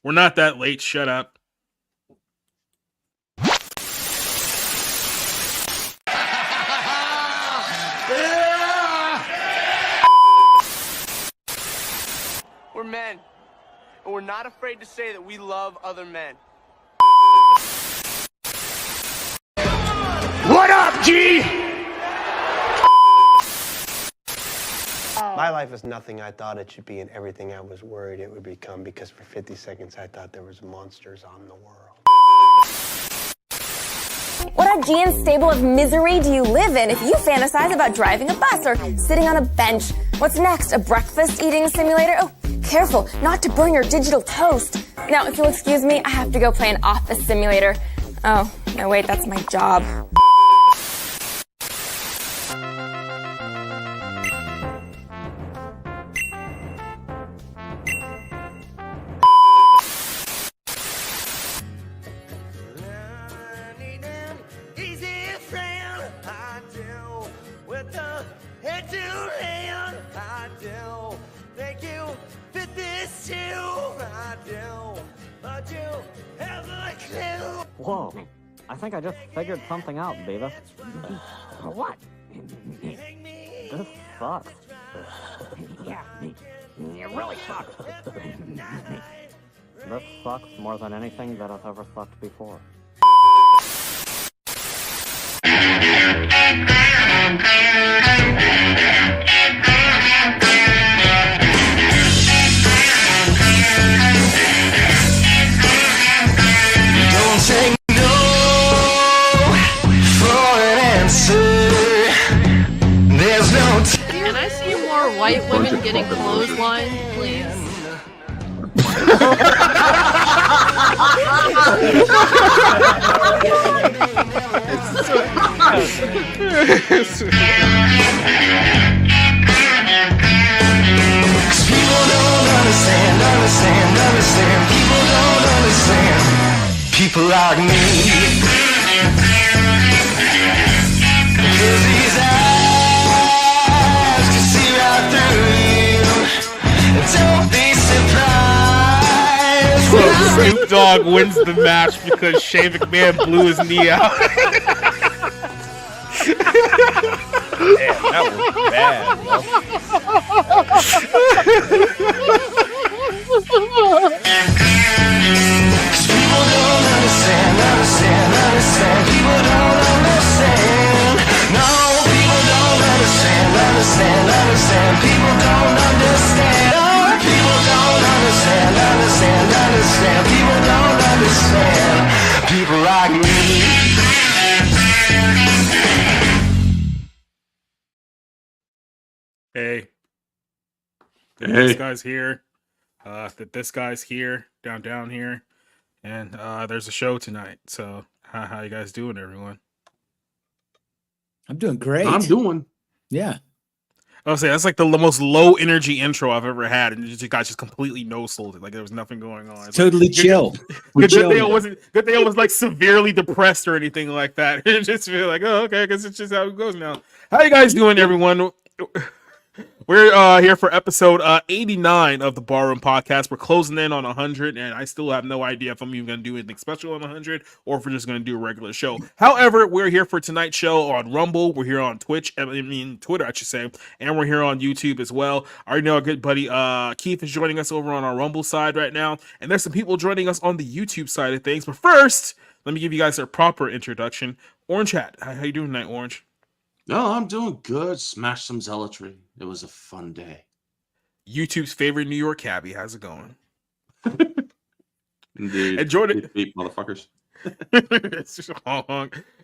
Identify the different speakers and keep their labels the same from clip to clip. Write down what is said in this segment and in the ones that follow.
Speaker 1: We're not that late. Shut up.
Speaker 2: We're men, and we're not afraid to say that we love other men.
Speaker 3: What up, G?
Speaker 4: My life is nothing I thought it should be and everything I was worried it would become, because for 50 seconds I thought there was monsters on the world.
Speaker 5: What Augean stable of misery do you live in if you fantasize about driving a bus or sitting on a bench? What's next, a breakfast eating simulator? Oh, careful, not to burn your digital toast. Now, if you'll excuse me, I have to go play an office simulator. Oh, no wait, that's my job.
Speaker 6: Whoa, I think I just figured something out, Beavis. What? This sucks. Yeah, it really sucks. This sucks more than anything that has ever sucked before.
Speaker 3: Don't take no for an answer. There's no
Speaker 7: Can I see more white women getting clotheslined, please?
Speaker 3: People don't understand. People don't understand. People like me. Because these eyes can see right through you. Don't be surprised.
Speaker 1: So Snoop Dogg wins the match because Shane McMahon blew his knee out.
Speaker 8: Damn, that was bad, bro.
Speaker 3: People don't understand. People don't understand. No, people don't understand. People don't understand. People don't understand. People don't understand. People like me.
Speaker 1: Hey. This guy's here. This guy's here. Down here. And there's a show tonight. So how you guys doing, everyone?
Speaker 9: I'm doing great. Yeah.
Speaker 1: I'll say that's like the most low energy intro I've ever had, and you guys just completely no sold it. Like there was nothing going on. It's
Speaker 9: Totally
Speaker 1: like,
Speaker 9: chill.
Speaker 1: Good thing I was like severely depressed or anything like that. It just feel like, oh, okay, because it's just how it goes now. How you guys doing, everyone? We're here for episode 89 of the Barroom Podcast. We're closing in on 100, and I still have no idea if I'm even going to do anything special on 100 or if we're just going to do a regular show. However, we're here for tonight's show on Rumble. We're here on Twitch, Twitter, I should say, and we're here on YouTube as well. I already know our good buddy Keith is joining us over on our Rumble side right now, and there's some people joining us on the YouTube side of things. But first, let me give you guys a proper introduction. Orange Hat, how you doing tonight, Orange?
Speaker 10: No, I'm doing good. Smash some zealotry. It was a fun day.
Speaker 1: YouTube's favorite New York cabbie. How's it going?
Speaker 10: Indeed.
Speaker 1: And Jordan,
Speaker 10: beep, motherfuckers.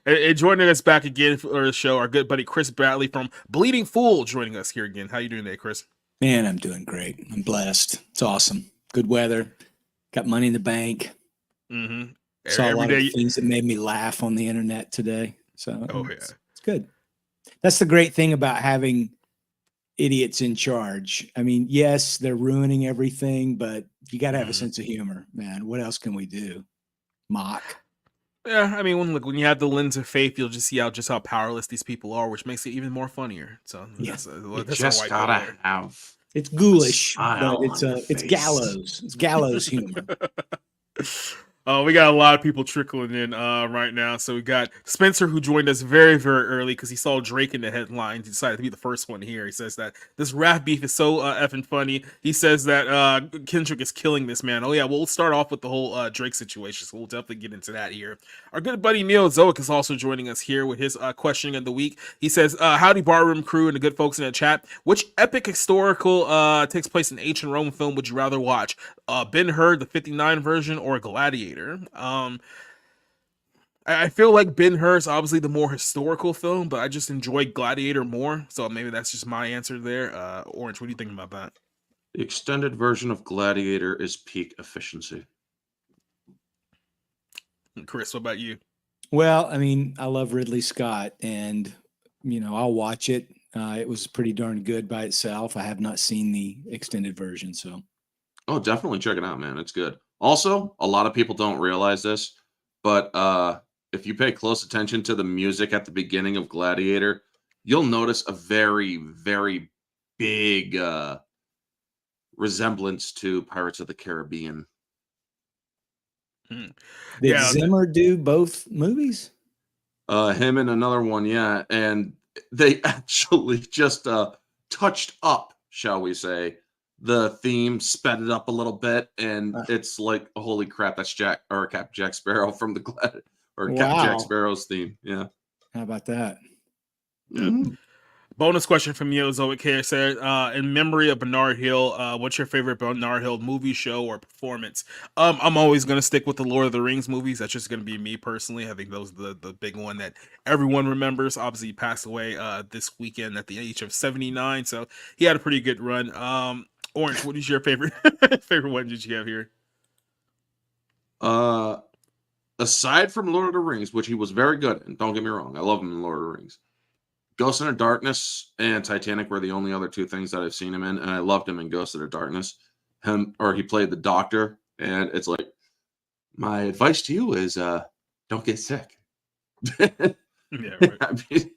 Speaker 1: And joining us back again for the show, our good buddy Chris Bradley from Bleeding Fool, joining us here again. How you doing today, Chris?
Speaker 9: Man, I'm doing great. I'm blessed. It's awesome. Good weather. Got money in the bank.
Speaker 1: Mm-hmm.
Speaker 9: Saw a lot of things that made me laugh on the internet today. So it's good. That's the great thing about having idiots in charge. I mean, yes, they're ruining everything, but you got to have a sense of humor, man. What else can we do? Mock.
Speaker 1: Yeah, I mean, when you have the lens of faith, you'll just see how powerless these people are, which makes it even more funnier. So
Speaker 10: you just gotta have
Speaker 9: It's ghoulish,
Speaker 10: Smile
Speaker 9: but
Speaker 10: on your
Speaker 9: it's
Speaker 10: face.
Speaker 9: gallows. It's gallows humor.
Speaker 1: We got a lot of people trickling in right now. So we got Spencer, who joined us very, very early because he saw Drake in the headlines. He decided to be the first one here. He says that this rap beef is so effing funny. He says that Kendrick is killing this man. Oh yeah, we'll start off with the whole Drake situation, so we'll definitely get into that here. Our good buddy Neil Zoic is also joining us here with his questioning of the week. He says, howdy barroom crew and the good folks in the chat. Which epic historical takes place in ancient Rome film would you rather watch? Ben-Hur, the 59 version, or Gladiator? I feel like Ben-Hur is obviously the more historical film, but I just enjoy Gladiator more. So maybe that's just my answer there. Orange, what do you think about that?
Speaker 10: The extended version of Gladiator is peak efficiency.
Speaker 1: Chris, what about you?
Speaker 9: Well, I mean, I love Ridley Scott, and I'll watch it. It was pretty darn good by itself. I have not seen the extended version, so.
Speaker 10: Oh, definitely check it out, man. It's good. Also, a lot of people don't realize this, but if you pay close attention to the music at the beginning of Gladiator, you'll notice a very, very big resemblance to Pirates of the Caribbean.
Speaker 9: Did Zimmer do both movies?
Speaker 10: Him and another one, yeah. And they actually just touched up, shall we say, the theme, sped it up a little bit, and it's like, holy crap, that's Captain Jack Sparrow from the Captain Jack Sparrow's theme. Yeah.
Speaker 9: How about that?
Speaker 10: Mm-hmm.
Speaker 1: Bonus question from Zoic here said, in memory of Bernard Hill, what's your favorite Bernard Hill movie, show, or performance? I'm always going to stick with the Lord of the Rings movies. That's just going to be me personally. I think those are the big one that everyone remembers. Obviously, he passed away this weekend at the age of 79, so he had a pretty good run. Orange, what is your favorite one did you have here?
Speaker 10: Aside from Lord of the Rings, which he was very good in, don't get me wrong, I love him in Lord of the Rings. Ghost in the Darkness and Titanic were the only other two things that I've seen him in, and I loved him in Ghost in the Darkness. He played the doctor, and it's like, my advice to you is don't get sick.
Speaker 1: Yeah, right.
Speaker 10: I mean,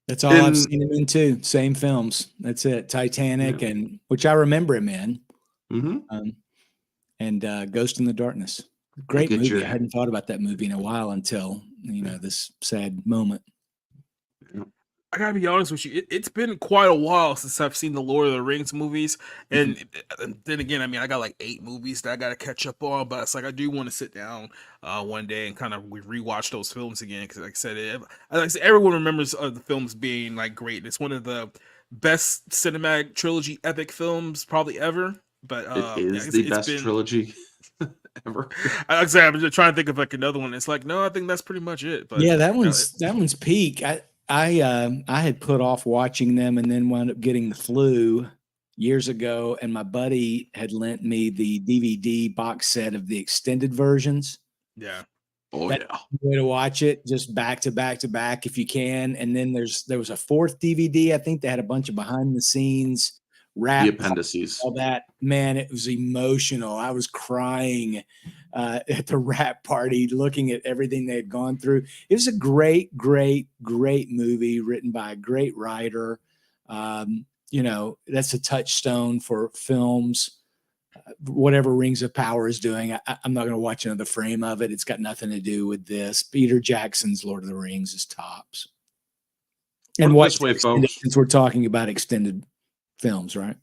Speaker 9: that's all I've seen him in too. Same films. That's it. Titanic, and which I remember him in.
Speaker 10: Mm-hmm.
Speaker 9: And Ghost in the Darkness. Great movie. I hadn't thought about that movie in a while until this sad moment.
Speaker 1: I gotta be honest with you, it's been quite a while since I've seen the Lord of the Rings movies, and then again, I mean, I got like 8 movies that I gotta catch up on, but it's like I do want to sit down one day and kind of rewatch those films again, because like I said, everyone remembers the films being like great. It's one of the best cinematic trilogy epic films probably ever. But
Speaker 10: it is the best trilogy ever.
Speaker 1: I'm just trying to think of like another one. It's like, no, I think that's pretty much it. But
Speaker 9: yeah, that one's peak. I had put off watching them and then wound up getting the flu years ago, and my buddy had lent me the DVD box set of the extended versions.
Speaker 1: Yeah.
Speaker 10: Oh,
Speaker 9: that's the way to watch it, just back to back to back if you can. And then there was a 4th DVD. I think they had a bunch of behind the scenes rap,
Speaker 10: the appendices,
Speaker 9: all that. Man, it was emotional. I was crying at the rap party, looking at everything they had gone through. It was a great, great, great movie written by a great writer. That's a touchstone for films. Whatever Rings of Power is doing, I'm not going to watch another frame of it. It's got nothing to do with this. Peter Jackson's Lord of the Rings is tops. And what way, folks, since we're talking about extended films, right?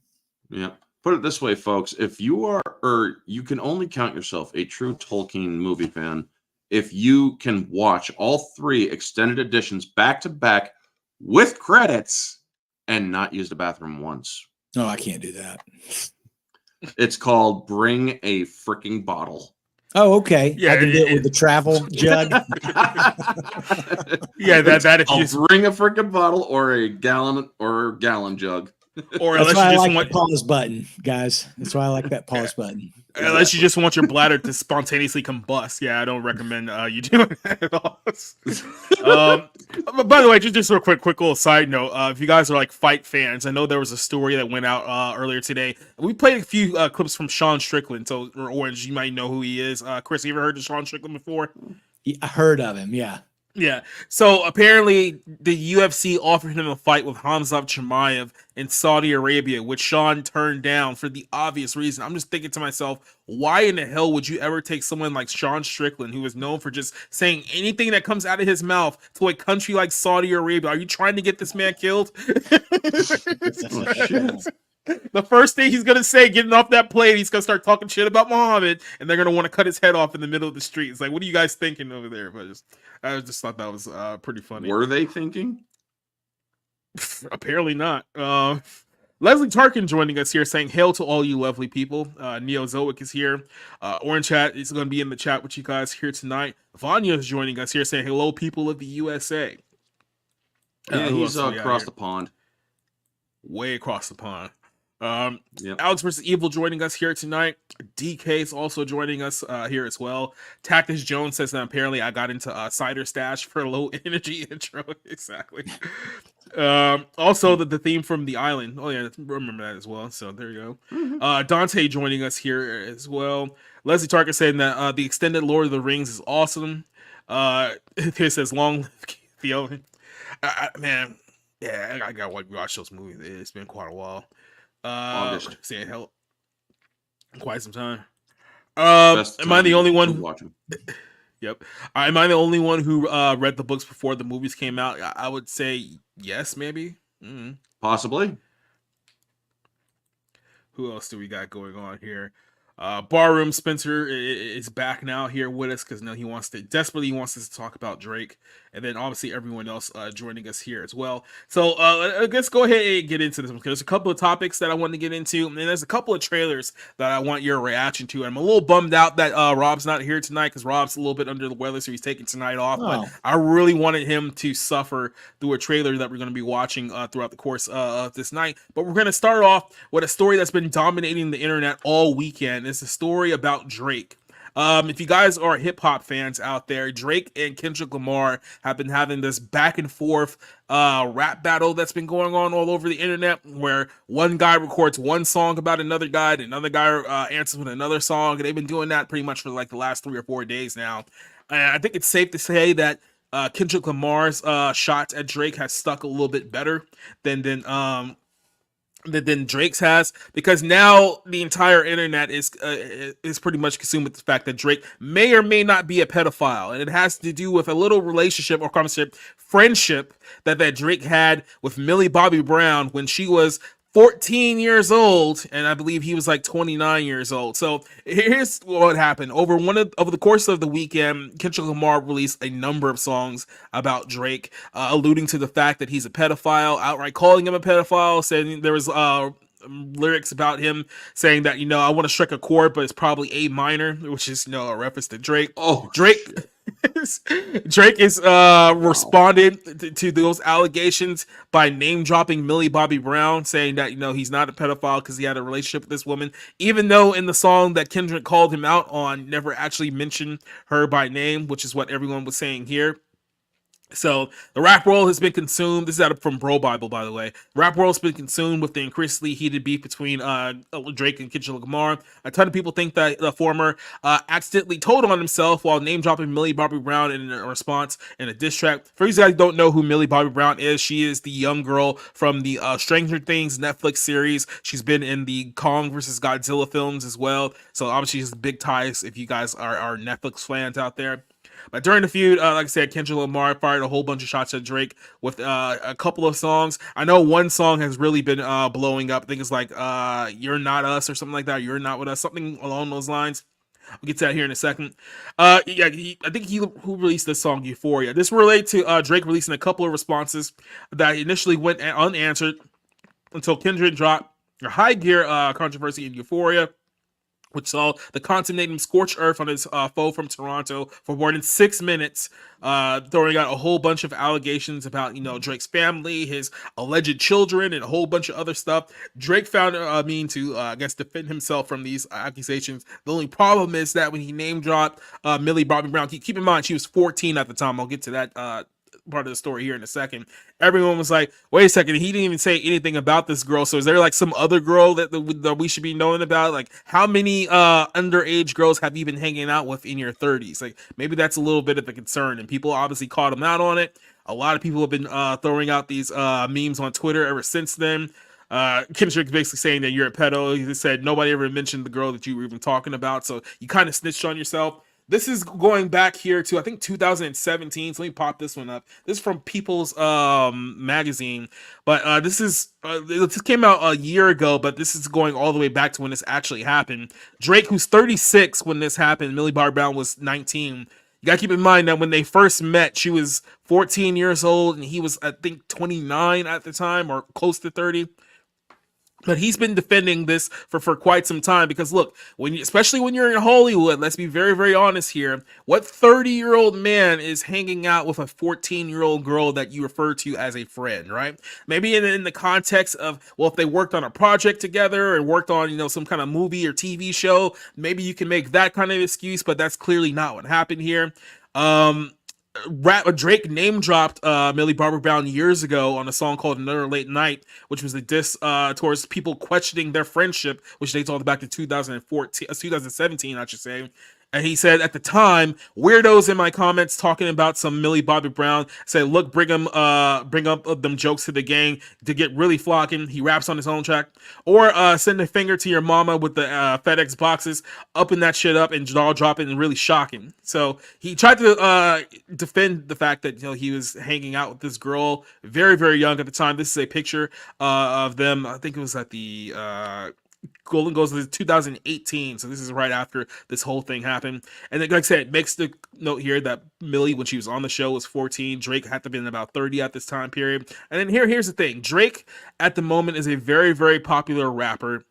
Speaker 10: Yeah. Put it this way, folks. If you are, or you can only count yourself a true Tolkien movie fan if you can watch all 3 extended editions back to back with credits and not use the bathroom once.
Speaker 9: No, I can't do that.
Speaker 10: It's called Bring a Freaking Bottle.
Speaker 9: Oh, okay. Yeah, I can do it with the travel jug.
Speaker 1: Yeah, that if
Speaker 10: you bring a freaking bottle or a gallon jug.
Speaker 1: Or
Speaker 9: that's why I like the pause button, guys. That's why I like that pause button.
Speaker 1: Unless you just want your bladder to spontaneously combust. Yeah, I don't recommend you doing that at all. But by the way, just a quick little side note. If you guys are like fight fans, I know there was a story that went out earlier today. We played a few clips from Sean Strickland. So, Orange, you might know who he is. Chris, you ever heard of Sean Strickland before?
Speaker 9: I heard of him, yeah.
Speaker 1: Yeah. So apparently the UFC offered him a fight with Hamzat Chimaev in Saudi Arabia, which Sean turned down for the obvious reason. I'm just thinking to myself, why in the hell would you ever take someone like Sean Strickland, who is known for just saying anything that comes out of his mouth, to a country like Saudi Arabia? Are you trying to get this man killed?
Speaker 10: Oh, shit.
Speaker 1: The first thing he's gonna say, getting off that plane, he's gonna start talking shit about Muhammad, and they're gonna want to cut his head off in the middle of the street. It's like, what are you guys thinking over there? But I just thought that was pretty funny.
Speaker 10: Were they thinking?
Speaker 1: Apparently not. Leslie Tarkin joining us here, saying hail to all you lovely people. Neozoic is here. Orange Hat is going to be in the chat with you guys here tonight. Vanya is joining us here, saying hello, people of the USA.
Speaker 10: Yeah, he's across the pond.
Speaker 1: Way across the pond.
Speaker 10: Yep.
Speaker 1: Alex vs. Evil joining us here tonight. DK is also joining us here as well. Tactics Jones says that apparently I got into Cider Stash for a low energy intro. Exactly. Also the theme from The Island. Oh yeah, remember that as well. So there you go. Dante joining us here as well. Leslie Tarkin saying that the extended Lord of the Rings is awesome. It says long live Theo. Man, yeah, I gotta watch those movies. It's been quite a while. Saying hell, quite some time. Am I the only one? Yep. Am I the only one who read the books before the movies came out? I would say yes, maybe.
Speaker 10: Possibly.
Speaker 1: Who else do we got going on here? Barroom Spencer is back now here with us because he desperately wants us to talk about Drake, and then obviously everyone else joining us here as well. So let's go ahead and get into this because there's a couple of topics that I want to get into, and there's a couple of trailers that I want your reaction to. I'm a little bummed out that Rob's not here tonight because Rob's a little bit under the weather, so he's taking tonight off. But I really wanted him to suffer through a trailer that we're going to be watching throughout the course of this night. But we're going to start off with a story that's been dominating the internet all weekend. It's a story about Drake. If you guys are hip hop fans out there, Drake and Kendrick Lamar have been having this back and forth rap battle that's been going on all over the internet, where one guy records one song about another guy, and another guy answers with another song, and they've been doing that pretty much for like the last 3 or 4 days now. And I think it's safe to say that Kendrick Lamar's shots at Drake has stuck a little bit better than Drake's has, because now the entire internet is pretty much consumed with the fact that Drake may or may not be a pedophile, and it has to do with a little relationship or friendship that Drake had with Millie Bobby Brown when she was 14 years old, and I believe he was like 29 years old. So here's what happened. Over the course of the weekend, Kendrick Lamar released a number of songs about Drake, alluding to the fact that he's a pedophile, outright calling him a pedophile, saying there was lyrics about him saying that, I want to strike a chord, but it's probably A minor, which is, a reference to Drake. Drake is responded to those allegations by name dropping Millie Bobby Brown, saying that he's not a pedophile because he had a relationship with this woman, even though in the song that Kendrick called him out on never actually mentioned her by name, which is what everyone was saying here. So the rap world has been consumed. This is from Bro Bible, by the way. Rap world has been consumed with the increasingly heated beef between Drake and Kendrick Lamar. A ton of people think that the former accidentally told on himself while name dropping Millie Bobby Brown in a response in a diss track. For you guys who don't know who Millie Bobby Brown is, she is the young girl from the Stranger Things Netflix series. She's been in the Kong vs. Godzilla films as well. So obviously she's big ties if you guys are Netflix fans out there. But during the feud, like I said, Kendrick Lamar fired a whole bunch of shots at Drake with a couple of songs. I know one song has really been blowing up. I think it's like You're Not Us or something like that. You're Not With Us, something along those lines. We'll get to that here in a second. I think who released this song, Euphoria. This relates to Drake releasing a couple of responses that initially went unanswered until Kendrick dropped a high gear controversy in Euphoria, which saw the content named Scorch Earth on his foe from Toronto for more than 6 minutes, throwing out a whole bunch of allegations about, Drake's family, his alleged children, and a whole bunch of other stuff. Drake found a mean to, defend himself from these accusations. The only problem is that when he name dropped Millie Bobby Brown, keep in mind, she was 14 at the time. I'll get to that part of the story here in a second. Everyone was like, wait a second, he didn't even say anything about this girl. So is there like some other girl that we should be knowing about? Like, how many underage girls have you been hanging out with in your 30s? Like, maybe that's a little bit of a concern, and people obviously caught him out on it. A lot of people have been throwing out these memes on Twitter ever since then. Kendrick basically saying that you're a pedo. He said nobody ever mentioned the girl that you were even talking about, so you kind of snitched on yourself. This is going back here to, I think, 2017. So let me pop this one up. This is from People's magazine, but this came out a year ago, but this is going all the way back to when this actually happened. Drake, who's 36 when this happened, Millie Bobby Brown was 19. You gotta keep in mind that when they first met, she was 14 years old, and he was, I think, 29 at the time, or close to 30. But he's been defending this for quite some time, because look, especially when you're in Hollywood, let's be very, very honest here. What 30-year-old man is hanging out with a 14-year-old girl that you refer to as a friend, right? Maybe in the context of, well, if they worked on a project together and worked on, you know, some kind of movie or TV show, maybe you can make that kind of excuse, but that's clearly not what happened here. Drake name dropped Millie Bobby Brown years ago on a song called Another Late Night, which was a diss towards people questioning their friendship, which dates all back to 2017, I should say. And he said at the time, weirdos in my comments talking about some Millie Bobby Brown said, look, bring up them jokes to the gang to get really flocking. He raps on his own track. Or send a finger to your mama with the FedEx boxes, upping that shit up and jaw dropping and really shocking. So he tried to defend the fact that, you know, he was hanging out with this girl very, very young at the time. This is a picture of them. I think it was at the Golden goes to 2018, so this is right after this whole thing happened. And then, like I said, it makes the note here that Millie, when she was on the show, was 14. Drake had to have been about 30 at this time period. And then here's the thing. Drake, at the moment, is a very, very popular rapper.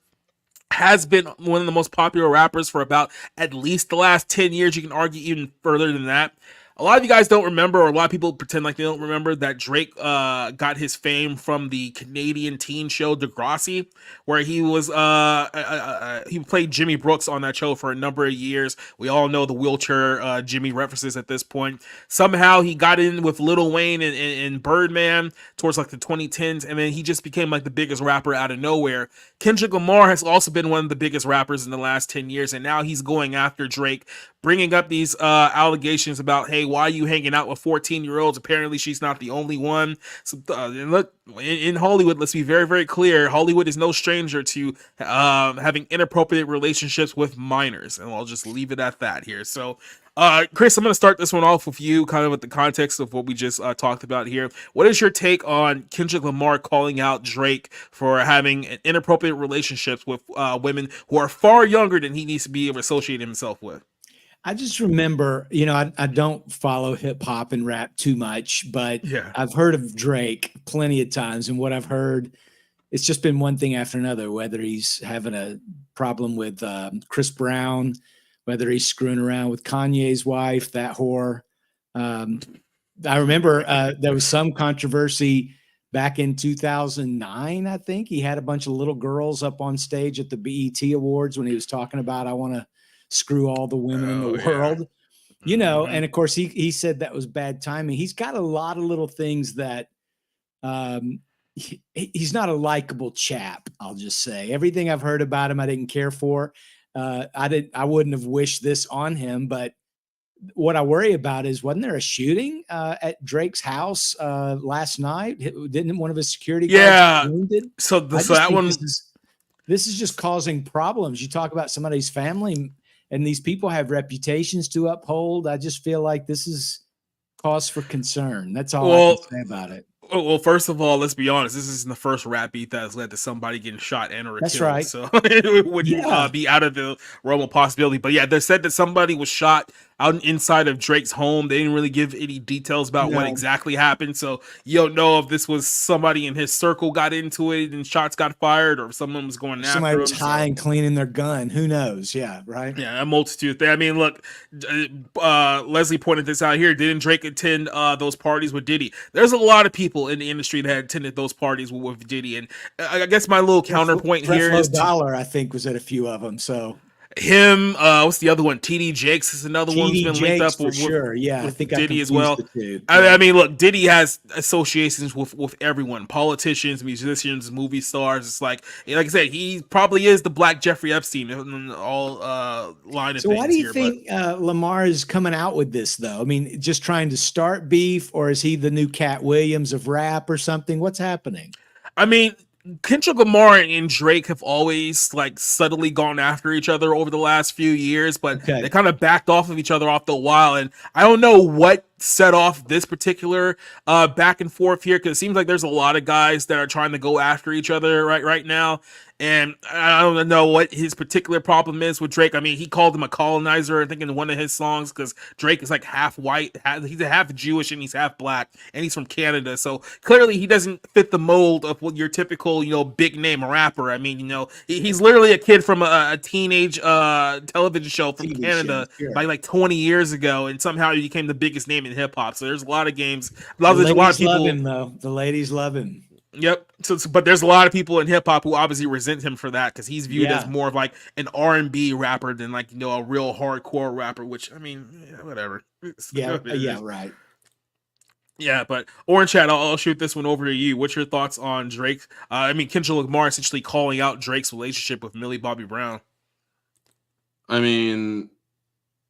Speaker 1: Has been one of the most popular rappers for about at least the last 10 years. You can argue even further than that. A lot of you guys don't remember, or a lot of people pretend like they don't remember, that Drake got his fame from the Canadian teen show Degrassi, where he was he played Jimmy Brooks on that show for a number of years. We all know the wheelchair Jimmy references at this point. Somehow he got in with Lil Wayne and Birdman towards like the 2010s, and then he just became like the biggest rapper out of nowhere. Kendrick Lamar has also been one of the biggest rappers in the last 10 years, and now he's going after Drake, bringing up these allegations about, hey, why are you hanging out with 14-year-olds? Apparently she's not the only one. So and look, in Hollywood, let's be very, very clear, Hollywood is no stranger to having inappropriate relationships with minors, and I'll just leave it at that here. So Chris, I'm going to start this one off with you, kind of with the context of what we just talked about here. What is your take on Kendrick Lamar calling out Drake for having inappropriate relationships with women who are far younger than he needs to be able to associate himself with?
Speaker 9: I just remember, you know, I don't follow hip hop and rap too much, but yeah, I've heard of Drake plenty of times. And what I've heard, it's just been one thing after another, whether he's having a problem with Chris Brown, whether he's screwing around with Kanye's wife, that whore. I remember there was some controversy back in 2009, I think. He had a bunch of little girls up on stage at the BET Awards when he was talking about, I want to screw all the women in the world, you know. And of course he said that was bad timing. He's got a lot of little things that he's not a likable chap. I'll just say everything I've heard about him, I didn't care for. I wouldn't have wished this on him, but what I worry about is, wasn't there a shooting at Drake's house last night? Didn't one of his security guards get wounded?
Speaker 1: So that one,
Speaker 9: this is just causing problems. You talk about somebody's family, and these people have reputations to uphold. I just feel like this is cause for concern. That's all I can say about it.
Speaker 1: Well, first of all, let's be honest. This isn't the first rap beat that has led to somebody getting shot and or killed.
Speaker 9: That's right.
Speaker 1: So it would be out of the realm of possibility. But yeah, they said that somebody was shot out inside of Drake's home. They didn't really give any details about what exactly happened. So you don't know if this was somebody in his circle got into it and shots got fired, or if someone was going after him.
Speaker 9: Somebody was high and cleaning their gun. Who knows? Yeah, right.
Speaker 1: Yeah, a multitude of things. I mean, look, Leslie pointed this out here. Didn't Drake attend those parties with Diddy? There's a lot of people in the industry that had attended those parties with Diddy. And I guess my little counterpoint here is
Speaker 9: Dollar, I think, was at a few of them. So
Speaker 1: Him, what's the other one? TD Jakes is another one who's
Speaker 9: TD
Speaker 1: been linked
Speaker 9: Jakes
Speaker 1: up
Speaker 9: for sure. Yeah, I
Speaker 1: with
Speaker 9: think I
Speaker 1: Diddy as
Speaker 9: confused
Speaker 1: well.
Speaker 9: the two.
Speaker 1: I mean, look, Diddy has associations with everyone, politicians, musicians, movie stars. It's like I said, he probably is the Black Jeffrey Epstein in all line of
Speaker 9: So
Speaker 1: things
Speaker 9: why do you
Speaker 1: here.
Speaker 9: think Lamar is coming out with this, though? I mean, just trying to start beef, or is he the new Cat Williams of rap or something? What's happening?
Speaker 1: I mean, Kendrick Lamar and Drake have always like subtly gone after each other over the last few years, but they kind of backed off of each other after a while. And I don't know what set off this particular back and forth here, because it seems like there's a lot of guys that are trying to go after each other right now. And I don't know what his particular problem is with Drake. I mean, he called him a colonizer, I think, in one of his songs, because Drake is like half white, he's half Jewish, and he's half black, and he's from Canada. So clearly he doesn't fit the mold of what your typical, big name rapper. I mean, he's literally a kid from a teenage television show from
Speaker 9: TV
Speaker 1: Canada
Speaker 9: show, sure.
Speaker 1: by like 20 years ago, and somehow he became the biggest name in hip hop. So there's a lot of games.
Speaker 9: There's
Speaker 1: a lot of people
Speaker 9: love him, though. The ladies love him.
Speaker 1: Yep. But there's a lot of people in hip hop who obviously resent him for that, because he's viewed as more of like an R&B rapper than like a real hardcore rapper. Which, I mean, whatever.
Speaker 9: Yeah, right.
Speaker 1: Yeah, but Orange Chat, I'll shoot this one over to you. What's your thoughts on Drake? I mean, Kendrick Lamar essentially calling out Drake's relationship with Millie Bobby Brown.
Speaker 10: I mean,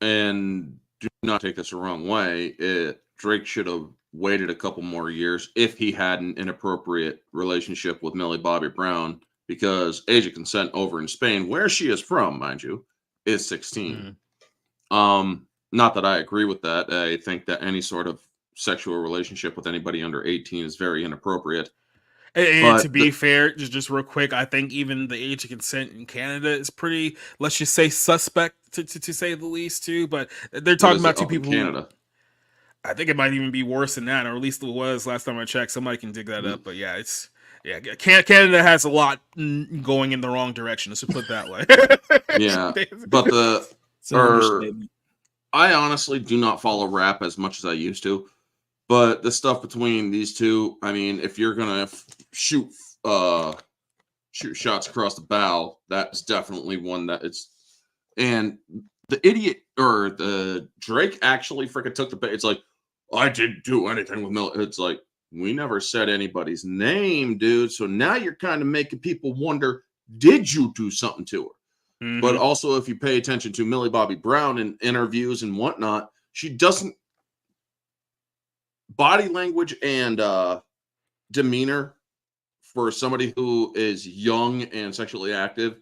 Speaker 10: and do not take this the wrong way. Drake should have waited a couple more years if he had an inappropriate relationship with Millie Bobby Brown, because age of consent over in Spain, where she is from, mind you, is 16. Not that I agree with that. I think that any sort of sexual relationship with anybody under 18 is very inappropriate.
Speaker 1: And to be fair, just real quick, I think even the age of consent in Canada is pretty, let's just say, suspect to say the least, too. But they're talking about two people.
Speaker 10: Canada.
Speaker 1: I think it might even be worse than that, or at least it was last time I checked. Somebody can dig that up. But yeah, Canada has a lot going in the wrong direction. Let's put it that way.
Speaker 10: Yeah, but I honestly do not follow rap as much as I used to. But the stuff between these two, I mean, if you're gonna shoot shots across the bow, that's definitely one that it's. And the idiot or the Drake actually freaking took the bait. It's like, I didn't do anything with Millie. It's like, we never said anybody's name, dude. So now you're kind of making people wonder, did you do something to her? Mm-hmm. But also, if you pay attention to Millie Bobby Brown in interviews and whatnot, she doesn't. Body language and demeanor for somebody who is young and sexually active,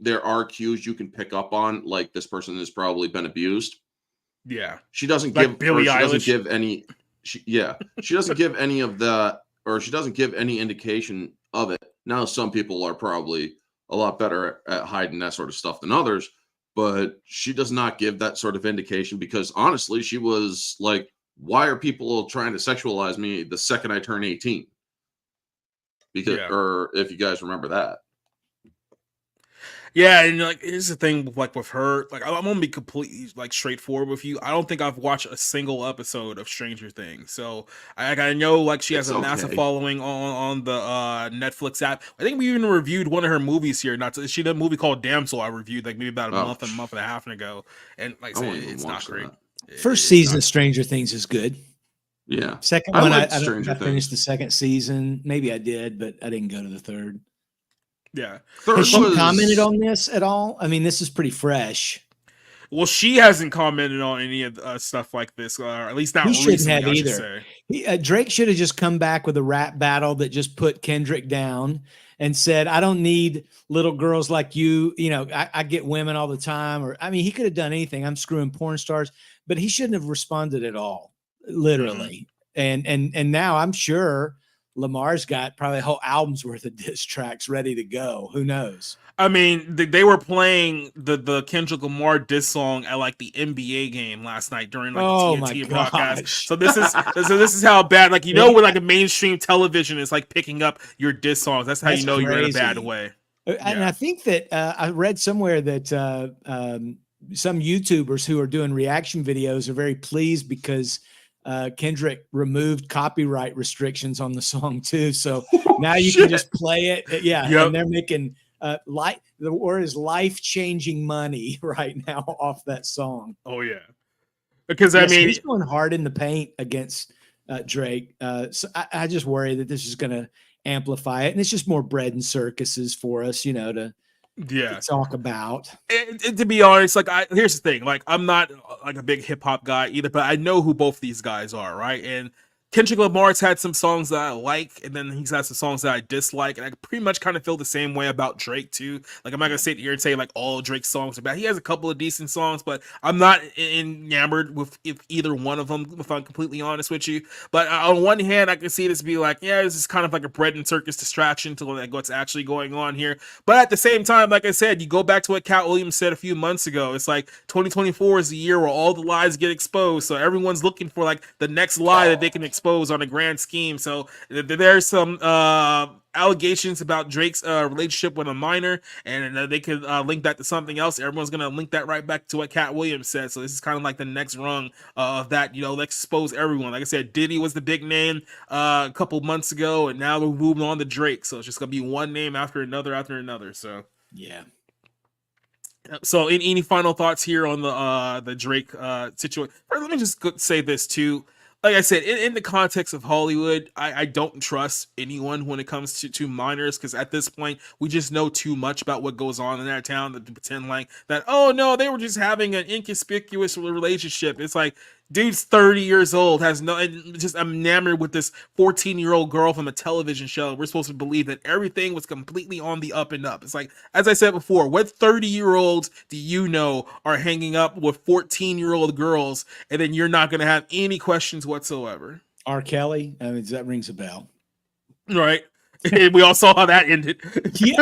Speaker 10: there are cues you can pick up on, like this person has probably been abused.
Speaker 1: Yeah.
Speaker 10: She doesn't
Speaker 1: like
Speaker 10: give Billie
Speaker 1: Eilish.
Speaker 10: Doesn't give any she doesn't give any of that, or she doesn't give any indication of it. Now some people are probably a lot better at hiding that sort of stuff than others, but she does not give that sort of indication, because honestly, she was like, why are people trying to sexualize me the second I turn 18? Because, or if you guys remember that.
Speaker 1: Yeah, and like here's the thing, like with her, like I'm gonna be completely like straightforward with you. I don't think I've watched a single episode of Stranger Things, so I know like she has a massive following on the Netflix app. I think we even reviewed one of her movies here. She did a movie called Damsel. I reviewed like maybe about a month and a half ago, and like I said, it's not great.
Speaker 9: First season of Stranger Things is good.
Speaker 10: Yeah.
Speaker 9: Second one, I don't think I finished the second season. Maybe I did, but I didn't go to the third.
Speaker 1: Yeah.
Speaker 9: Has she commented on this at all? I mean, this is pretty fresh.
Speaker 1: Well, she hasn't commented on any of stuff like this, or at least not recently. He shouldn't have either.
Speaker 9: Drake should have just come back with a rap battle that just put Kendrick down and said, I don't need little girls like you. You know, I get women all the time. Or, I mean, he could have done anything. I'm screwing porn stars, but he shouldn't have responded at all, literally. Mm-hmm. And now I'm sure Lamar's got probably a whole album's worth of diss tracks ready to go. Who knows?
Speaker 1: I mean, they were playing the Kendrick Lamar diss song at like the NBA game last night during like the TNT broadcast. So this is how bad, like, when like a mainstream television is like picking up your diss songs. That's how you know you're in a bad way.
Speaker 9: And I think that I read somewhere that some YouTubers who are doing reaction videos are very pleased because Kendrick removed copyright restrictions on the song too. So now you can just play it. Yeah. Yep. And they're making The word is life-changing money right now off that song.
Speaker 1: Oh yeah, because
Speaker 9: yes,
Speaker 1: I mean,
Speaker 9: he's going hard in the paint against Drake. So I just worry that this is going to amplify it, and it's just more bread and circuses for us, to talk about.
Speaker 1: And to be honest, like here's the thing, like I'm not like a big hip hop guy either, but I know who both these guys are, right? And Kendrick Lamar's had some songs that I like, and then he's had some songs that I dislike, and I pretty much kind of feel the same way about Drake too. Like I'm not gonna sit here and say like all Drake's songs are bad. He has a couple of decent songs, but I'm not enamored with either one of them, if I'm completely honest with you. But on one hand, I can see this be like, yeah, this is kind of like a bread and circus distraction to like what's actually going on here. But at the same time, like I said, you go back to what Cat Williams said a few months ago. It's like 2024 is the year where all the lies get exposed, so everyone's looking for like the next lie that they can expose on a grand scheme. So there's some allegations about Drake's relationship with a minor, and they could link that to something else. Everyone's gonna link that right back to what Cat Williams said. So this is kind of like the next rung of that. Let's expose everyone. Like I said, Diddy was the big name a couple months ago, and now we're moving on to Drake. So it's just gonna be one name after another after another. So
Speaker 9: yeah.
Speaker 1: So any final thoughts here on the Drake situation? Let me just say this too. Like I said, in the context of Hollywood, I don't trust anyone when it comes to minors, because at this point, we just know too much about what goes on in that town to pretend like that, oh no, they were just having an inconspicuous relationship. It's like, dude's 30 years old, has no, just enamored with this 14-year-old girl from a television show. We're supposed to believe that everything was completely on the up and up. It's like, as I said before, what 30-year-olds do you know are hanging up with 14-year-old girls, and then you're not going to have any questions whatsoever?
Speaker 9: R. Kelly, I mean, that rings a bell.
Speaker 1: Right. We all saw how that ended.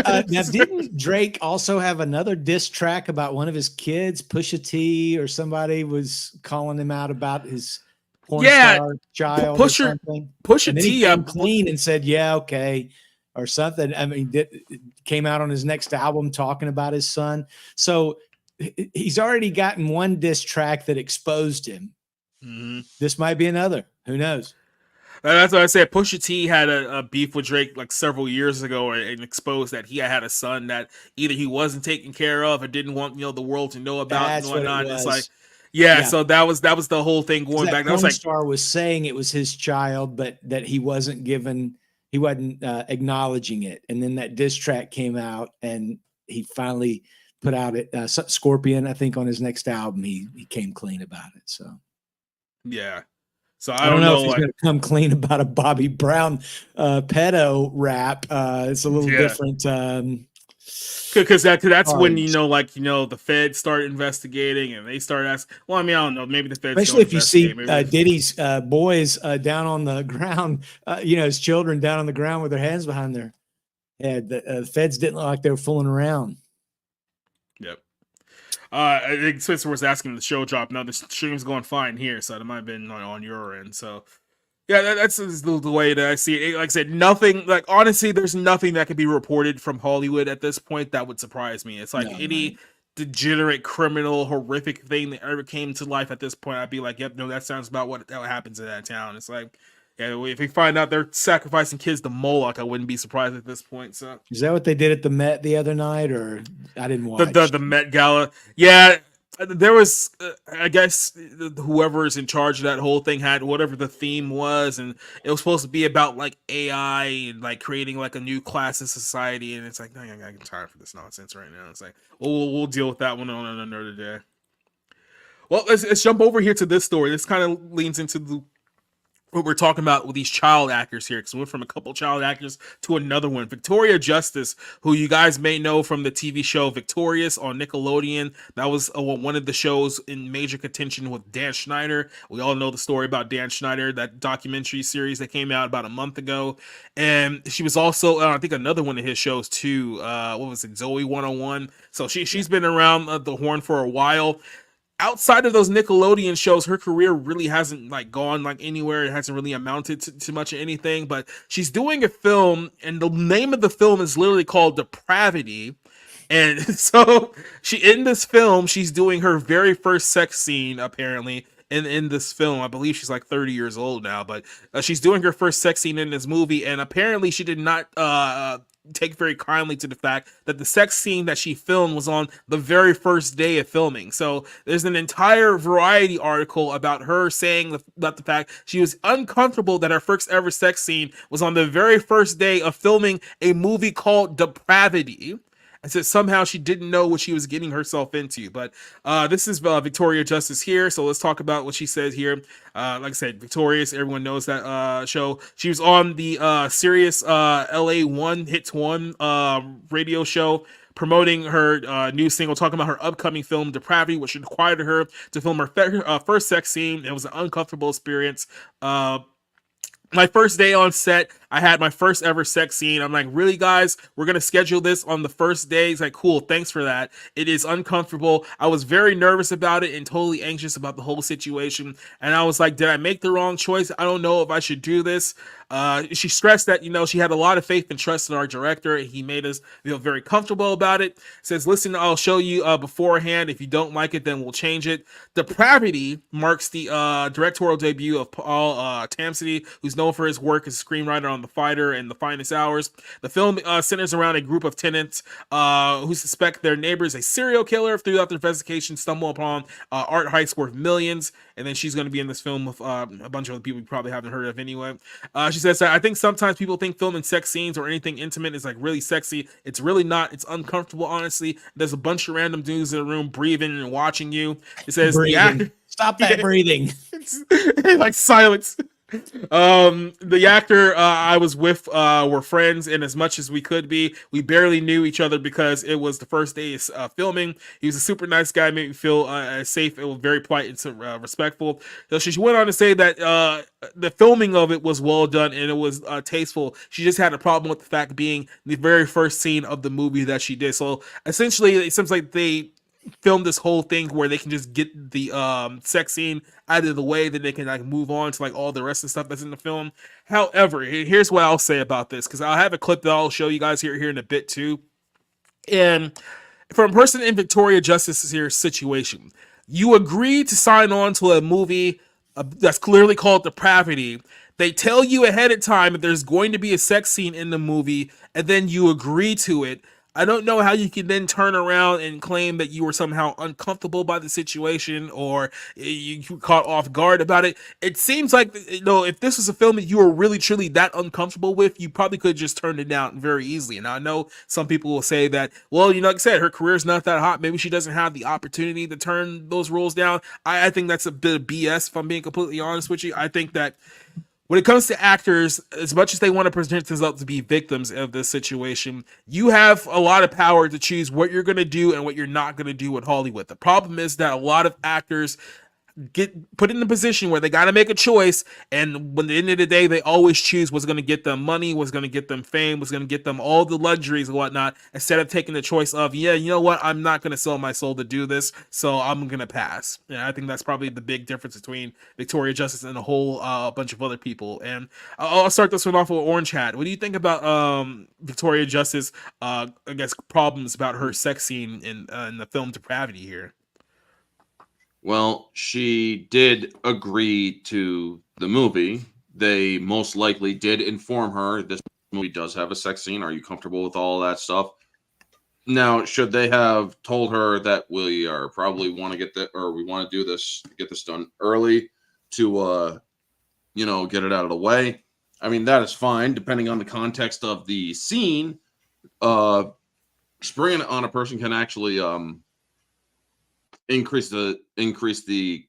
Speaker 9: Now, didn't Drake also have another diss track about one of his kids, Pusha T, or somebody was calling him out about his porn star child or something?
Speaker 1: Pusha T
Speaker 9: came clean and said, yeah, okay, or something. I mean, came out on his next album talking about his son. So he's already gotten one diss track that exposed him.
Speaker 1: Mm-hmm.
Speaker 9: This might be another. Who knows?
Speaker 1: That's what I said. Pusha T had a beef with Drake like several years ago, and exposed that he had a son that either he wasn't taking care of or didn't want the world to know about.
Speaker 9: That's
Speaker 1: and whatnot.
Speaker 9: what it was.
Speaker 1: It's like, so that was the whole thing going back. That was like,
Speaker 9: star was saying it was his child, but that he wasn't acknowledging it. And then that diss track came out, and he finally put out Scorpion, I think, on his next album. He came clean about it. So
Speaker 1: yeah. So
Speaker 9: I don't know if he's going to come clean about a Bobby Brown pedo rap. It's a little different.
Speaker 1: Because that's when the feds start investigating, and they start asking. Well, I mean, I don't know. Maybe the feds,
Speaker 9: especially if you see Diddy's boys down on the ground. His children down on the ground with their hands behind their head. The feds didn't look like they were fooling around.
Speaker 1: Yep. I think Spencer was asking the show drop. No, the stream's going fine here, so it might have been on your end. So, yeah, that's the way that I see it. Like I said, nothing. Like honestly, there's nothing that could be reported from Hollywood at this point that would surprise me. It's like any degenerate, criminal, horrific thing that ever came to life at this point, I'd be like, yep, no, that sounds about what happens in that town. It's like, yeah, if we find out they're sacrificing kids to Moloch, I wouldn't be surprised at this point. So,
Speaker 9: is that what they did at the Met the other night, or I didn't watch
Speaker 1: the Met Gala? Yeah, there was, I guess, whoever is in charge of that whole thing had whatever the theme was, and it was supposed to be about like AI and like creating like a new class in society. And it's like, no, I'm tired for this nonsense right now. It's like, we'll deal with that one on another day. Well, let's jump over here to this story. This kind of leans into what we're talking about with these child actors here, because we went from a couple child actors to another one. Victoria Justice, who you guys may know from the TV show Victorious on Nickelodeon. That was one of the shows in major contention with Dan Schneider. We all know the story about Dan Schneider, that documentary series that came out about a month ago. And she was also, I think, another one of his shows too. What was it? Zoe 101. So she's been around the horn for a while. Outside of those Nickelodeon shows, her career really hasn't like gone like anywhere. It hasn't really amounted to much of anything, but she's doing a film, and the name of the film is literally called Depravity. And so in this film, she's doing her very first sex scene, apparently, in this film. I believe she's like 30 years old now, but she's doing her first sex scene in this movie, and apparently she did not take very kindly to the fact that the sex scene that she filmed was on the very first day of filming. So there's an entire Variety article about her saying about the fact she was uncomfortable that her first ever sex scene was on the very first day of filming a movie called Depravity. And said somehow she didn't know what she was getting herself into. But this is Victoria Justice here, so let's talk about what she says here. Like I said, Victorious, everyone knows that show. She was on the Sirius LA1 Hits 1 radio show, promoting her new single, talking about her upcoming film Depravity, which required her to film her first sex scene. It was an uncomfortable experience. My first day on set, I had my first ever sex scene. I'm like, really, guys? We're going to schedule this on the first day? He's like, cool, thanks for that. It is uncomfortable. I was very nervous about it and totally anxious about the whole situation. And I was like, did I make the wrong choice? I don't know if I should do this. She stressed that, she had a lot of faith and trust in our director. And he made us feel very comfortable about it. Says, listen, I'll show you beforehand. If you don't like it, then we'll change it. Depravity marks the directorial debut of Paul Tamsity, who's known for his work as a screenwriter on The Fighter and The Finest Hours. The film centers around a group of tenants who suspect their neighbor is a serial killer. Throughout the investigation, stumble upon art heists worth millions. And then she's going to be in this film with a bunch of other people you probably haven't heard of anyway. She says, I think sometimes people think filming sex scenes or anything intimate is like really sexy. It's really not. It's uncomfortable, honestly. There's a bunch of random dudes in the room breathing and watching you. It says,
Speaker 9: breathing. Stop that breathing.
Speaker 1: Like silence. The actor I was with were friends, and as much as we could be, we barely knew each other because it was the first day of filming. He was a super nice guy, made me feel safe. It was very polite and respectful. So she went on to say that the filming of it was well done and it was tasteful. She just had a problem with the fact being the very first scene of the movie that she did. So essentially, it seems like they film this whole thing where they can just get the sex scene out of the way, then they can like move on to like all the rest of the stuff that's in the film. However, here's what I'll say about this, because I'll have a clip that I'll show you guys here in a bit too. And from a person in Victoria Justice's here situation, you agree to sign on to a movie that's clearly called Depravity. They tell you ahead of time that there's going to be a sex scene in the movie, and then you agree to it. I don't know how you can then turn around and claim that you were somehow uncomfortable by the situation or you caught off guard about it. It seems like, if this was a film that you were really truly that uncomfortable with, you probably could have just turned it down very easily. And I know some people will say that, well, like I said, her career's not that hot. Maybe she doesn't have the opportunity to turn those roles down. I think that's a bit of BS, if I'm being completely honest with you. I think that when it comes to actors, as much as they want to present themselves to be victims of this situation, you have a lot of power to choose what you're going to do and what you're not going to do with Hollywood. The problem is that a lot of actors get put in the position where they got to make a choice, and when at the end of the day, they always choose what's going to get them money, what's going to get them fame, what's going to get them all the luxuries and whatnot, instead of taking the choice of, yeah, you know what, I'm not going to sell my soul to do this, so I'm going to pass. And I think that's probably the big difference between Victoria Justice and a whole bunch of other people. And I'll start this one off with Orange Hat. What do you think about Victoria Justice, I guess, problems about her sex scene in the film Depravity here?
Speaker 10: Well, she did agree to the movie. They most likely did inform her this movie does have a sex scene. Are you comfortable with all that stuff? Now, should they have told her that we are probably want to get that, or we want to do this, get this done early to, get it out of the way? I mean, that is fine, depending on the context of the scene. Spraying it on a person can actually increase the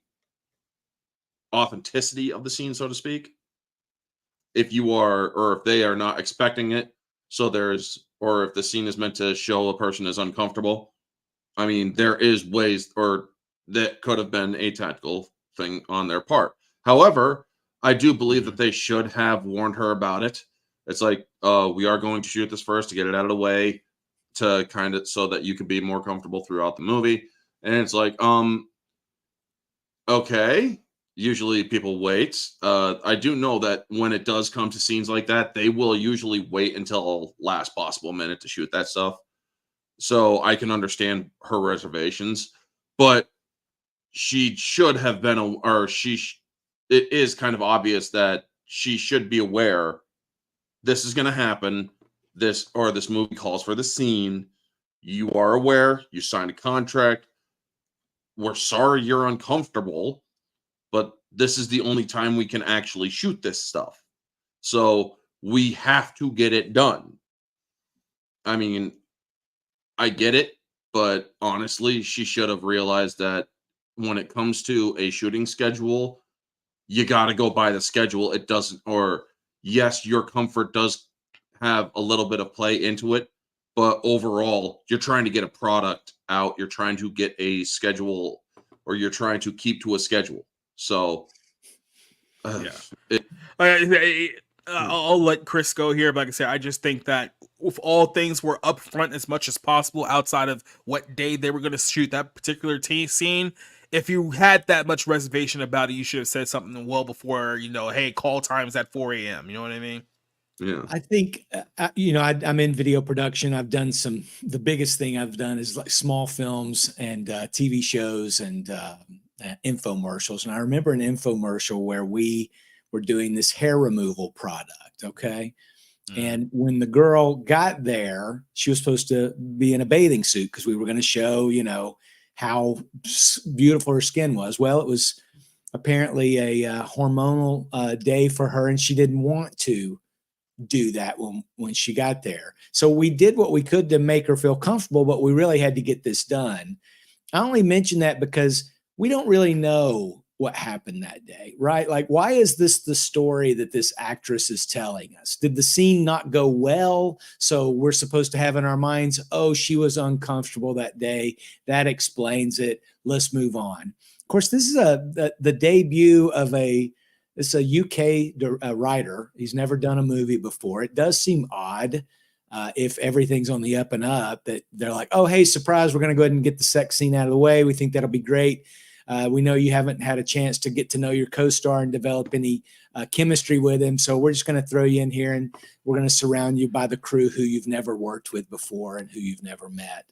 Speaker 10: authenticity of the scene, so to speak. If you are, or if they are not expecting it, or if the scene is meant to show a person is uncomfortable. I mean, there is ways, or that could have been a tactical thing on their part. However, I do believe that they should have warned her about it. It's like, we are going to shoot this first to get it out of the way, to kind of so that you can be more comfortable throughout the movie. And it's like, okay. Usually people wait. I do know that when it does come to scenes like that, they will usually wait until last possible minute to shoot that stuff. So I can understand her reservations, but she should have been, it is kind of obvious that she should be aware this is going to happen. this movie calls for the scene. You are aware, you signed a contract. We're sorry you're uncomfortable, but this is the only time we can actually shoot this stuff. So we have to get it done. I mean, I get it, but honestly, she should have realized that when it comes to a shooting schedule, you got to go by the schedule. It doesn't, or yes, your comfort does have a little bit of play into it, but overall, you're trying to get a product out. You're trying to get a schedule, or you're trying to keep to a schedule. So,
Speaker 1: I'll let Chris go here, but like I said, I just think that if all things were upfront as much as possible outside of what day they were going to shoot that particular scene, if you had that much reservation about it, you should have said something well before, hey, call time's at 4 a.m. You know what I mean?
Speaker 10: Yeah.
Speaker 9: I think, I'm in video production. I've done the biggest thing I've done is like small films and TV shows and infomercials. And I remember an infomercial where we were doing this hair removal product. Okay. And when the girl got there, she was supposed to be in a bathing suit because we were going to show, how beautiful her skin was. Well, it was apparently a hormonal day for her, and she didn't want to do that when she got there. So we did what we could to make her feel comfortable, but we really had to get this done. I only mention that because we don't really know what happened that day, right? Like, why is this the story that this actress is telling us? Did the scene not go well? So we're supposed to have in our minds, oh, she was uncomfortable that day. That explains it. Let's move on. Of course, this is the debut of a UK writer. He's never done a movie before. It does seem odd if everything's on the up and up that they're like, oh, hey, surprise, we're going to go ahead and get the sex scene out of the way. We think that'll be great. We know you haven't had a chance to get to know your co-star and develop any chemistry with him. So we're just going to throw you in here and we're going to surround you by the crew who you've never worked with before and who you've never met.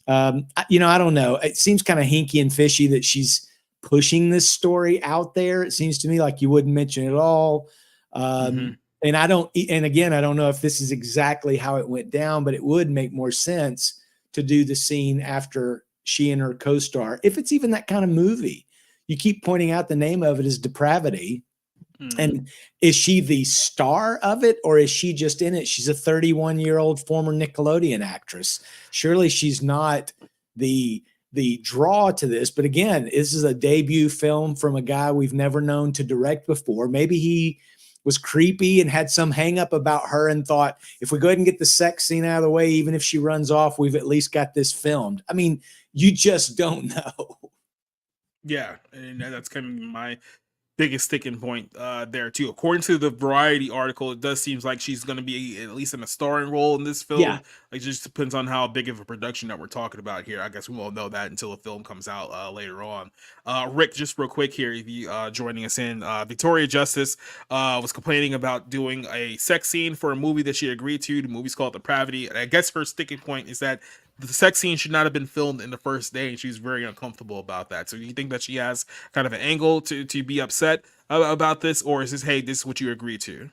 Speaker 9: I don't know. It seems kind of hinky and fishy that she's pushing this story out there. It seems to me like you wouldn't mention it at all. And I don't know if this is exactly how it went down, but it would make more sense to do the scene after she and her co-star, if it's even that kind of movie. You keep pointing out the name of it is Depravity. And is she the star of it, or is she just in it? She's a 31-year-old former Nickelodeon actress. Surely she's not the draw to this. But again, this is a debut film from a guy we've never known to direct before. Maybe he was creepy and had some hang up about her and thought, if we go ahead and get the sex scene out of the way, even if she runs off, we've at least got this filmed. I mean, you just don't know.
Speaker 1: Yeah, and that's kind of my biggest sticking point there too. According to the Variety article, it does seem like she's going to be at least in a starring role in this film.
Speaker 9: Yeah.
Speaker 1: It just depends on how big of a production that we're talking about here. I guess we won't know that until the film comes out later on. Rick, just real quick here, if you joining us in, Victoria Justice was complaining about doing a sex scene for a movie that she agreed to. The movie's called Depravity, and I guess her sticking point is that the sex scene should not have been filmed in the first day, and she's very uncomfortable about that. So do you think that she has kind of an angle to be upset about this, or is this, hey, this is what you agreed to?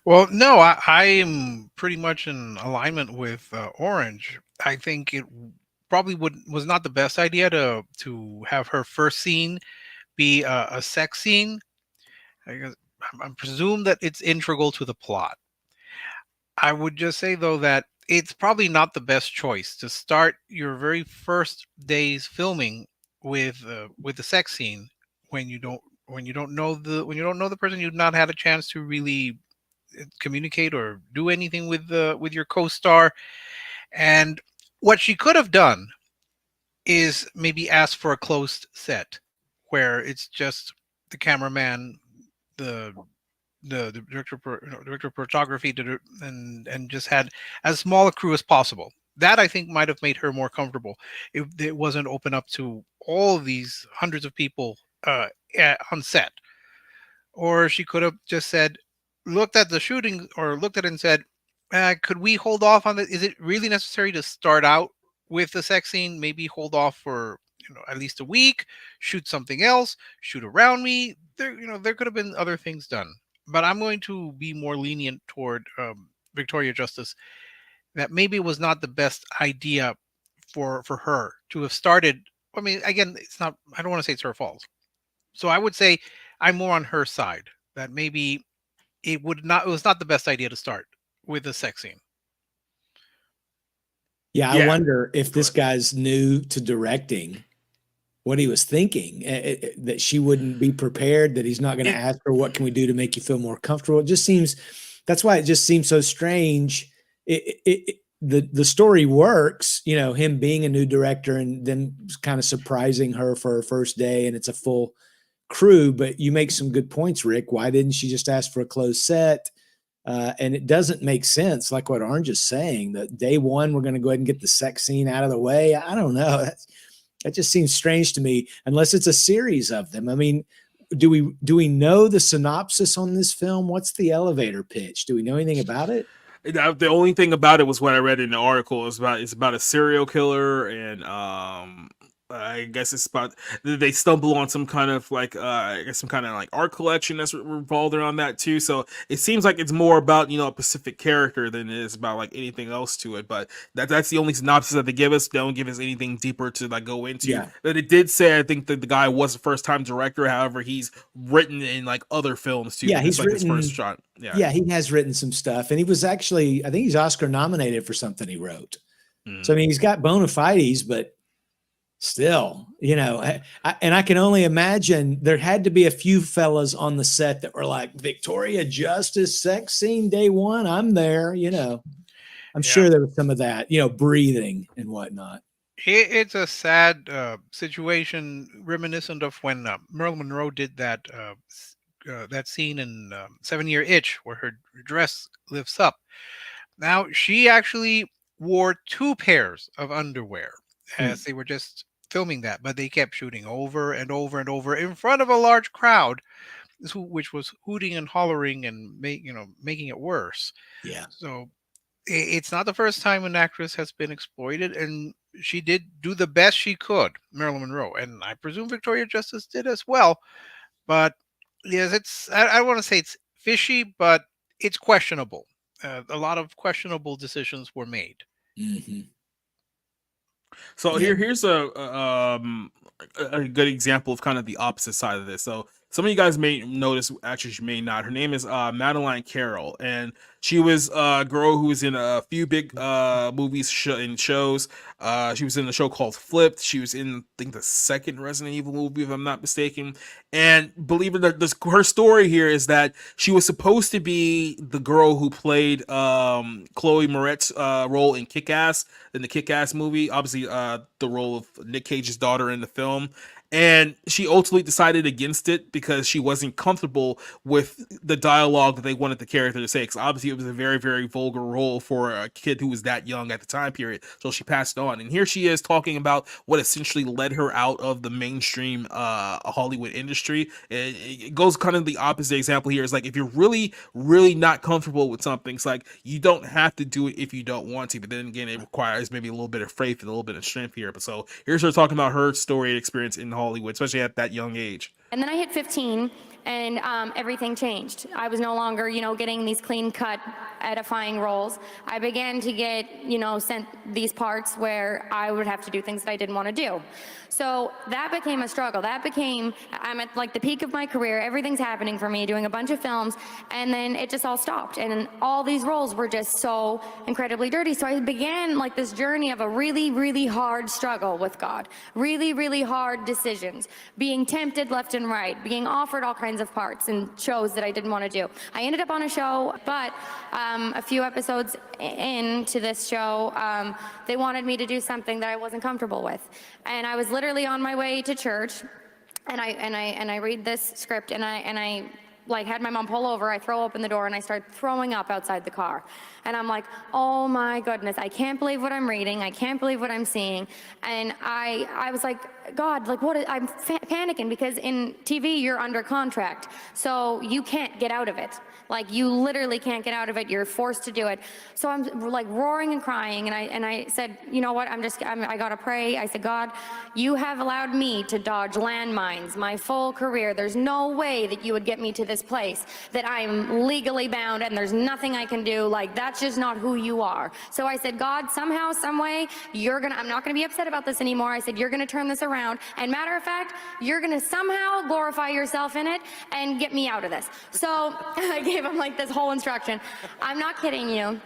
Speaker 11: Well, no, I am pretty much in alignment with Orange. I think it probably was not the best idea to have her first scene be a sex scene. I presume that it's integral to the plot. I would just say, though, that it's probably not the best choice to start your very first day's filming with the sex scene when you don't know the person. You've not had a chance to really communicate or do anything with your co-star. And what she could have done is maybe ask for a closed set where it's just the cameraman, the director of photography, and just had as small a crew as possible. That, I think, might have made her more comfortable if it wasn't open up to all of these hundreds of people on set. Or she could have just said, looked at the shooting, or looked at it and said, could we hold off on it? Is it really necessary to start out with the sex scene? Maybe hold off for at least a week, shoot something else, shoot around me. There could have been other things done. But I'm going to be more lenient toward Victoria Justice that maybe it was not the best idea for her to have started. I mean, again, it's not. I don't want to say it's her fault. So I would say I'm more on her side that maybe it was not the best idea to start with a sex scene.
Speaker 9: Yeah, I wonder if this guy's new to directing, what he was thinking, that she wouldn't be prepared, that he's not going to ask her, what can we do to make you feel more comfortable? It just seems, that's why it just seems so strange. The story works, you know, him being a new director and then kind of surprising her for her first day, and it's a full crew, but you make some good points, Rick. Why didn't she just ask for a closed set? And it doesn't make sense, like what Orange is saying, that day one, we're going to go ahead and get the sex scene out of the way. I don't know. That just seems strange to me, unless it's a series of them. I mean, do we know the synopsis on this film? What's the elevator pitch? Do we know anything about it?
Speaker 1: The only thing about it was what I read in the article. It's about a serial killer, and I guess it's about they stumble on some kind of like I guess some kind of like art collection that's revolved around that too. So it seems like it's more about, you know, a specific character than it is about like anything else to it. But that's the only synopsis that they give us. They don't give us anything deeper to like go into.
Speaker 9: Yeah.
Speaker 1: But it did say, I think, that the guy was a first time director. However, he's written in like other films too.
Speaker 9: Yeah,
Speaker 1: he's like his first shot.
Speaker 9: Yeah, he has written some stuff, and he was actually, I think he's Oscar nominated for something he wrote. So I mean, he's got bona fides, but still, you know, and I can only imagine there had to be a few fellas on the set that were like, Victoria Justice sex scene day one, I'm there, you know. I'm sure there was some of that, you know, breathing and whatnot.
Speaker 11: It's a sad situation, reminiscent of when Marilyn Monroe did that scene in 7-Year Itch where her dress lifts up. Now, she actually wore 2 pairs of underwear as they were just filming that, but they kept shooting over and over and over in front of a large crowd, which was hooting and hollering and making it worse.
Speaker 9: Yeah.
Speaker 11: So it's not the first time an actress has been exploited, and she did do the best she could, Marilyn Monroe, and I presume Victoria Justice did as well. But yes, I don't want to say it's fishy, but it's questionable. A lot of questionable decisions were made.
Speaker 9: Mm-hmm.
Speaker 1: So here's a good example of kind of the opposite side of this. So some of you guys may notice, actually you may not. Her name is Madeline Carroll, and she was a girl who was in a few big movies and shows. She was in a show called Flipped. She was in, I think, the second Resident Evil movie, if I'm not mistaken. And believe it or not, her story here is that she was supposed to be the girl who played Chloe Moretz role in Kick-Ass, in the Kick-Ass movie. Obviously, the role of Nick Cage's daughter in the film. And she ultimately decided against it because she wasn't comfortable with the dialogue that they wanted the character to say. Because obviously it was a very, very vulgar role for a kid who was that young at the time period. So she passed on. And here she is talking about what essentially led her out of the mainstream Hollywood industry. It goes kind of the opposite example here. It's like, if you're really, really not comfortable with something, it's like, you don't have to do it if you don't want to. But then again, it requires maybe a little bit of faith and a little bit of strength here. But so here's her talking about her story and experience in Hollywood, especially at that young age.
Speaker 5: And then I hit 15, and everything changed. I was no longer, getting these clean-cut, edifying roles. I began to get, sent these parts where I would have to do things that I didn't want to do. So that became a struggle. I'm at like the peak of my career. Everything's happening for me, doing a bunch of films, and then it just all stopped. And all these roles were just so incredibly dirty. So I began like this journey of a really, really hard struggle with God. Really, really hard decisions. Being tempted left and right. Being offered all kinds of parts and shows that I didn't want to do. I ended up on a show, but a few episodes into this show, they wanted me to do something that I wasn't comfortable with. And I was literally on my way to church, and I read this script, and I like had my mom pull over. I throw open the door and I start throwing up outside the car. And I'm like, oh my goodness, I can't believe what I'm reading. I can't believe what I'm seeing. And I was like,
Speaker 12: God, like I'm panicking because in TV you're under contract, so you can't get out of it. Like you literally can't get out of it. You're forced to do it. So I'm like roaring and crying, and I said, you know what? I gotta pray. I said, God, you have allowed me to dodge landmines my full career. There's no way that you would get me to this place that I'm legally bound and there's nothing I can do. Like that's just not who you are. So I said, God, somehow, some way, I'm not gonna be upset about this anymore. I said, you're gonna turn this around, and matter of fact, you're gonna somehow glorify yourself in it and get me out of this. So I gave him like this whole instruction. I'm not kidding you.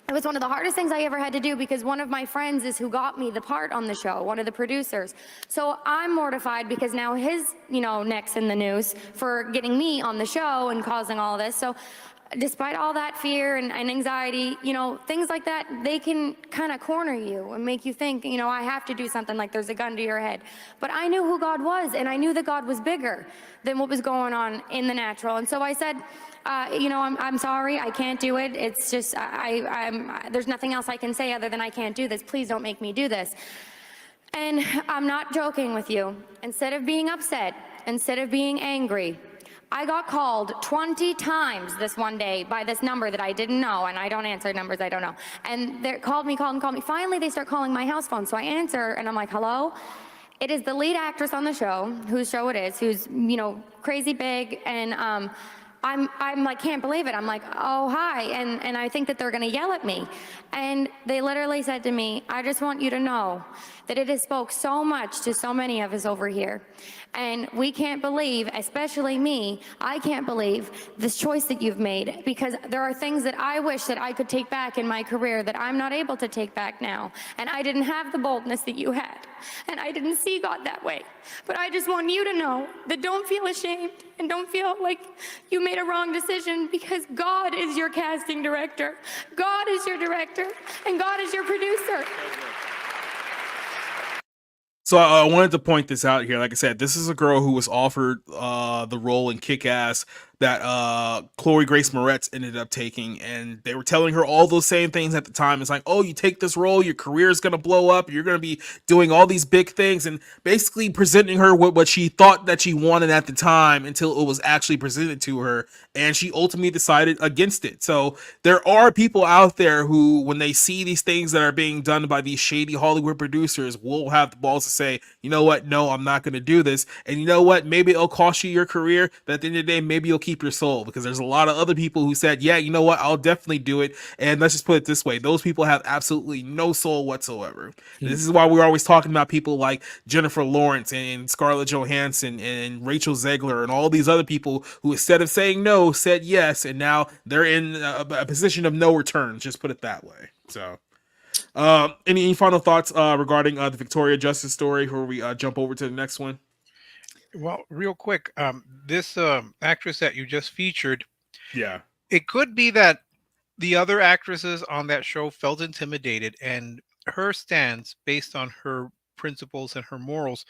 Speaker 12: It was one of the hardest things I ever had to do because one of my friends is who got me the part on the show, one of the producers. So I'm mortified because now his, neck's in the news for getting me on the show and causing all this. So despite all that fear and anxiety, things like that, they can kind of corner you and make you think, I have to do something, like there's a gun to your head. But I knew who God was, and I knew that God was bigger than what was going on in the natural. And so I said, I'm sorry, I can't do it. It's just, there's nothing else I can say other than I can't do this. Please don't make me do this. And I'm not joking with you. Instead of being upset, instead of being angry, I got called 20 times this one day by this number that I didn't know, and I don't answer numbers I don't know. And they called me. Finally, they start calling my house phone, so I answer, and I'm like, hello? It is the lead actress on the show, whose show it is, who's, crazy big, and I'm like, can't believe it. I'm like, oh, hi, and I think that they're gonna yell at me. And they literally said to me, I just want you to know that it has spoke so much to so many of us over here. And we can't believe, especially me, I can't believe this choice that you've made, because there are things that I wish that I could take back in my career that I'm not able to take back now. And I didn't have the boldness that you had. And I didn't see God that way. But I just want you to know that don't feel ashamed and don't feel like you made a wrong decision, because God is your casting director. God is your director, and God is your producer.
Speaker 1: So I wanted to point this out here. Like I said, this is a girl who was offered the role in Kick-Ass that Chloe Grace Moretz ended up taking, and they were telling her all those same things at the time. It's like, oh, you take this role, your career is going to blow up, you're going to be doing all these big things, and basically presenting her with what she thought that she wanted at the time until it was actually presented to her, and she ultimately decided against it. So there are people out there who, when they see these things that are being done by these shady Hollywood producers, will have the balls to say, you know what, no, I'm not going to do this. And you know what, maybe it'll cost you your career, but at the end of the day, maybe you'll keep your soul, because there's a lot of other people who said, yeah, you know what, I'll definitely do it. And let's just put it this way, those people have absolutely no soul whatsoever. And this is why we're always talking about people like Jennifer Lawrence and Scarlett Johansson and Rachel Zegler and all these other people who, instead of saying no, said yes, and now they're in a position of no return, just put it that way. So any final thoughts regarding the Victoria Justice story before we jump over to the next one?
Speaker 11: Well, real quick, this actress that you just featured,
Speaker 1: yeah,
Speaker 11: it could be that the other actresses on that show felt intimidated, and her stance, based on her principles and her morals,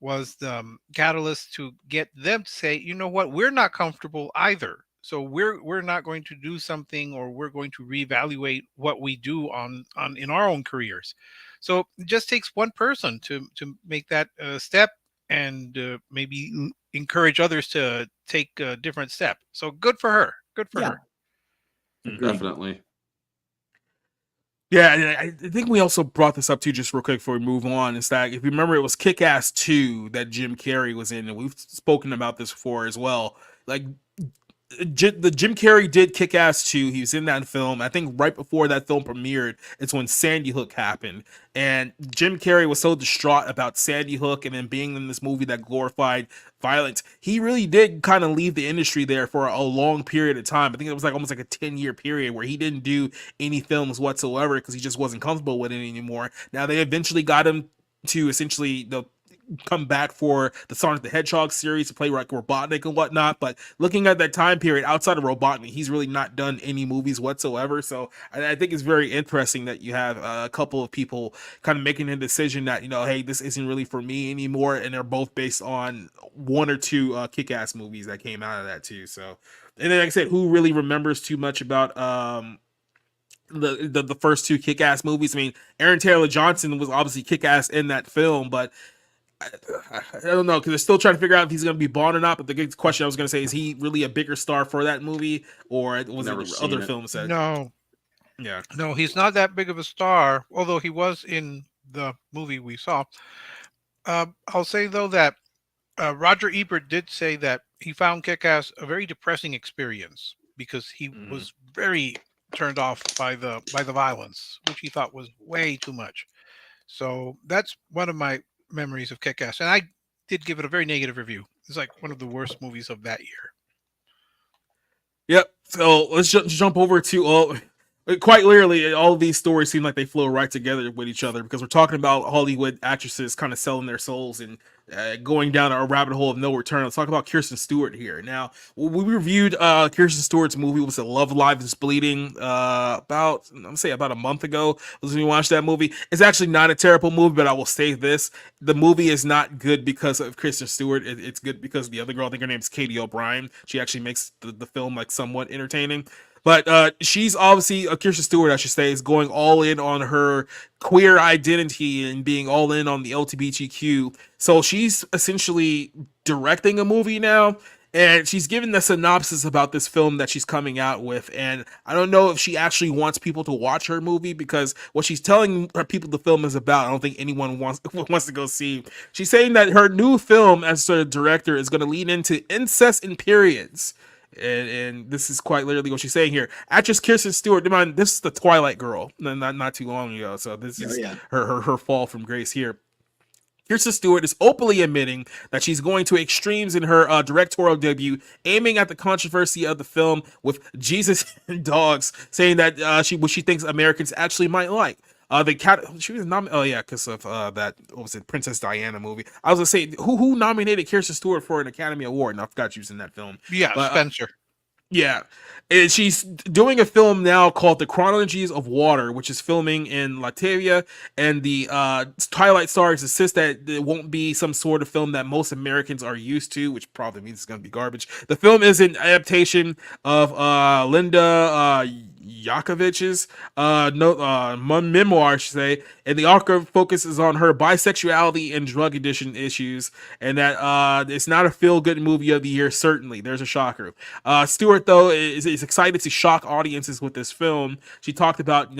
Speaker 11: was the catalyst to get them to say, you know what, we're not comfortable either. So we're not going to do something, or we're going to reevaluate what we do on in our own careers. So it just takes one person to make that step, and maybe encourage others to take a different step. So good for her. Good for her.
Speaker 10: Definitely.
Speaker 1: Yeah, I think we also brought this up too, just real quick before we move on, is that if you remember, it was Kick-Ass 2 that Jim Carrey was in, and we've spoken about this before as well. Like, the Jim Carrey did Kick-Ass 2. He was in that film. I think right before that film premiered, it's when Sandy Hook happened. And Jim Carrey was so distraught about Sandy Hook and then being in this movie that glorified violence. He really did kind of leave the industry there for a long period of time. I think it was like almost like a 10-year period where he didn't do any films whatsoever because he just wasn't comfortable with it anymore. Now they eventually got him to essentially come back for the Sonic the Hedgehog series to play like Robotnik and whatnot, but looking at that time period outside of Robotnik, he's really not done any movies whatsoever. So I think it's very interesting that you have a couple of people kind of making a decision that, you know, hey, this isn't really for me anymore, and they're both based on one or two Kick-Ass movies that came out of that too. So, and then like I said, who really remembers too much about the first two Kick-Ass movies? I mean, Aaron Taylor Johnson was obviously Kick-Ass in that film, but I don't know, because they're still trying to figure out if he's going to be Bond or not. But the good question I was going to say is, he really a bigger star for that movie, or was it the other films that?
Speaker 11: No,
Speaker 1: yeah,
Speaker 11: no, he's not that big of a star. Although he was in the movie we saw. I'll say though that Roger Ebert did say that he found Kick-Ass a very depressing experience because he was very turned off by the violence, which he thought was way too much. So that's one of my memories of Kick-Ass, and I did give it a very negative review. It's like one of the worst movies of that year.
Speaker 1: Yep. So let's jump over to quite literally, all of these stories seem like they flow right together with each other, because we're talking about Hollywood actresses kind of selling their souls and going down a rabbit hole of no return. Let's talk about Kristen Stewart here. Now, we reviewed Kristen Stewart's movie, was it Love Live is Bleeding, about a month ago was when we watched that movie. It's actually not a terrible movie, but I will say this: the movie is not good because of Kristen Stewart. It's good because of the other girl. I think her name's Katie O'Brien. She actually makes the film like somewhat entertaining. But she's obviously, Kristen Stewart, I should say, is going all in on her queer identity and being all in on the LGBTQ. So she's essentially directing a movie now, and she's given the synopsis about this film that she's coming out with. And I don't know if she actually wants people to watch her movie, because what she's telling her people the film is about, I don't think anyone wants to go see. She's saying that her new film as a director is going to lean into incest and periods. And this is quite literally what she's saying here. Actress Kristen Stewart, this is the Twilight girl, not too long ago. So this is her fall from grace here. Kristen Stewart is openly admitting that she's going to extremes in her directorial debut, aiming at the controversy of the film with Jesus and Dogs, saying that what she thinks Americans actually might like. She was nominated. Because of that, what was it, Princess Diana movie. I was gonna say, who nominated Kristen Stewart for an Academy Award, and I forgot she was in that film.
Speaker 11: Yeah, but, Spencer.
Speaker 1: Yeah, and she's doing a film now called The Chronologies of Water, which is filming in Latvia, and the Twilight stars insist that it won't be some sort of film that most Americans are used to, which probably means it's going to be garbage. The film is an adaptation of Linda Yakovich's memoir, I should say, and the author focuses on her bisexuality and drug addiction issues, and that it's not a feel-good movie of the year, certainly. There's a shocker. Stewart, though, is excited to shock audiences with this film. She talked about,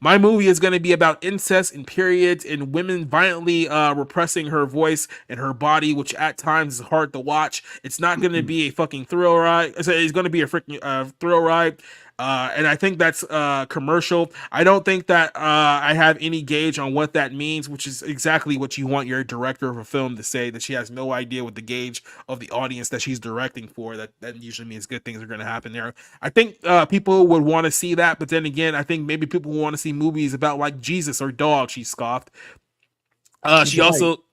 Speaker 1: my movie is going to be about incest and periods and women violently repressing her voice and her body, which at times is hard to watch. It's not going to be a fucking thrill ride. It's going to be a freaking thrill ride. And I think that's commercial. I don't think that I have any gauge on what that means, which is exactly what you want your director of a film to say, that she has no idea what the gauge of the audience that she's directing for. That usually means good things are going to happen there. I think people would want to see that, but then again, I think maybe people want to see movies about like Jesus or Dog, she scoffed. She also...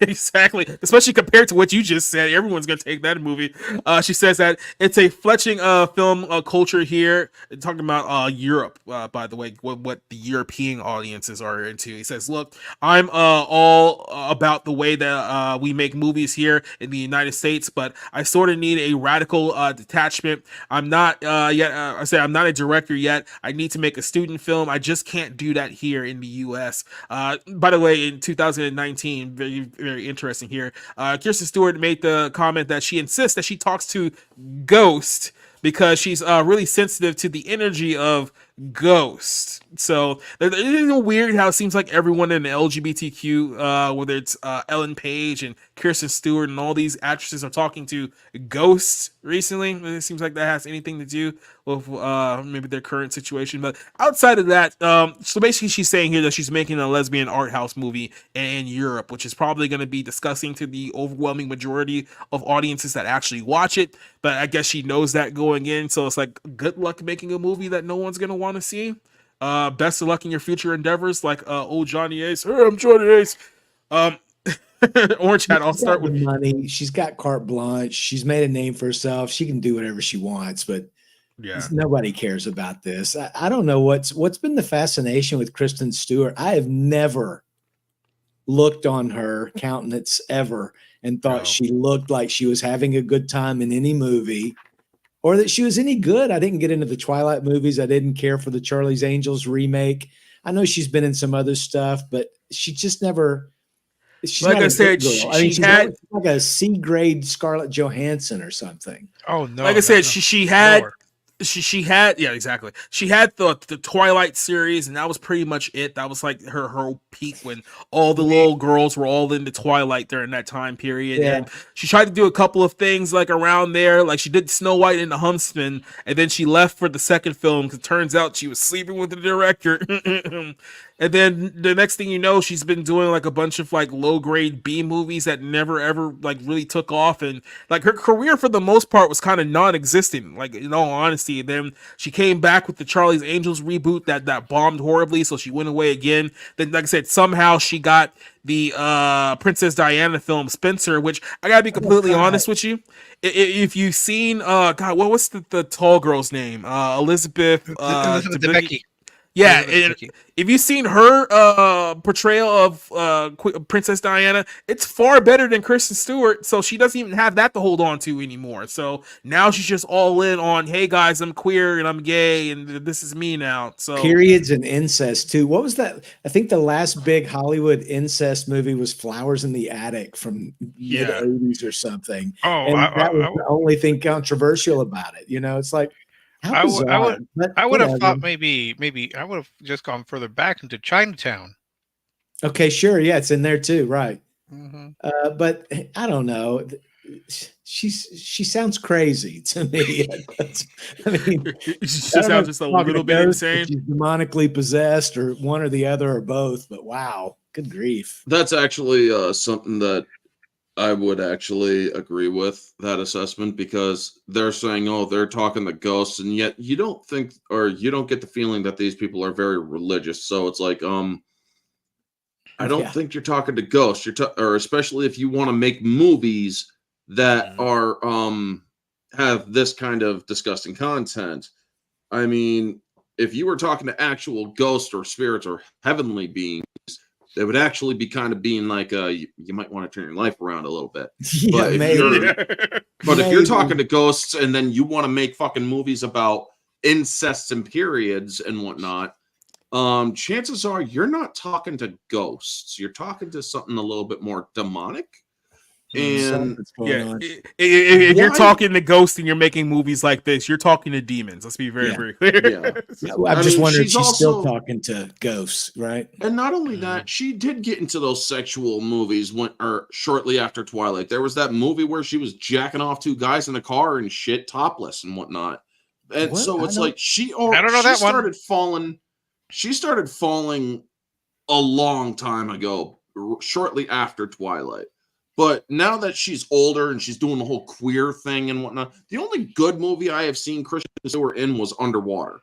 Speaker 1: Exactly, especially compared to what you just said, everyone's gonna take that movie. She says that it's a fletching film culture here, talking about Europe, by the way, what the European audiences are into. He says, look, I'm all about the way that we make movies here in the United States, but I sort of need a radical detachment. I'm not yet I'm not a director yet. I need to make a student film. I just can't do that here in the US. By the way, in 2019, very interesting here, Kristen Stewart made the comment that she insists that she talks to ghosts because she's really sensitive to the energy of ghosts. So it's weird how it seems like everyone in the LGBTQ, whether it's Ellen Page and Kristen Stewart and all these actresses, are talking to ghosts recently. It seems like that has anything to do with maybe their current situation. But outside of that, so basically she's saying here that she's making a lesbian art house movie in Europe, which is probably going to be disgusting to the overwhelming majority of audiences that actually watch it. But I guess she knows that going in, so it's like, good luck making a movie that no one's going to want to see. Best of luck in your future endeavors, like old Johnny Ace. Hey, I'm Johnny Ace. Orange Hat, I'll start with
Speaker 9: money. She's got carte blanche. She's made a name for herself. She can do whatever she wants, but nobody cares about this. I don't know what's been the fascination with Kristen Stewart. I have never looked on her countenance ever and thought she looked like she was having a good time in any movie, or that she was any good. I didn't get into the Twilight movies. I didn't care for the Charlie's Angels remake. I know she's been in some other stuff, but she just never, She's
Speaker 1: like
Speaker 9: not
Speaker 1: I
Speaker 9: a
Speaker 1: said,
Speaker 9: big girl. I
Speaker 1: she
Speaker 9: mean, she's
Speaker 1: had
Speaker 9: like a C grade Scarlett Johansson or something.
Speaker 11: Oh no!
Speaker 1: like I said, she had
Speaker 11: Lord.
Speaker 1: she had yeah, exactly. She had the Twilight series, and that was pretty much it. That was like her peak when all the little girls were all into Twilight during that time period.
Speaker 9: Yeah.
Speaker 1: And she tried to do a couple of things like around there, like she did Snow White and the Huntsman, and then she left for the second film because it turns out she was sleeping with the director. And then the next thing you know, she's been doing like a bunch of like low grade B movies that never ever like really took off, and like her career for the most part was kind of non-existent. Like in all honesty, and then she came back with the Charlie's Angels reboot that bombed horribly, so she went away again. Then, like I said, somehow she got the Princess Diana film Spencer, which I gotta be completely honest with you. If you've seen God, what was the tall girl's name? Elizabeth
Speaker 11: Elizabeth Debicki.
Speaker 1: Yeah,
Speaker 11: Elizabeth
Speaker 1: and
Speaker 11: Debicki.
Speaker 1: if you've seen her portrayal of Princess Diana, it's far better than Kristen Stewart, so she doesn't even have that to hold on to anymore. So now she's just all in on, hey guys, I'm queer and I'm gay and this is me now. So
Speaker 9: Periods and incest too. What was that? I think the last big Hollywood incest movie was Flowers in the Attic from mid 80s or something.
Speaker 11: Oh,
Speaker 9: and that was the only thing controversial about it. You know, it's like, how bizarre.
Speaker 11: I would have thought maybe I would have just gone further back into Chinatown.
Speaker 9: Okay, sure, yeah, it's in there too, right?
Speaker 11: Mm-hmm.
Speaker 9: But I don't know. She sounds crazy to me. I mean,
Speaker 1: she sounds just a little bit insane.
Speaker 9: She's demonically possessed, or one or the other, or both. But wow, good grief.
Speaker 10: That's actually something that I would actually agree with, that assessment, because they're saying, oh, they're talking to ghosts, and yet you don't think, or you don't get the feeling that these people are very religious. So it's like, I don't think you're talking to ghosts. Or especially if you want to make movies that are have this kind of disgusting content. I mean, if you were talking to actual ghosts or spirits or heavenly beings, they would actually be kind of being like, you might want to turn your life around a little bit.
Speaker 9: Yeah,
Speaker 10: But if you're talking to ghosts and then you want to make fucking movies about incest and periods and whatnot, chances are you're not talking to ghosts. You're talking to something a little bit more demonic. And
Speaker 1: if you're talking to ghosts and you're making movies like this, you're talking to demons. Let's be very, very clear.
Speaker 9: I'm just wondering if she's still talking to ghosts, right?
Speaker 10: And not only that, she did get into those sexual movies shortly after Twilight. There was that movie where she was jacking off two guys in a car and shit, topless and whatnot. And so it's like she started falling. She started falling a long time ago, shortly after Twilight. But now that she's older and she's doing the whole queer thing and whatnot, the only good movie I have seen Kristen Stewart in was Underwater.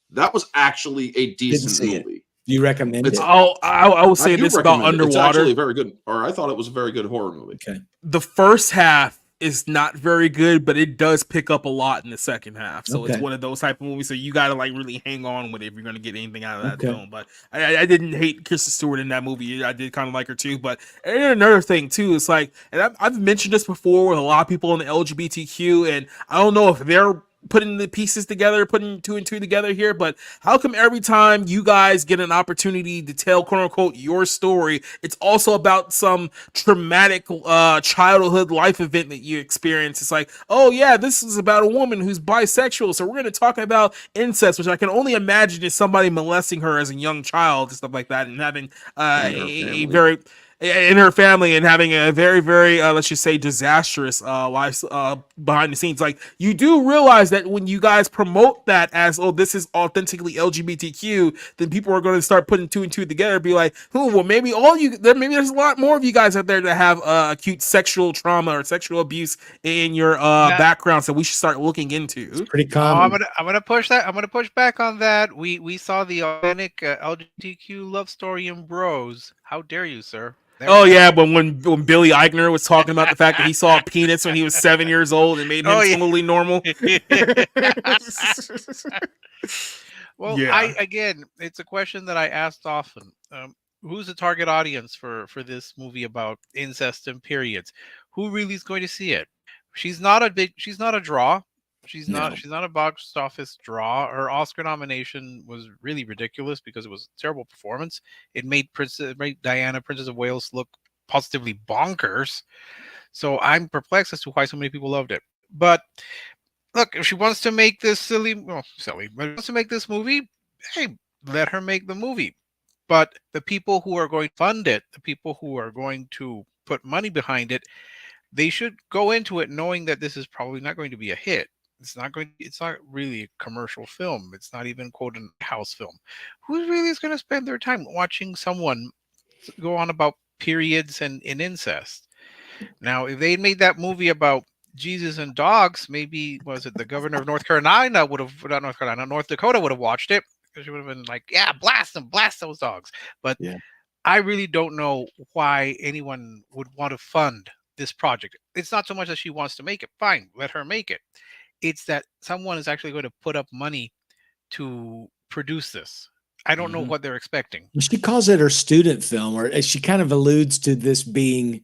Speaker 10: That was actually a decent movie.
Speaker 9: Do you recommend it?
Speaker 1: I will say this about Underwater.
Speaker 10: It's actually very good, or I thought it was a very good horror movie.
Speaker 9: Okay.
Speaker 1: The first half is not very good, but it does pick up a lot in the second half. So it's one of those type of movies. So you got to like really hang on with it if you're going to get anything out of that film. But I didn't hate Kristen Stewart in that movie. I did kind of like her too. But another thing too, it's like, and I've mentioned this before with a lot of people in the LGBTQ, and I don't know if they're putting the pieces together, putting two and two together here, but how come every time you guys get an opportunity to tell quote unquote your story, it's also about some traumatic childhood life event that you experience? It's like, oh yeah, this is about a woman who's bisexual, so we're going to talk about incest, which I can only imagine is somebody molesting her as a young child and stuff like that, and having a very in her family and having a very, very, let's just say, disastrous life behind the scenes. Like, you do realize that when you guys promote that as, oh, this is authentically LGBTQ, then people are going to start putting two and two together and be like, oh, well, maybe maybe there's a lot more of you guys out there that have acute sexual trauma or sexual abuse in your background, so we should start looking into.
Speaker 9: It's pretty common.
Speaker 11: I'm gonna push that. I'm gonna push back on that. We saw the authentic LGBTQ love story in Bros. How dare you, sir?
Speaker 1: Yeah, but when Billy Eichner was talking about the fact that he saw a penis when he was 7 years old and made him totally normal.
Speaker 11: Well, again, it's a question that I asked often. Who's the target audience for this movie about incest and periods? Who really is going to see it? She's not a draw. She's not a box office draw. Her Oscar nomination was really ridiculous because it was a terrible performance. It made Diana, Princess of Wales, look positively bonkers. So I'm perplexed as to why so many people loved it. But look, if she wants to make this silly, but wants to make this movie, hey, let her make the movie. But the people who are going to fund it, the people who are going to put money behind it, they should go into it knowing that this is probably not going to be a hit. It's not really a commercial film. It's not even quote an house film. Who really is going to spend their time watching someone go on about periods and incest? Now, if they had made that movie about Jesus and dogs, maybe was it the governor of North Carolina would have, not North Carolina, North Dakota would have watched it, because she would have been like, yeah, blast them, blast those dogs. But I really don't know why anyone would want to fund this project. It's not so much that she wants to make it. Fine, let her make it. It's that someone is actually going to put up money to produce this. I don't know what they're expecting.
Speaker 9: She calls it her student film, or she kind of alludes to this being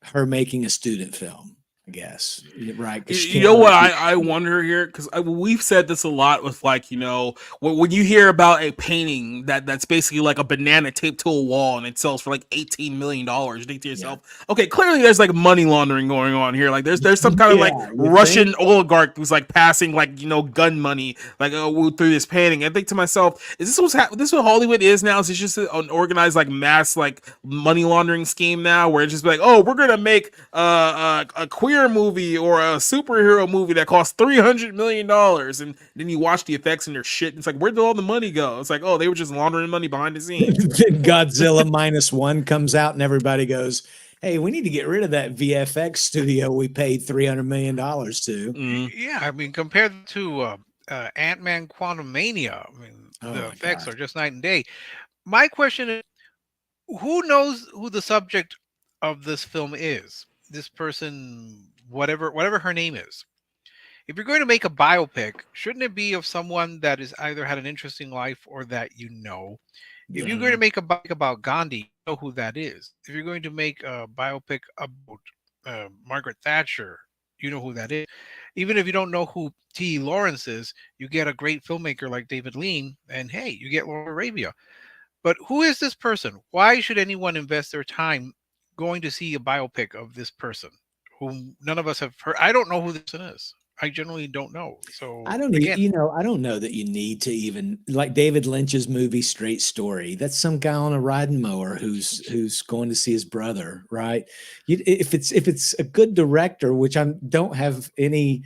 Speaker 9: her making a student film, I guess. Right.
Speaker 1: You know what I wonder here, because we've said this a lot with, like, you know, when you hear about a painting that's basically like a banana taped to a wall and it sells for like $18 million, you think to yourself, okay, clearly there's like money laundering going on here. Like there's some kind of like Russian oligarch who's like passing, like, you know, gun money like through this painting. I think to myself, is this this what Hollywood is now? Is it just an organized like mass like money laundering scheme now, where it's just like, oh, we're gonna make a queer movie or a superhero movie that costs $300 million, and then you watch the effects and they're shit. It's like, where did all the money go? It's like, oh, they were just laundering money behind the scenes.
Speaker 9: Godzilla -1 comes out and everybody goes, hey, we need to get rid of that VFX studio we paid $300 million to.
Speaker 11: Yeah, I mean, compared to Ant-Man Quantumania, I mean, the effects are just night and day. My question is, who knows who the subject of this film is? This person, whatever her name is. If you're going to make a biopic, shouldn't it be of someone that has either had an interesting life or that you know? If you're going to make a biopic about Gandhi, you know who that is. If you're going to make a biopic about Margaret Thatcher, you know who that is. Even if you don't know who T. Lawrence is, you get a great filmmaker like David Lean, and hey, you get Laura Arabia. But who is this person? Why should anyone invest their time going to see a biopic of this person whom none of us have heard? I don't know who this person is. I generally don't know. So
Speaker 9: I don't I don't know that you need to even, like David Lynch's movie Straight Story. That's some guy on a riding mower who's going to see his brother, right? If it's a good director, which I don't have any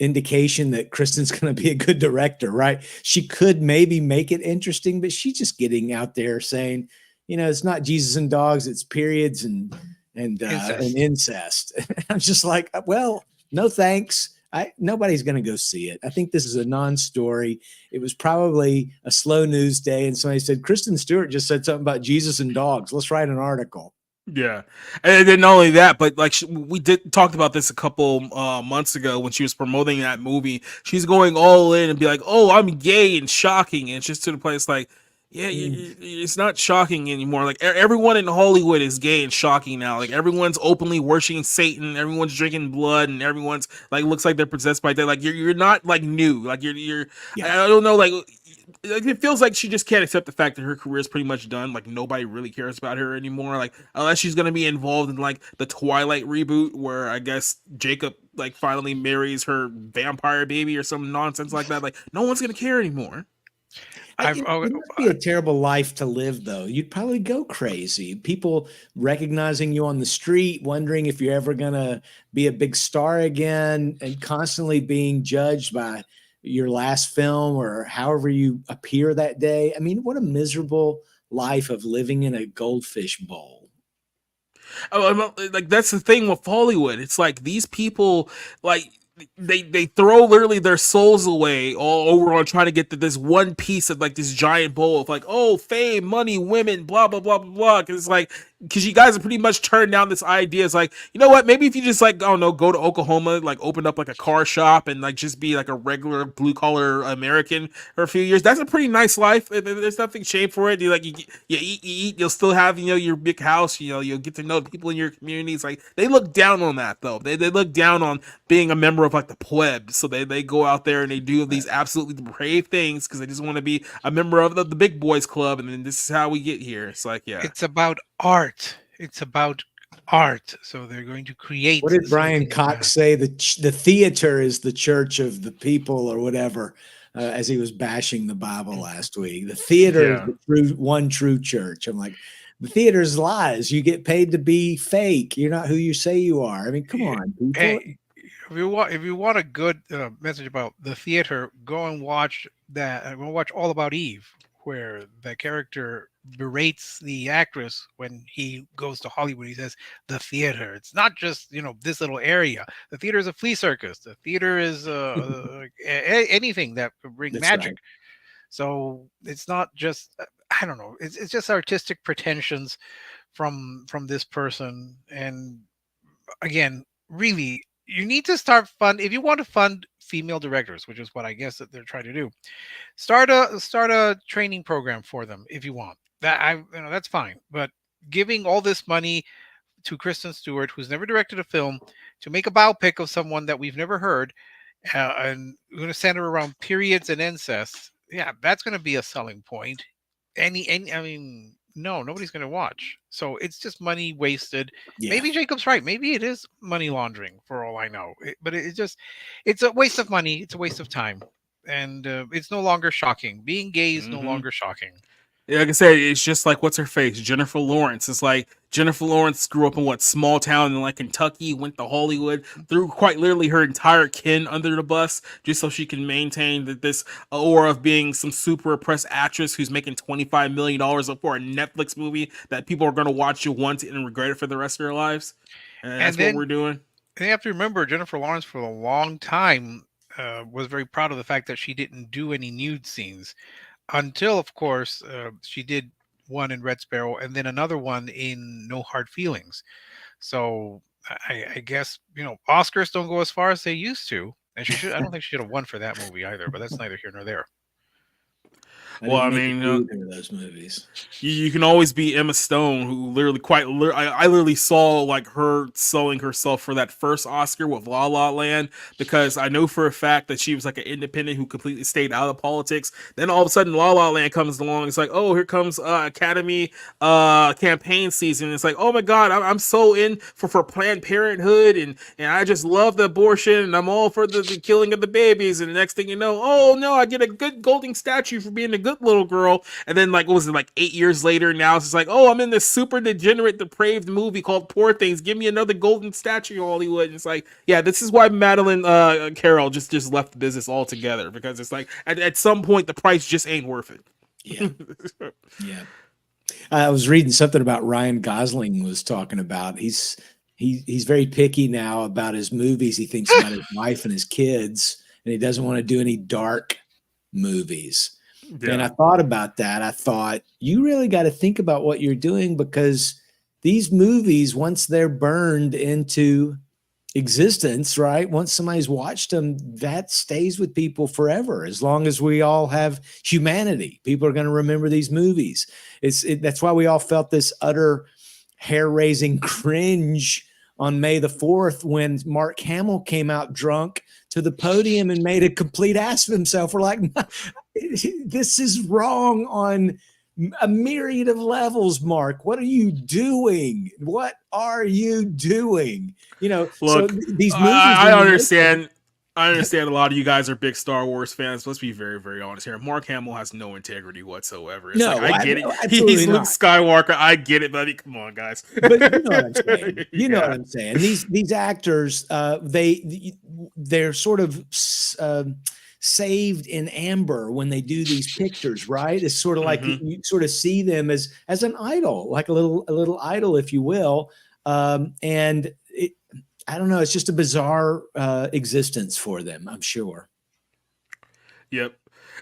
Speaker 9: indication that Kristen's going to be a good director, right? She could maybe make it interesting, but she's just getting out there saying, you know, it's not Jesus and dogs, it's periods and incest. I'm just like, well, no thanks. Nobody's going to go see it. I think this is a non-story. It was probably a slow news day, and somebody said, Kristen Stewart just said something about Jesus and dogs. Let's write an article.
Speaker 1: Yeah, and then not only that, but like we talked about this a couple months ago when she was promoting that movie. She's going all in and be like, "Oh, I'm gay and shocking," and it's just to the place like, yeah, it's not shocking anymore. Like everyone in Hollywood is gay and shocking now. Like everyone's openly worshiping Satan. Everyone's drinking blood, and everyone's like looks like they're possessed by that. Like you're not like new. Like you're. I don't know. Like it feels like she just can't accept the fact that her career is pretty much done. Like nobody really cares about her anymore. Like unless she's gonna be involved in like the Twilight reboot, where I guess Jacob like finally marries her vampire baby or some nonsense like that. Like no one's gonna care anymore.
Speaker 9: It must be a terrible life to live, though. You'd probably go crazy. People recognizing you on the street, wondering if you're ever going to be a big star again, and constantly being judged by your last film or however you appear that day. I mean, what a miserable life of living in a goldfish bowl.
Speaker 1: Oh, like that's the thing with Hollywood. It's like these people, like they throw literally their souls away all over on trying to get to this one piece of like this giant bowl of like, oh, fame, money, women, blah blah blah blah blah. Because it's like, because you guys have pretty much turned down this idea. It's like, you know what? Maybe if you just like, I don't know, go to Oklahoma, like open up like a car shop and like just be like a regular blue collar American for a few years. That's a pretty nice life. There's nothing shame for it. You like you eat, you'll still have, you know, your big house. You know, you'll get to know the people in your communities. Like they look down on that though. They look down on being a member of like the plebs. So they go out there and they do these absolutely depraved things because they just want to be a member of the big boys club. And then this is how we get here. It's like, yeah,
Speaker 11: it's about art. it's about art. So they're going to create.
Speaker 9: What did Brian
Speaker 11: something,
Speaker 9: Cox say? The theater is the church of the people, or whatever, as he was bashing the Bible last week. The theater is the one true church. I'm like, the theater's lies. You get paid to be fake. You're not who you say you are. I mean, come on, people.
Speaker 11: Hey, if you want a good message about the theater, go and watch that. Go watch All About Eve, where the character berates the actress when he goes to Hollywood. He says, the theater, it's not just, this little area. The theater is a flea circus. The theater is anything that could bring magic.
Speaker 9: Right.
Speaker 11: So it's not just, I don't know, it's just artistic pretensions from this person. And again, really, you need to start if you want to fund female directors, which is what I guess that they're trying to do. Start a training program for them if you want. That's fine. But giving all this money to Kristen Stewart, who's never directed a film, to make a biopic of someone that we've never heard, and we're going to center around periods and incest. Yeah, that's going to be a selling point. I mean, no, nobody's going to watch. So it's just money wasted. Yeah. Maybe Jacob's right. Maybe it is money laundering for all I know. But it's a waste of money. It's a waste of time. And it's no longer shocking. Being gay is no longer shocking.
Speaker 1: Yeah, like I said, it's just like, what's her face? Jennifer Lawrence. It's like Jennifer Lawrence grew up in small town in like Kentucky, went to Hollywood, threw quite literally her entire kin under the bus just so she can maintain this aura of being some super oppressed actress who's making $25 million for a Netflix movie that people are going to watch once and regret it for the rest of their lives. And that's what we're doing.
Speaker 11: And you have to remember, Jennifer Lawrence for a long time was very proud of the fact that she didn't do any nude scenes. Until, of course, she did one in Red Sparrow and then another one in No Hard Feelings. So I guess, Oscars don't go as far as they used to. And I don't think she should have won for that movie either, but that's neither here nor there.
Speaker 1: Well, I mean,
Speaker 9: those movies.
Speaker 1: You can always be Emma Stone, who I literally saw like her selling herself for that first Oscar with La La Land, because I know for a fact that she was like an independent who completely stayed out of politics. Then all of a sudden, La La Land comes along. It's like, oh, here comes Academy campaign season. It's like, oh my God, I'm so in for Planned Parenthood, and I just love the abortion, and I'm all for the killing of the babies. And the next thing you know, oh no, I get a good golden statue for being a good little girl. And then like, what was it, like 8 years later now it's just like, oh, I'm in this super degenerate depraved movie called Poor Things, give me another golden statue, Hollywood. And it's like, yeah, this is why Madeline Carroll just left the business altogether, because it's like at some point the price just ain't worth it.
Speaker 9: Yeah. I was reading something about Ryan Gosling was talking about he's very picky now about his movies. He thinks about his wife and his kids, and he doesn't want to do any dark movies. Yeah. And I thought about that. I thought, you really got to think about what you're doing, because these movies, once they're burned into existence, right? Once somebody's watched them, that stays with people forever. As long as we all have humanity, people are going to remember these movies. That's why we all felt this utter hair-raising cringe on May the 4th when Mark Hamill came out drunk to the podium and made a complete ass of himself. We're like, this is wrong on a myriad of levels, Mark. What are you doing? What are you doing?
Speaker 1: Look,
Speaker 9: so these movies.
Speaker 1: I understand. I understand a lot of you guys are big Star Wars fans. Let's be very, very honest here. Mark Hamill has no integrity whatsoever. It's like, I get it. He's Luke Skywalker. I get it, buddy. Come on, guys.
Speaker 9: But you know what I'm saying. You know what I'm saying. These actors, they're sort of saved in amber when they do these pictures, right? It's sort of like you sort of see them as an idol, like a little idol, if you will. And I don't know. It's just a bizarre existence for them, I'm sure.
Speaker 1: Yep.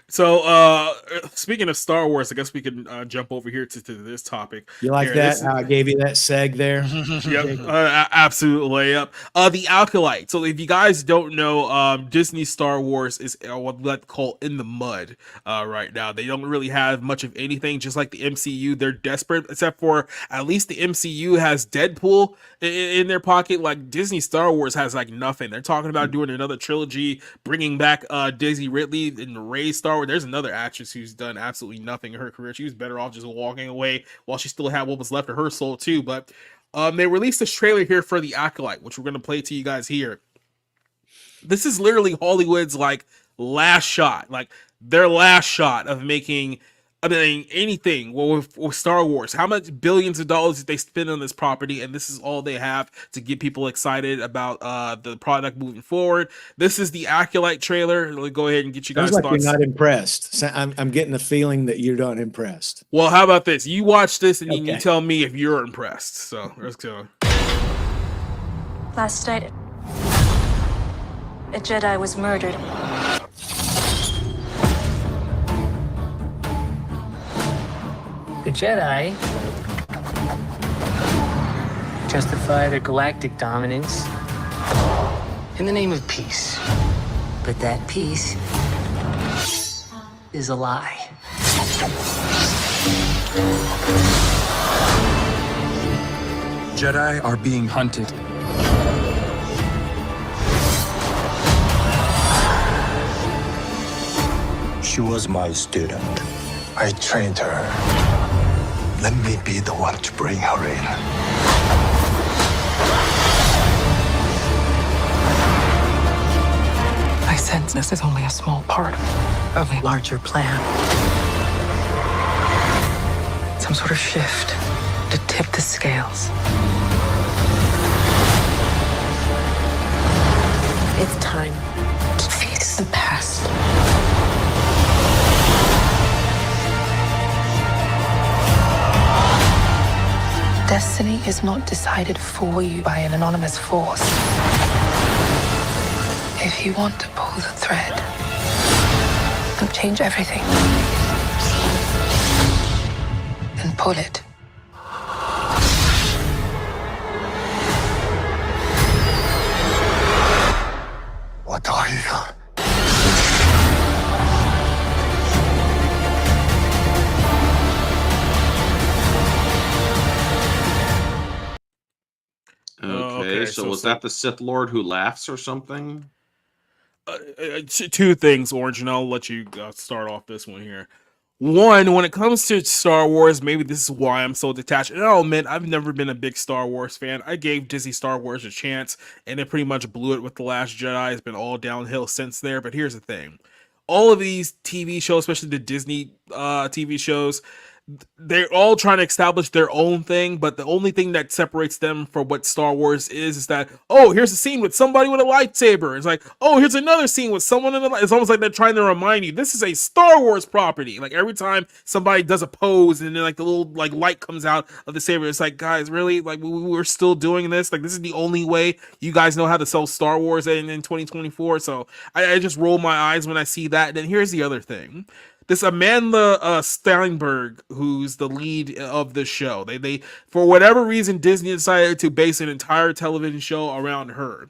Speaker 1: So speaking of Star Wars, I guess we can jump over here to this topic.
Speaker 9: You like that? I gave you that seg there.
Speaker 1: Yep, absolutely. Yep. The Acolyte. So if you guys don't know, Disney Star Wars is what we like to call in the mud right now. They don't really have much of anything, just like the MCU. They're desperate, except for at least the MCU has Deadpool in their pocket. Like Disney Star Wars has like nothing. They're talking about doing another trilogy, bringing back Daisy Ridley and Rey Star Wars. There's another actress who's done absolutely nothing in her career. She was better off just walking away while she still had what was left of her soul too. But they released this trailer here for The Acolyte, which we're going to play to you guys here. This is literally Hollywood's like last shot, like their last shot of making anything with Star Wars. How much billions of dollars did they spend on this property? And this is all they have to get people excited about the product moving forward. This is the Acolyte trailer. Let me go ahead and get you guys
Speaker 9: Sounds like
Speaker 1: thoughts.
Speaker 9: you're not impressed. So I'm getting the feeling that you're not impressed.
Speaker 1: Well, how about this? You watch this and
Speaker 9: Okay.
Speaker 1: you tell me if you're impressed. So let's go.
Speaker 13: Last night, a Jedi was murdered.
Speaker 14: The Jedi justify their galactic dominance in the name of peace. But that peace is a lie.
Speaker 15: Jedi are being hunted.
Speaker 16: She was my student. I trained her. Let me be the one to bring her in.
Speaker 17: I sense this is only a small part of a larger plan. Some sort of shift to tip the scales. It's time to face the past. Destiny is not decided for you by an anonymous force. If you want to pull the thread and change everything, then pull it.
Speaker 16: What are you?
Speaker 10: Okay, so was that the Sith Lord who laughs or something?
Speaker 1: Two things, Orange, and I'll let you start off this one here. One, when it comes to Star Wars, maybe this is why I'm so detached. And I'll admit, I've never been a big Star Wars fan. I gave Disney Star Wars a chance, and it pretty much blew it with The Last Jedi. It's been all downhill since there. But here's the thing. All of these TV shows, especially the Disney TV shows, they're all trying to establish their own thing, but the only thing that separates them from what Star Wars is that, oh, here's a scene with somebody with a lightsaber. It's like, oh, here's another scene with someone in a light. It's almost like they're trying to remind you, this is a Star Wars property. Like every time somebody does a pose and then like the little like light comes out of the saber, it's like, guys, really? Like we're still doing this? Like this is the only way you guys know how to sell Star Wars in 2024. So I just roll my eyes when I see that. And then here's the other thing. This Amanda Steinberg, who's the lead of the show, they for whatever reason Disney decided to base an entire television show around her.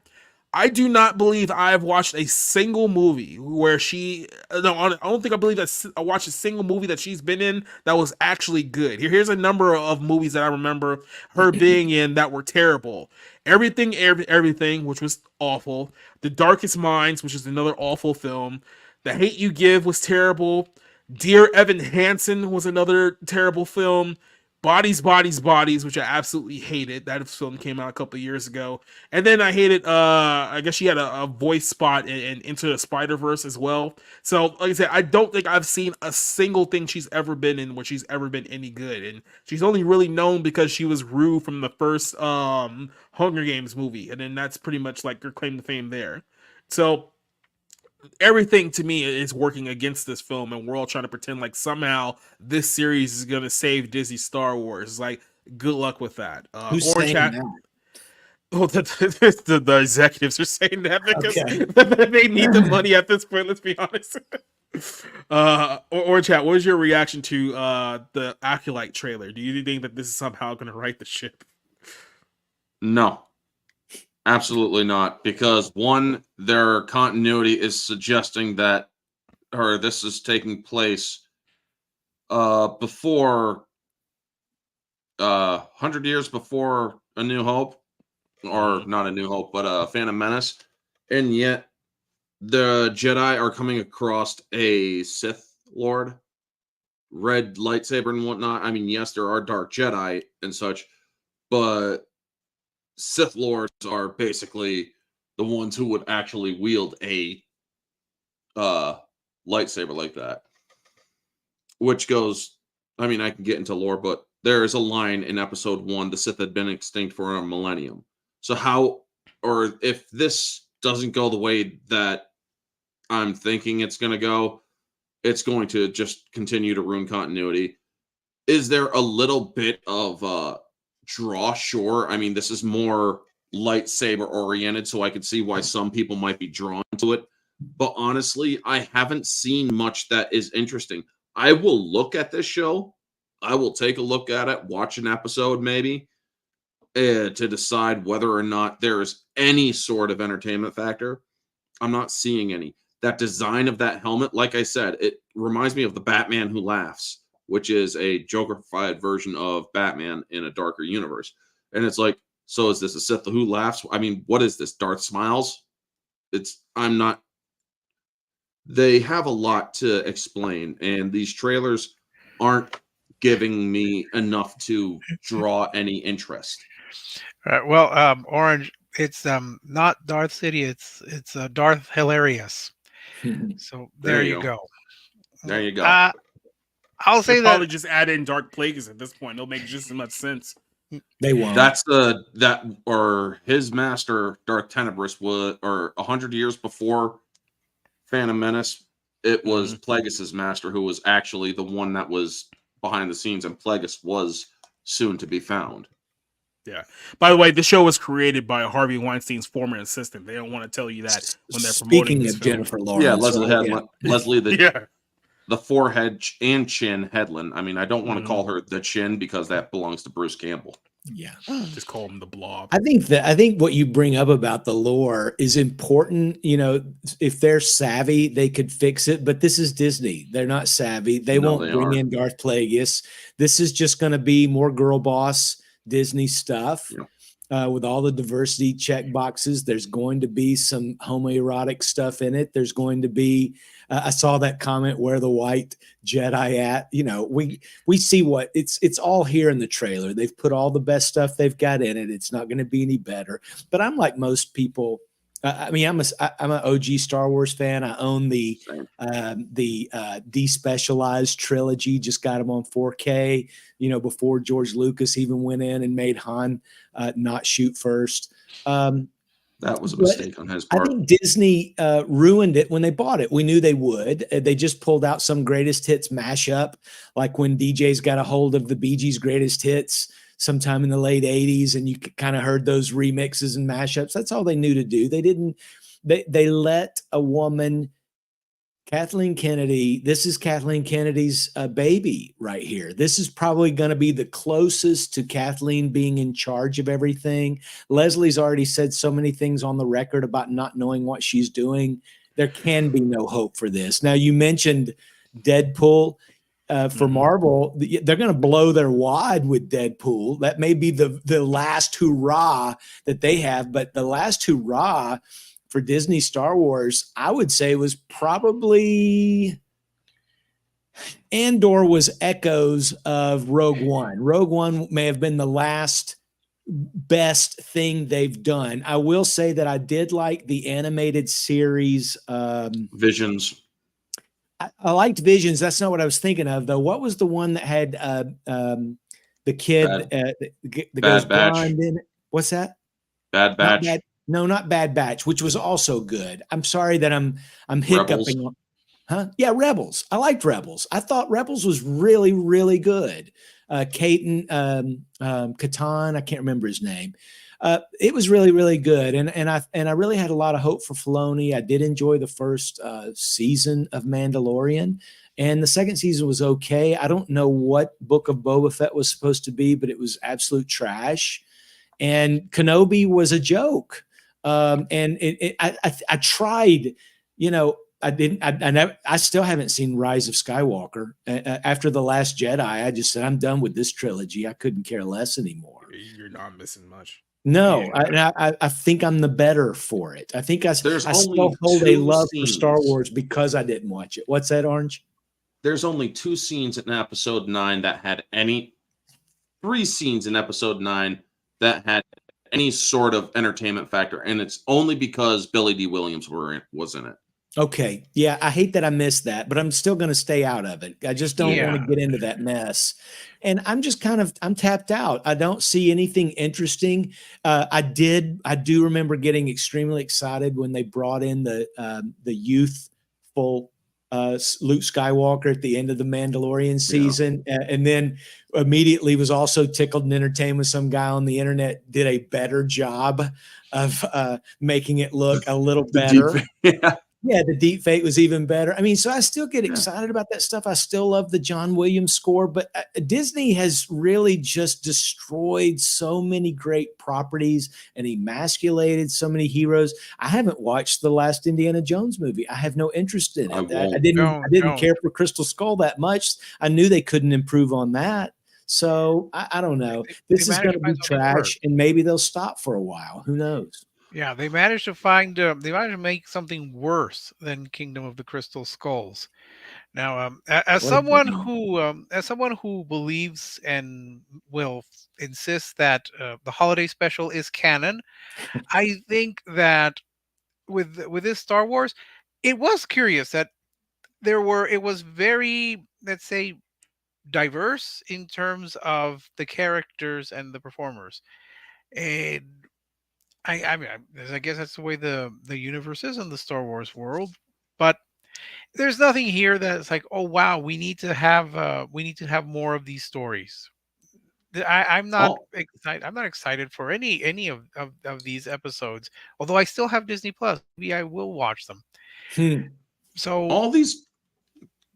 Speaker 1: I do not believe I've watched a single movie where she. No, I don't think I believe that I watched a single movie that she's been in that was actually good. Here's a number of movies that I remember her being in that were terrible. Everything, which was awful. The Darkest Minds, which is another awful film. The Hate You Give was terrible. Dear Evan Hansen was another terrible film. Bodies, which I absolutely hated. That film came out a couple of years ago. And then I hated, I guess she had a voice spot in Into the Spider-Verse as well. So, like I said, I don't think I've seen a single thing she's ever been in where she's ever been any good. And she's only really known because she was Rue from the first Hunger Games movie. And then that's pretty much like her claim to fame there. So, everything to me is working against this film, and we're all trying to pretend like somehow this series is going to save Disney Star Wars. It's like, good luck with that.
Speaker 9: Who's saying that?
Speaker 1: Oh, the executives are saying that because they need the money at this point. Let's be honest. Or chat, what was your reaction to the Acolyte trailer? Do you think that this is somehow going to right the ship?
Speaker 10: No. Absolutely not, because one, their continuity is suggesting that, or this is taking place before 100 years before A New Hope, or not A New Hope, but Phantom Menace, and yet the Jedi are coming across a Sith Lord, red lightsaber and whatnot. I mean, yes, there are dark Jedi and such, but Sith Lords are basically the ones who would actually wield a lightsaber like that. Which goes, I mean, I can get into lore, but there is a line in episode 1, the Sith had been extinct for a millennium. So how, or if this doesn't go the way that I'm thinking it's going to go, it's going to just continue to ruin continuity. Is there a little bit of draw? Sure. I mean, this is more lightsaber oriented, so I could see why some people might be drawn to it. But honestly, I haven't seen much that is interesting. I will look at this show. I will take a look at it, watch an episode maybe, to decide whether or not there is any sort of entertainment factor. I'm not seeing any. That design of that helmet, like I said, it reminds me of the Batman Who Laughs, which is a Joker-fied version of Batman in a darker universe. And it's like, so is this a Sith Who Laughs? I mean, what is this? Darth Smiles? I'm not. They have a lot to explain, and these trailers aren't giving me enough to draw any interest.
Speaker 11: All right. Well, Orange, it's not Darth City. It's Darth Hilarious. So there you go.
Speaker 10: There you go.
Speaker 11: I'll say that
Speaker 1: probably just add in Dark Plagueis at this point. It'll make just as much sense.
Speaker 9: They won't.
Speaker 10: That's or his master Darth Tenebrous was, or 100 years before Phantom Menace, it was Plagueis' master who was actually the one that was behind the scenes, and Plagueis was soon to be found.
Speaker 1: Yeah. By the way, the show was created by Harvey Weinstein's former assistant. They don't want to tell you that when they're promoting this
Speaker 9: Speaking of
Speaker 1: film.
Speaker 9: Jennifer Lawrence.
Speaker 10: Yeah, Leslie
Speaker 1: Yeah.
Speaker 10: the forehead and chin Headland. I mean, I don't want to call her the chin because that belongs to Bruce Campbell.
Speaker 9: Yeah.
Speaker 1: Just call him the Blob.
Speaker 9: I think what you bring up about the lore is important. You know, if they're savvy, they could fix it. But this is Disney; they're not savvy. They won't bring in Darth Plagueis. This is just going to be more girl boss Disney stuff.
Speaker 10: Yeah.
Speaker 9: With all the diversity check boxes. There's going to be some homoerotic stuff in it. There's going to be, I saw that comment, where the white Jedi at, you know, we see what it's all here in the trailer. They've put all the best stuff they've got in it. It's not going to be any better, but I'm like most people. I mean, I'm an OG Star Wars fan. I own the despecialized trilogy. Just got them on 4K. You know, before George Lucas even went in and made Han not shoot first.
Speaker 10: That was a mistake on his part.
Speaker 9: I think Disney ruined it when they bought it. We knew they would. They just pulled out some greatest hits mashup, like when DJs got a hold of the Bee Gees' greatest hits sometime in the late 80s, and you kind of heard those remixes and mashups. That's all they knew to do. They let a woman, Kathleen Kennedy, this is Kathleen Kennedy's baby right here. This is probably going to be the closest to Kathleen being in charge of everything. Leslie's already said so many things on the record about not knowing what she's doing. There can be no hope for this. Now, you mentioned Deadpool. For Marvel, they're going to blow their wad with Deadpool. That may be the last hurrah that they have, but the last hurrah for Disney Star Wars, I would say, was probably Andor was echoes of Rogue One. Rogue One may have been the last best thing they've done. I will say that I did like the animated series
Speaker 10: Visions.
Speaker 9: I liked Visions. That's not what I was thinking of, though. What was the one that had the kid that goes blind in it? What's that?
Speaker 10: Bad Batch.
Speaker 9: Not Bad Batch, which was also good. I'm sorry that I'm hiccuping. Huh? Yeah, Rebels. I liked Rebels. I thought Rebels was really, really good. Katan, I can't remember his name. It was really, really good, and I really had a lot of hope for Filoni. I did enjoy the first season of Mandalorian, and the second season was okay. I don't know what Book of Boba Fett was supposed to be, but it was absolute trash. And Kenobi was a joke. And I tried, you know. I still haven't seen Rise of Skywalker. After The Last Jedi, I just said, I'm done with this trilogy. I couldn't care less anymore.
Speaker 1: You're not missing much.
Speaker 9: No, I think I'm the better for it. I think I
Speaker 10: There's
Speaker 9: still
Speaker 10: only
Speaker 9: hold a
Speaker 10: 2
Speaker 9: love for Star
Speaker 10: scenes.
Speaker 9: Wars because I didn't watch it. What's that, Orange?
Speaker 10: There's only 2 scenes in episode 9 that had any 3 scenes in episode 9 that had any sort of entertainment factor, and it's only because Billy D. Williams was in it.
Speaker 9: Okay. Yeah, I hate that I missed that, but I'm still going to stay out of it. I just don't want to get into that mess. And I'm just I'm tapped out. I don't see anything interesting. I do remember getting extremely excited when they brought in the youthful Luke Skywalker at the end of the Mandalorian season. And then immediately was also tickled and entertained with some guy on the internet did a better job of making it look a little better. Yeah, the deep fake was even better. I mean, so I still get excited about that stuff. I still love the John Williams score, but Disney has really just destroyed so many great properties and emasculated so many heroes. I haven't watched the last Indiana Jones movie. I have no interest in it. I didn't care for Crystal Skull that much. I knew they couldn't improve on that. So I don't know. This is going to be trash, and maybe they'll stop for a while. Who knows?
Speaker 11: Yeah, they managed to find they managed to make something worse than Kingdom of the Crystal Skulls. Now, as someone who believes and will insist that the holiday special is canon, I think that with this Star Wars, it was curious that it was very, let's say, diverse in terms of the characters and the performers. And I mean, I guess that's the way the universe is in the Star Wars world. But there's nothing here that's like, oh wow, we need to have more of these stories. I'm not excited. I'm not excited for any of these episodes. Although I still have Disney Plus, maybe I will watch them. So
Speaker 10: all these.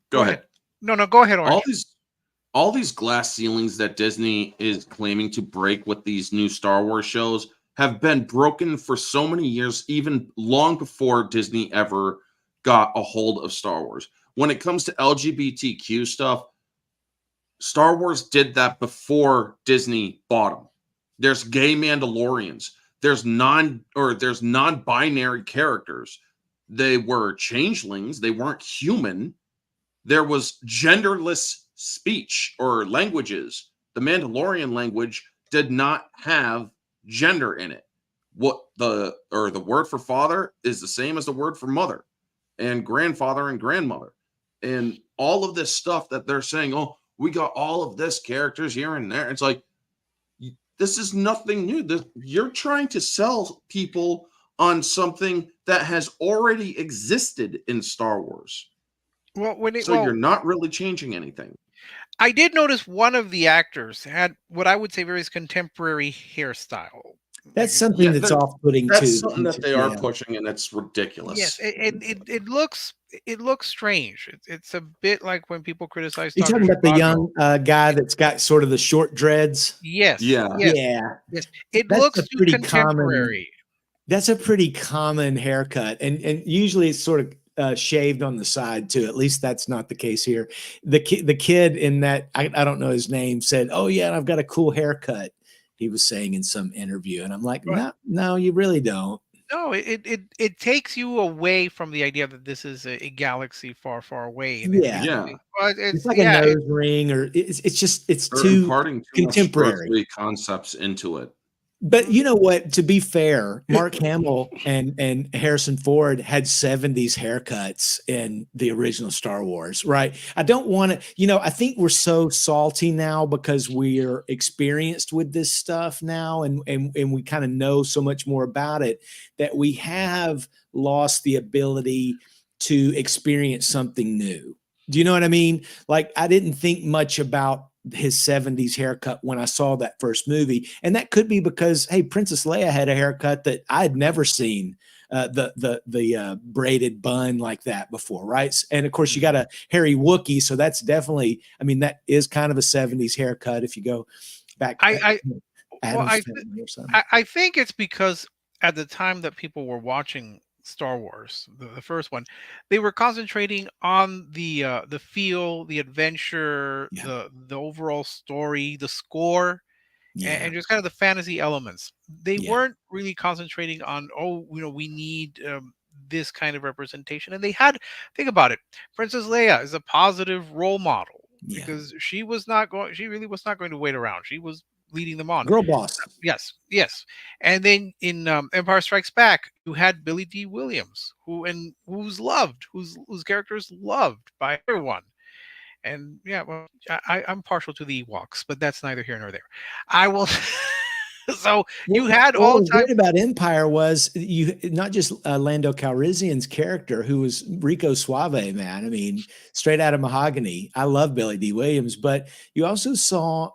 Speaker 10: Go ahead.
Speaker 11: No, go ahead. Orange.
Speaker 10: All these glass ceilings that Disney is claiming to break with these new Star Wars shows have been broken for so many years, even long before Disney ever got a hold of Star Wars. When it comes to LGBTQ stuff, Star Wars did that before Disney bought them. There's gay Mandalorians. There's non-binary characters. They were changelings. They weren't human. There was genderless speech or languages. The Mandalorian language did not have gender in it. The word for father is the same as the word for mother, and grandfather and grandmother, and all of this stuff that they're saying, oh, we got all of this characters here and there. It's like, this is nothing new. You're trying to sell people on something that has already existed in Star Wars. You're not really changing anything.
Speaker 11: I did notice one of the actors had what I would say very contemporary hairstyle.
Speaker 9: That's something that's off-putting too.
Speaker 10: That's something that they are pushing, and it's ridiculous.
Speaker 11: Yes, and it looks strange. It's a bit like when people criticize.
Speaker 9: You're talking about the young guy that's got sort of the short dreads.
Speaker 11: Yes.
Speaker 10: Yeah.
Speaker 11: Yes. It looks too contemporary.
Speaker 9: That's a pretty common haircut, and usually it's sort of shaved on the side too. At least that's not the case here. The kid in that I don't know his name said, "Oh yeah, I've got a cool haircut." He was saying in some interview, and I'm like, no, you really don't.
Speaker 11: No, it takes you away from the idea that this is a galaxy far, far away. And
Speaker 9: it's like a nose ring, or it's too contemporary
Speaker 10: concepts into it.
Speaker 9: But you know what? To be fair, Mark Hamill and Harrison Ford had 70s haircuts in the original Star Wars, right? I don't want to, I think we're so salty now because we're experienced with this stuff now and we kind of know so much more about it that we have lost the ability to experience something new. Do you know what I mean? Like, I didn't think much about his 70s haircut when I saw that first movie. And that could be because, hey, Princess Leia had a haircut that I had never seen, the braided bun like that before, right? And of course you got a hairy Wookiee. So that's definitely, that is kind of a 70s haircut if you go back.
Speaker 11: I think it's because at the time that people were watching Star Wars, the first one, they were concentrating on the feel, the adventure, the overall story, the score, and just kind of the fantasy elements. They weren't really concentrating on, we need this kind of representation. And they had, think about it, Princess Leia is a positive role model because she really was not going to wait around. She was leading them on.
Speaker 9: Girl boss.
Speaker 11: Yes. And then in Empire Strikes Back, you had Billy D. Williams, who's loved, whose character is loved by everyone. And I'm partial to the Ewoks, but that's neither here nor there. I will. So you had all
Speaker 9: what was great about Empire was you not just Lando Calrissian's character, who was Rico Suave, man. I mean, straight out of Mahogany. I love Billy D. Williams, but you also saw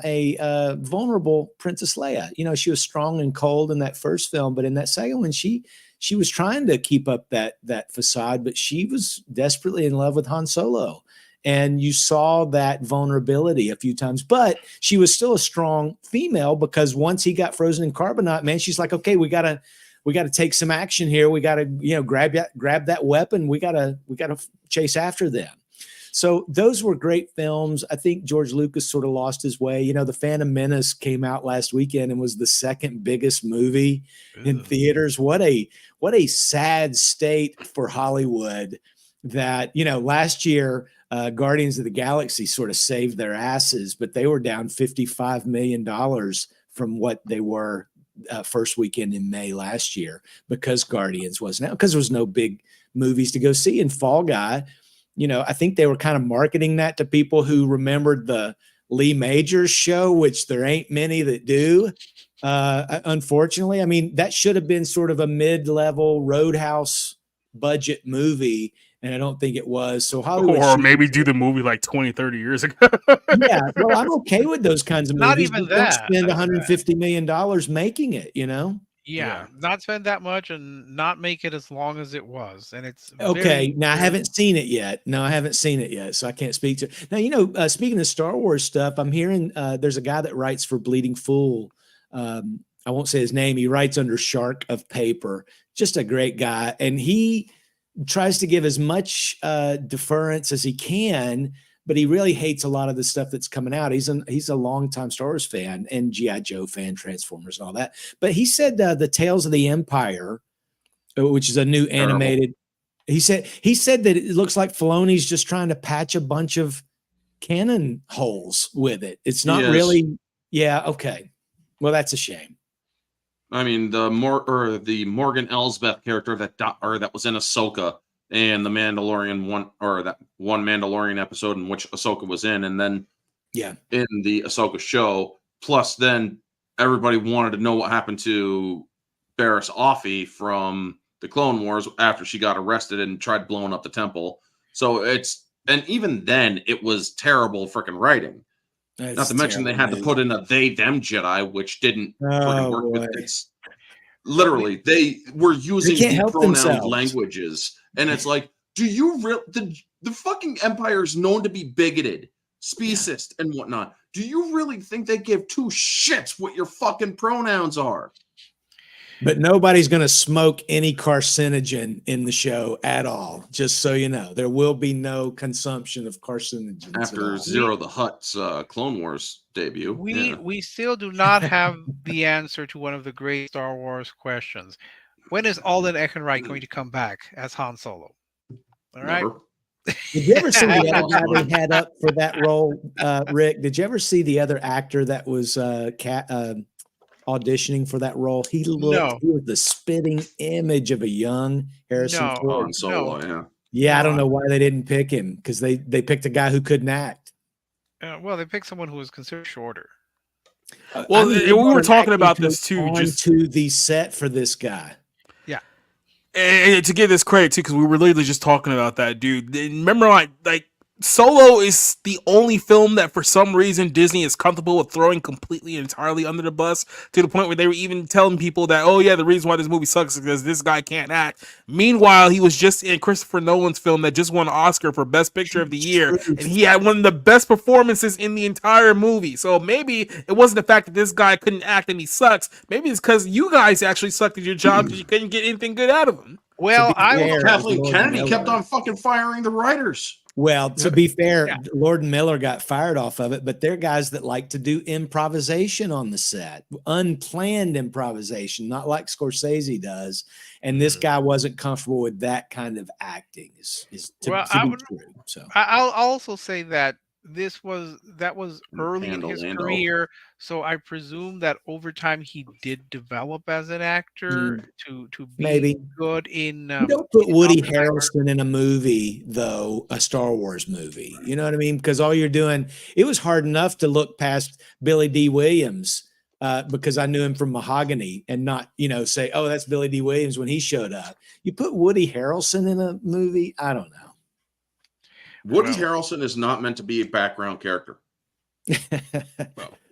Speaker 9: a vulnerable Princess Leia. You know, she was strong and cold in that first film, but in that second one, she was trying to keep up that facade, but she was desperately in love with Han Solo. And you saw that vulnerability a few times, but she was still a strong female because once he got frozen in carbonite, man, she's like, okay, we gotta take some action here. We gotta, grab that weapon. We gotta chase after them. So those were great films. I think George Lucas sort of lost his way. You know, The Phantom Menace came out last weekend and was the second biggest movie in theaters. What a sad state for Hollywood that, last year, Guardians of the Galaxy sort of saved their asses, but they were down $55 million from what they were first weekend in May last year because Guardians wasn't out, because there was no big movies to go see. And Fall Guy, I think they were kind of marketing that to people who remembered the Lee Majors show, which there ain't many that do. Unfortunately, I mean, that should have been sort of a mid-level Roadhouse budget movie. And I don't think it was. So Hollywood,
Speaker 1: or maybe do the movie like 20, 30 years ago.
Speaker 9: Yeah, well, I'm okay with those kinds of movies.
Speaker 11: Not even that.
Speaker 9: Don't spend $150 million making it,
Speaker 11: Yeah, not spend that much and not make it as long as it was. And it's
Speaker 9: okay. Now I haven't seen it yet. So I can't speak to it. Now, speaking of Star Wars stuff, I'm hearing there's a guy that writes for Bleeding Fool. I won't say his name. He writes under Shark of Paper. Just a great guy. And he tries to give as much deference as he can, but he really hates a lot of the stuff that's coming out. He's a longtime Star Wars fan and G.I. Joe fan, Transformers and all that. But he said the Tales of the Empire, which is a new animated, he said that it looks like Filoni's just trying to patch a bunch of canon holes with it. It's not really. Yeah. Okay. Well, that's a shame.
Speaker 10: I mean, the Morgan Elsbeth character that was in Ahsoka and the Mandalorian one Mandalorian episode in which Ahsoka was in, and then in the Ahsoka show. Plus, then everybody wanted to know what happened to Barriss Offee from the Clone Wars after she got arrested and tried blowing up the temple. So and even then it was terrible freaking writing. Not to mention they had to put in a they/them Jedi, which didn't work with it. Literally, they were using the pronoun languages, and it's like, do you the fucking Empire is known to be bigoted, speciest, and whatnot? Do you really think they give two shits what your fucking pronouns are?
Speaker 9: But nobody's going to smoke any carcinogen in the show at all. Just so you know, there will be no consumption of carcinogens
Speaker 10: after Zero the Hutt's Clone Wars debut.
Speaker 11: We still do not have the answer to one of the great Star Wars questions. When is Alden Ehrenreich going to come back as Han Solo? All right.
Speaker 10: Never.
Speaker 9: Did you ever see the other guy they had up for that role, Rick? Did you ever see the other actor that was auditioning for that role? He was the spitting image of a young Harrison Ford.
Speaker 10: Solo,
Speaker 9: I don't know why they didn't pick him, because they picked a guy who couldn't act.
Speaker 11: Well, they picked someone who was considered shorter.
Speaker 1: Well, we were talking about this too.
Speaker 9: Just to the set for this guy.
Speaker 11: Yeah,
Speaker 1: and to give this credit too, because we were literally just talking about that, dude. Remember, like Solo is the only film that for some reason Disney is comfortable with throwing completely and entirely under the bus, to the point where they were even telling people that, oh yeah, the reason why this movie sucks is because this guy can't act. Meanwhile, he was just in Christopher Nolan's film that just won an Oscar for Best Picture of the Year, and he had one of the best performances in the entire movie. So maybe it wasn't the fact that this guy couldn't act and he sucks. Maybe it's because you guys actually sucked at your job because you couldn't get anything good out of him.
Speaker 11: Well,
Speaker 10: Kathleen Kennedy kept on fucking firing the writers.
Speaker 9: Well, to be fair, Lord and Miller got fired off of it, but they're guys that like to do improvisation on the set, unplanned improvisation, not like Scorsese does. And this guy wasn't comfortable with that kind of acting. True. So
Speaker 11: I'll also say that that was early in his career, so I presume that over time he did develop as an actor to be
Speaker 9: maybe
Speaker 11: good in.
Speaker 9: You don't put Woody Harrelson in a movie, though, a Star Wars movie. You know what I mean? Because all you're doing, it was hard enough to look past Billy D. Williams because I knew him from Mahogany and not, say, oh, that's Billy D. Williams when he showed up. You put Woody Harrelson in a movie, I don't know.
Speaker 10: Woody Harrelson is not meant to be a background character.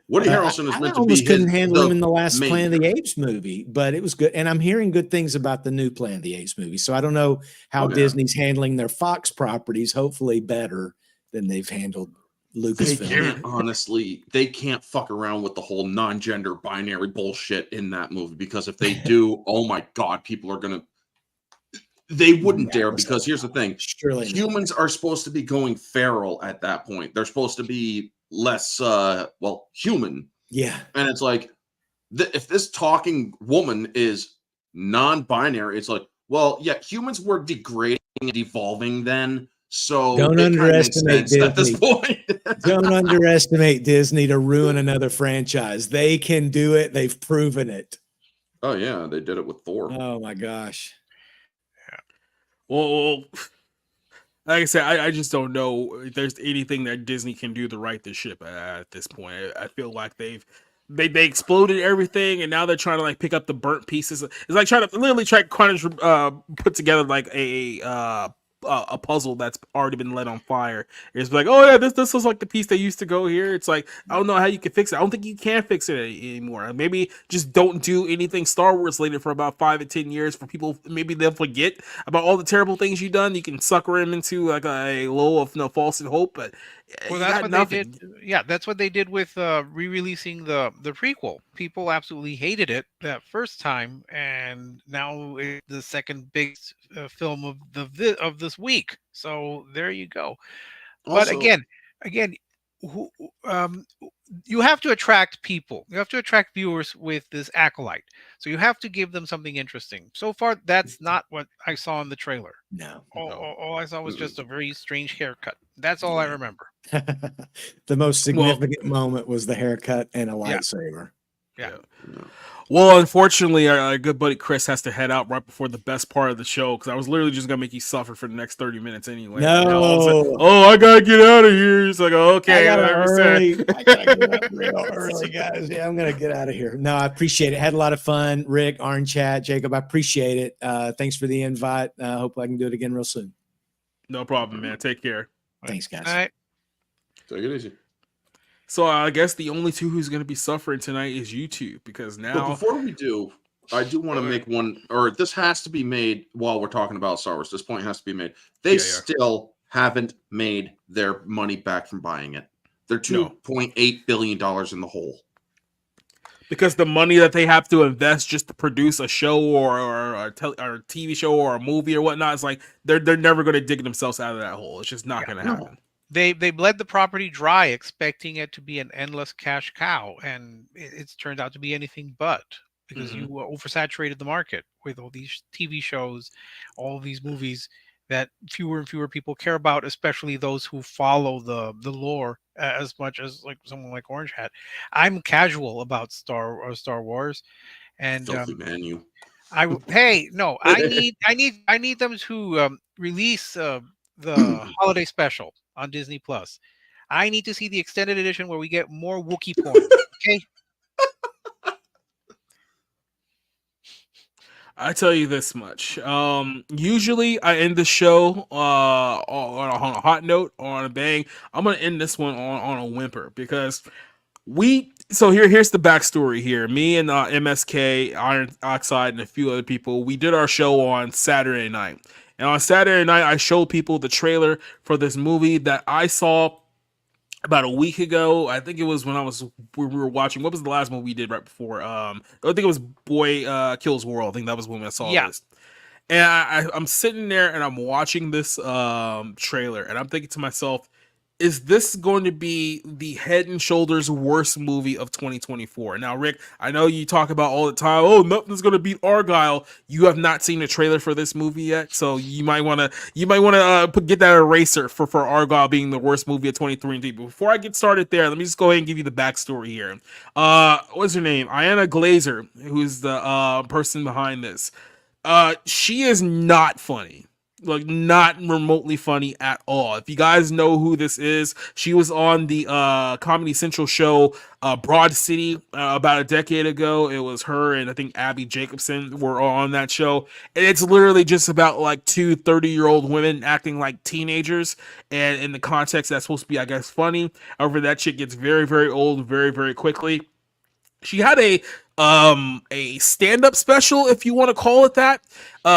Speaker 10: Woody Harrelson is meant to be.
Speaker 9: I couldn't handle him in the last Planet of the Apes movie, but it was good. And I'm hearing good things about the new Planet of the Apes movie. So I don't know how Disney's handling their Fox properties. Hopefully better than they've handled Lucasfilm.
Speaker 10: Honestly, they can't fuck around with the whole non-gender binary bullshit in that movie, because if they do, oh my God, people are gonna. They wouldn't dare, because here's the thing. Humans are supposed to be going feral at that point. They're supposed to be less, human.
Speaker 9: Yeah.
Speaker 10: And it's like, if this talking woman is non-binary, it's like, well, yeah, humans were degrading and evolving then. So
Speaker 9: don't underestimate Disney.
Speaker 10: At this point.
Speaker 9: Don't underestimate Disney to ruin another franchise. They can do it. They've proven it.
Speaker 10: Oh, yeah. They did it with Thor.
Speaker 9: Oh, my gosh.
Speaker 1: Well, like I said, I just don't know if there's anything that Disney can do to right this ship at this point. I feel like they exploded everything, and now they're trying to pick up the burnt pieces. It's like trying to put together like a puzzle that's already been lit on fire. It's like, oh yeah, this was like the piece that used to go here. It's like, I don't know how you can fix it. I don't think you can fix it anymore. Maybe just don't do anything Star Wars related for about 5 to 10 years for people. Maybe they'll forget about all the terrible things you've done. You can sucker them into like a lull of false hope, but
Speaker 11: that's what they did. Yeah, that's what they did with re-releasing the prequel. People absolutely hated it that first time, and now it's the second biggest film of this week. So there you go. Also, but again, you have to attract people. You have to attract viewers with this Acolyte. So you have to give them something interesting. So far, that's not what I saw in the trailer.
Speaker 9: No.
Speaker 11: All I saw was just a very strange haircut. That's all I remember.
Speaker 9: The most significant moment was the haircut and a lightsaber.
Speaker 11: Yeah.
Speaker 1: Well, unfortunately, our good buddy Chris has to head out right before the best part of the show, because I was literally just gonna make you suffer for the next 30 minutes anyway.
Speaker 9: No,
Speaker 1: I gotta get out of here. It's like, okay,
Speaker 9: I gotta get up real early, guys. Yeah, I'm gonna get out of here. No, I appreciate it. Had a lot of fun. Rick, Arn, Chat, Jacob, I appreciate it. Thanks for the invite. Hope I can do it again real soon.
Speaker 1: No problem, man. Take care.
Speaker 9: Thanks, guys.
Speaker 11: All right.
Speaker 10: Take it easy.
Speaker 1: So I guess the only two who's going to be suffering tonight is you two, because now.
Speaker 10: But before we do, I do want to make one, or this has to be made while we're talking about Star Wars. This point has to be made. They still haven't made their money back from buying it. They're $2.8 billion in the hole.
Speaker 1: Because the money that they have to invest just to produce a show or a TV show or a movie or whatnot, it's like they're never going to dig themselves out of that hole. It's just not going to happen.
Speaker 11: They bled the property dry, expecting it to be an endless cash cow, and it's turned out to be anything but, because you oversaturated the market with all these TV shows, all these movies that fewer and fewer people care about, especially those who follow the lore as much as like someone like Orange Hat. I'm casual about Star Wars, and I need them to release the holiday special on Disney Plus. I need to see the extended edition where we get more Wookiee porn. Okay.
Speaker 1: I tell you this much. Usually I end the show on a hot note or on a bang. I'm gonna end this one on a whimper, because here's the backstory here. Me and MSK, Iron Oxide, and a few other people, we did our show on Saturday night. And on Saturday night, I showed people the trailer for this movie that I saw about a week ago. I think it was when we were watching. What was the last movie we did right before? I think it was Boy Kills World. I think that was when I saw this. And I'm sitting there and I'm watching this trailer, and I'm thinking to myself, is this going to be the head and shoulders worst movie of 2024? Now, Rick, I know you talk about all the time, oh, nothing's going to beat Argyle. You have not seen a trailer for this movie yet, so you might want to get that eraser for Argyle being the worst movie of 2023. But before I get started there, let me just go ahead and give you the backstory here. What's her name? Ilana Glazer, who's the person behind this. She is not funny. Like, not remotely funny at all. If you guys know who this is, she was on the Comedy Central show Broad City about a decade ago. It was her and I think Abby Jacobson were on that show. And it's literally just about like two 30-year-old women acting like teenagers. And in the context, that's supposed to be, I guess, funny. However, that shit gets very, very old very, very quickly. She had a stand-up special, if you want to call it that,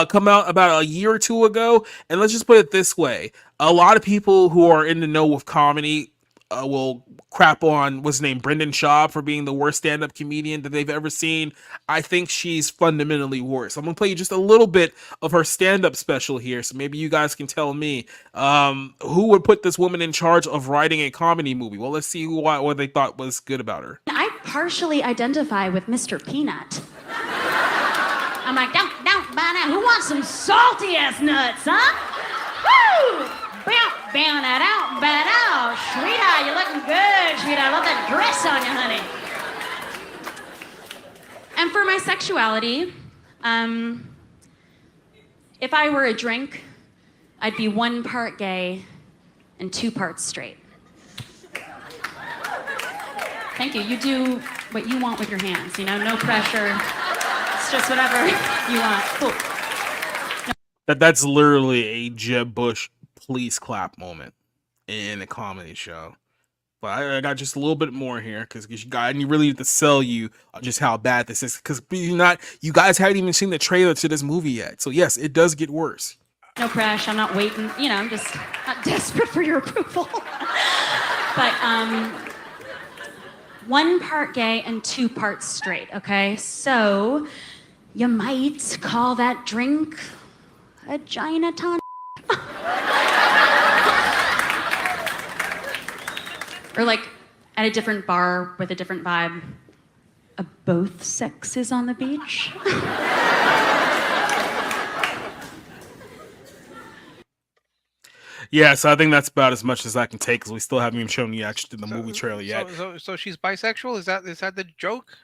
Speaker 1: come out about a year or two ago. And let's just put it this way. A lot of people who are in the know with comedy will crap on, what's his name, Brendan Schaub for being the worst stand-up comedian that they've ever seen. I think she's fundamentally worse. I'm going to play you just a little bit of her stand-up special here, so maybe you guys can tell me who would put this woman in charge of writing a comedy movie. Well, let's see what they thought was good about her.
Speaker 13: I partially identify with Mr. Peanut. I'm like, don't buy that. Who wants some salty-ass nuts, huh? Woo! Bow that out, bat out. Sweetheart, you're looking good, sweetheart. I love that dress on you, honey. And for my sexuality, if I were a drink, I'd be 1 part gay and 2 parts straight. Thank you. You do what you want with your hands, you know, no pressure. It's just whatever you want. Cool.
Speaker 1: That's literally a Jeb Bush please clap moment in a comedy show. But I got just a little bit more here because I really need to sell you just how bad this is, because you guys haven't even seen the trailer to this movie yet. So yes, it does get worse.
Speaker 13: No crash. I'm not waiting. You know, I'm just not desperate for your approval. But 1 part gay and 2 parts straight. Okay, so you might call that drink a ginaton. Or like at a different bar with a different vibe, both sexes on the beach.
Speaker 1: Yeah, so I think that's about as much as I can take because we still haven't even shown you actually the movie trailer yet.
Speaker 11: So she's bisexual? Is that the joke?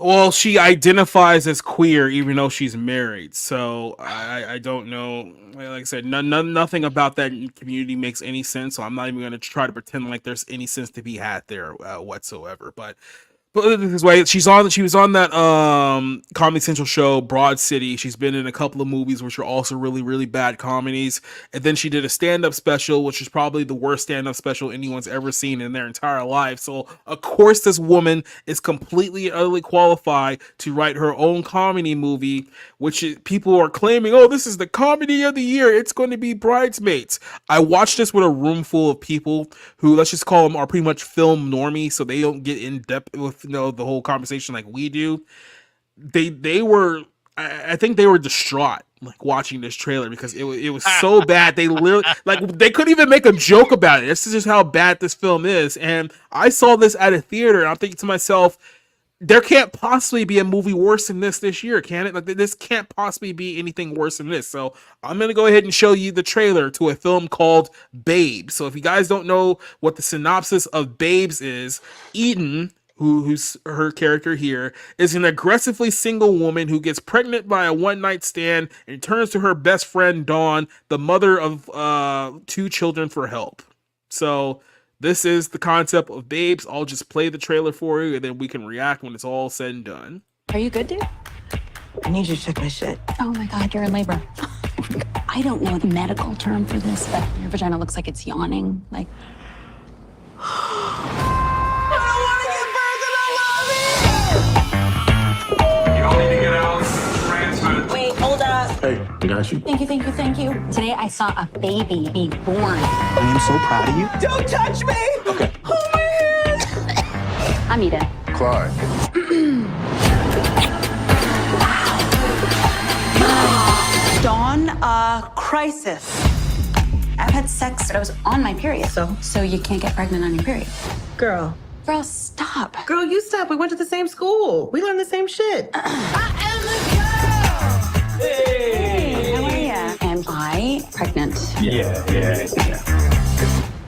Speaker 1: Well, she identifies as queer even though she's married. So I don't know. Like I said, nothing about that community makes any sense. So I'm not even going to try to pretend like there's any sense to be had there whatsoever. But this way, she was on that Comedy Central show Broad City. She's been in a couple of movies which are also really, really bad comedies, and then she did a stand-up special which is probably the worst stand-up special anyone's ever seen in their entire life. So of course this woman is completely utterly qualified to write her own comedy movie, which people are claiming, oh, this is the comedy of the year, it's going to be Bridesmaids. I watched this with a room full of people who, let's just call them, are pretty much film normies, so they don't get in depth with the whole conversation like we do. They were, I think they were distraught like watching this trailer because it was so bad. They literally they couldn't even make a joke about it. This is just how bad this film is. And I saw this at a theater and I'm thinking to myself, there can't possibly be a movie worse than this year, can it? Like, this can't possibly be anything worse than this. So I'm going to go ahead and show you the trailer to a film called Babes. So if you guys don't know what the synopsis of Babes is, Eden, who's her character here, is an aggressively single woman who gets pregnant by a one-night stand and turns to her best friend, Dawn, the mother of 2 children, for help. So this is the concept of Babes. I'll just play the trailer for you, and then we can react when it's all said and done.
Speaker 15: Are you good, dude? I need you to check my shit.
Speaker 18: Oh my God, you're in labor. I don't know the medical term for this, but your vagina looks like it's yawning. Like,
Speaker 16: Hey, I got you.
Speaker 18: Thank you. Today I saw a baby be born.
Speaker 16: I am so proud of you.
Speaker 15: Don't touch me!
Speaker 16: Okay.
Speaker 15: Oh my hand!
Speaker 18: I'm Eden.
Speaker 16: Clyde.
Speaker 15: crisis.
Speaker 18: I've had sex, but I was on my period. So you can't get pregnant on your period.
Speaker 15: Girl,
Speaker 18: Stop.
Speaker 15: Girl, you stop. We went to the same school. We learned the same shit.
Speaker 18: Hey, how are ya? Am I pregnant?
Speaker 19: Yeah.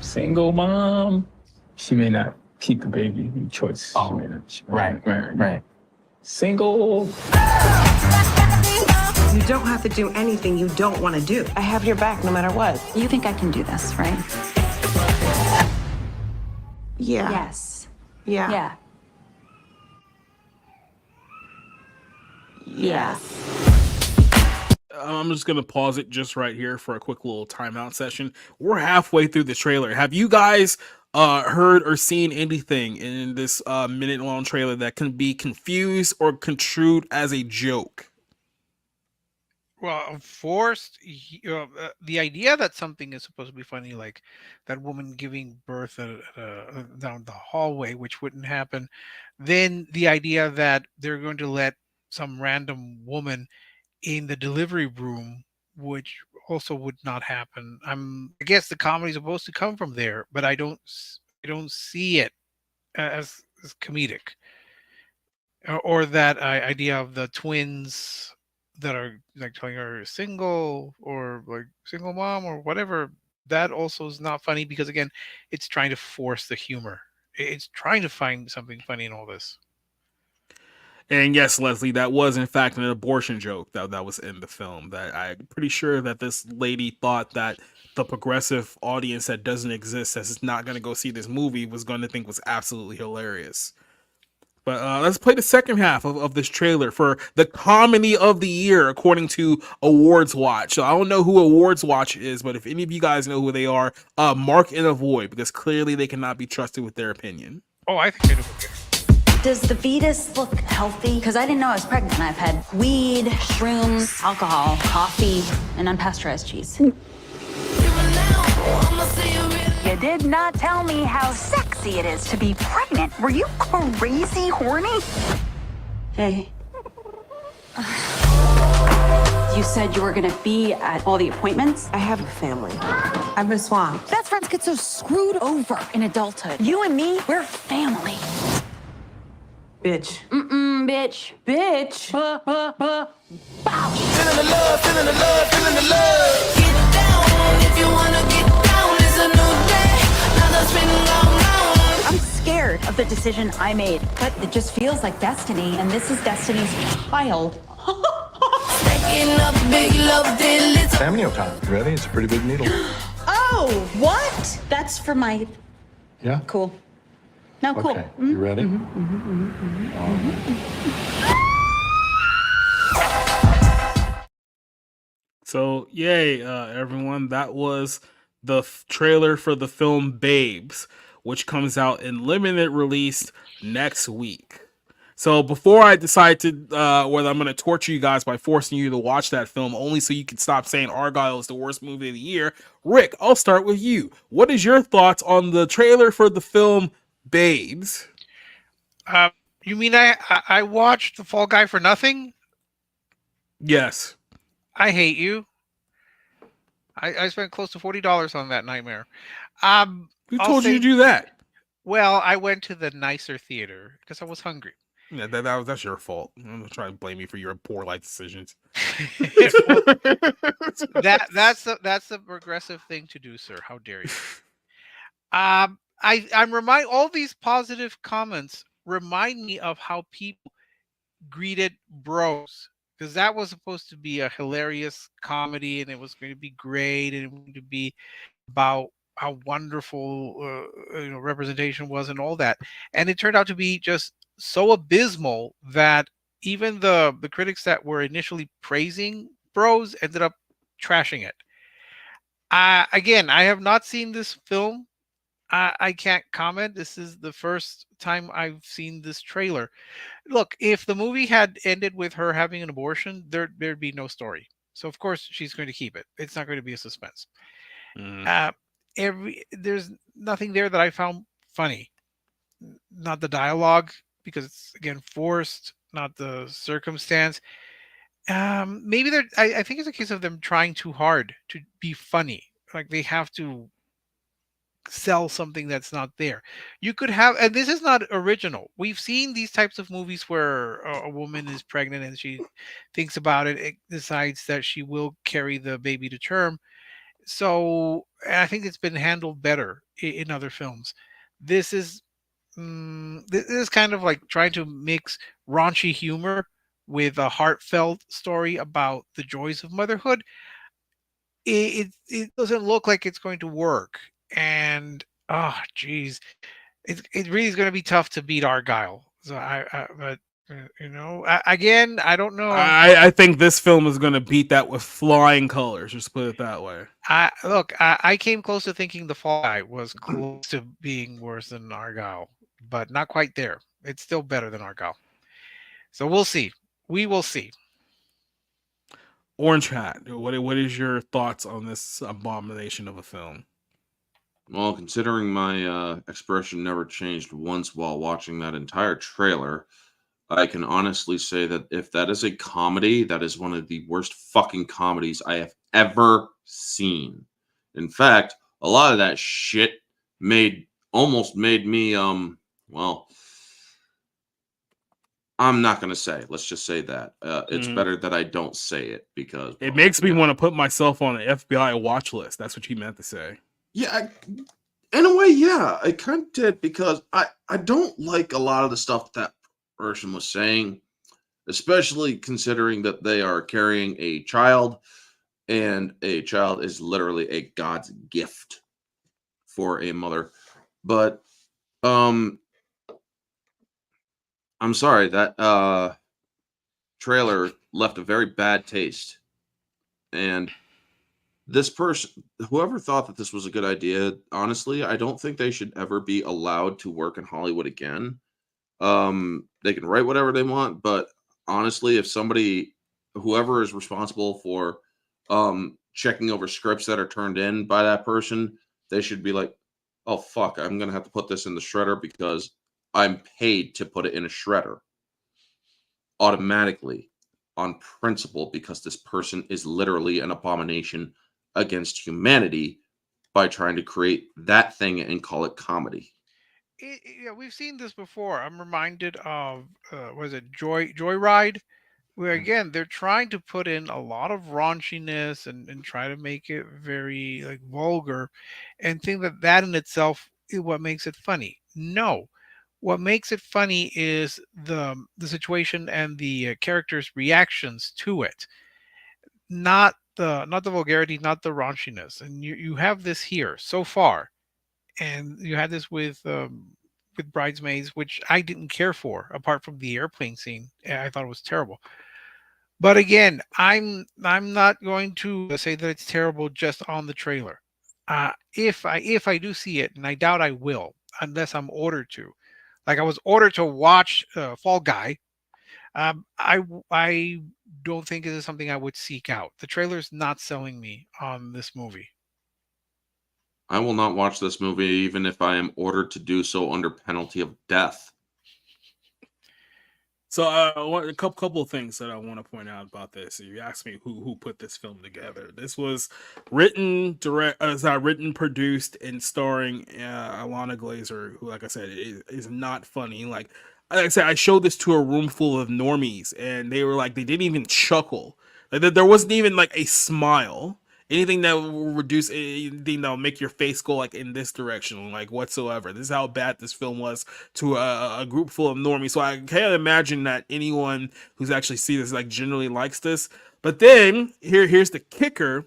Speaker 19: Single mom. She may not keep the baby. Choice. Oh, right. Single.
Speaker 15: You don't have to do anything you don't want to do. I have your back no matter what.
Speaker 18: You think I can do this, right?
Speaker 15: Yeah.
Speaker 18: Yes.
Speaker 15: Yeah.
Speaker 18: Yeah.
Speaker 1: I'm just gonna pause it just right here for a quick little timeout session. We're halfway through the trailer. Have you guys heard or seen anything in this minute-long trailer that can be confused or construed as a joke?
Speaker 11: Well, the idea that something is supposed to be funny, like that woman giving birth down the hallway, which wouldn't happen. Then the idea that they're going to let some random woman in the delivery room, which also would not happen. I guess the comedy is supposed to come from there, but I don't see it as comedic, or that idea of the twins that are like telling her single or like single mom or whatever. That also is not funny because again, it's trying to force the humor. It's trying to find something funny in all this.
Speaker 1: And yes, Leslie, that was in fact an abortion joke that was in the film. That I'm pretty sure that this lady thought that the progressive audience that doesn't exist, that's not going to go see this movie, was going to think was absolutely hilarious. But let's play the second half of this trailer for the comedy of the year, according to Awards Watch. So I don't know who Awards Watch is, but if any of you guys know who they are, mark and avoid, because clearly they cannot be trusted with their opinion.
Speaker 11: Oh, I think they do.
Speaker 18: Does the fetus look healthy? Because I didn't know I was pregnant. I've had weed, shrooms, alcohol, coffee, and unpasteurized cheese.
Speaker 20: You did not tell me how sexy it is to be pregnant. Were you crazy horny?
Speaker 18: Hey. You said you were gonna be at all the appointments?
Speaker 15: I have a family. I've been swamped.
Speaker 20: Best friends get so screwed over in adulthood. You and me, we're family.
Speaker 15: Bitch.
Speaker 18: Bitch. Bitch.
Speaker 20: Bow.
Speaker 3: Feeling the love, feeling the love, feeling the love. Get down if you wanna get down. It's a new day. Another spin round.
Speaker 20: I'm scared of the decision I made, but it just feels like destiny, and this is Destiny's child.
Speaker 3: Stacking up big love deals.
Speaker 16: Amniotic, ready? It's a pretty big needle.
Speaker 20: Oh, what? That's for my...
Speaker 16: Yeah?
Speaker 20: Cool. No, cool.
Speaker 16: Okay, you ready?
Speaker 1: So, yay, everyone. That was the trailer for the film Babes, which comes out in limited release next week. So before I decide to whether I'm going to torture you guys by forcing you to watch that film only so you can stop saying Argyle is the worst movie of the year, Rick, I'll start with you. What is your thoughts on the trailer for the film Babes?
Speaker 11: You mean I watched The Fall Guy for nothing?
Speaker 1: Yes.
Speaker 11: I hate you. I spent close to $40 on that nightmare.
Speaker 1: Who told you to do that?
Speaker 11: Well, I went to the nicer theater because I was hungry.
Speaker 1: Yeah, that's your fault. I'm not trying to blame you for your poor life decisions.
Speaker 11: That's the progressive thing to do, sir. How dare you? I'm all these positive comments remind me of how people greeted Bros, because that was supposed to be a hilarious comedy and it was going to be great and it was going to be about how wonderful representation was and all that, and it turned out to be just so abysmal that even the critics that were initially praising Bros ended up trashing it. Again, I have not seen this film. I can't comment. This is the first time I've seen this trailer. Look, if the movie had ended with her having an abortion, there'd be no story. So of course she's going to keep it. It's not going to be a suspense. There's nothing there that I found funny. Not the dialogue, because it's again forced, not the circumstance. Maybe they're. I think it's a case of them trying too hard to be funny. Like they have to sell something that's not there. You could have, and this is not original. We've seen these types of movies where a woman is pregnant and she thinks about it, decides that she will carry the baby to term. So and I think it's been handled better in other films. This is this is kind of like trying to mix raunchy humor with a heartfelt story about the joys of motherhood. It doesn't look like it's going to work, and oh geez, it really is going to be tough to beat Argyle. So I but again, I don't know.
Speaker 1: I think this film is going to beat that with flying colors. Just put it that way.
Speaker 11: I came close to thinking The Fall Guy was close to being worse than Argyle, but not quite there. It's still better than Argyle. So we'll see. We will see.
Speaker 1: Orange Hat, what is your thoughts on this abomination of a film?
Speaker 10: Well, considering my expression never changed once while watching that entire trailer, I can honestly say that if that is a comedy, that is one of the worst fucking comedies I have ever seen. In fact, a lot of that shit almost made me well, I'm not gonna say. Let's just say that it's better that I don't say it because
Speaker 1: it makes me want to put myself on the FBI watch list. That's what you meant to say.
Speaker 10: Yeah, in a way, yeah, I kind of did because I don't like a lot of the stuff that person was saying, especially considering that they are carrying a child, and a child is literally a God's gift for a mother. But I'm sorry that trailer left a very bad taste, and this person, whoever thought that this was a good idea, honestly, I don't think they should ever be allowed to work in Hollywood again. They can write whatever they want, but honestly, if somebody, whoever is responsible for checking over scripts that are turned in by that person, they should be like, oh fuck, I'm gonna have to put this in the shredder because I'm paid to put it in a shredder automatically on principle because this person is literally an abomination against humanity by trying to create that thing and call it comedy.
Speaker 11: Yeah, we've seen this before. I'm reminded of was it Joyride, where again they're trying to put in a lot of raunchiness and try to make it very like vulgar, and think that that in itself is what makes it funny. No, what makes it funny is the situation and the characters' reactions to it, not the vulgarity, not the raunchiness. And you have this here so far, and you had this with Bridesmaids, which I didn't care for, apart from the airplane scene. I thought it was terrible. But again, I'm not going to say that it's terrible just on the trailer. If I do see it, and I doubt I will, unless I'm ordered to, like I was ordered to watch Fall Guy. I don't think it is something I would seek out. The trailer's not selling me on this movie.
Speaker 10: I will not watch this movie even if I am ordered to do so under penalty of death.
Speaker 1: So, a couple of things that I want to point out about this. You asked me who put this film together. This was written, produced, and starring Ilana Glazer, who, like I said, is not funny. Like I said, I showed this to a room full of normies, and they were like, they didn't even chuckle. Like there wasn't even like a smile. Anything that will reduce, anything that will make your face go like in this direction, like whatsoever. This is how bad this film was to a group full of normies. So I can't imagine that anyone who's actually seen this like generally likes this. But then here's the kicker.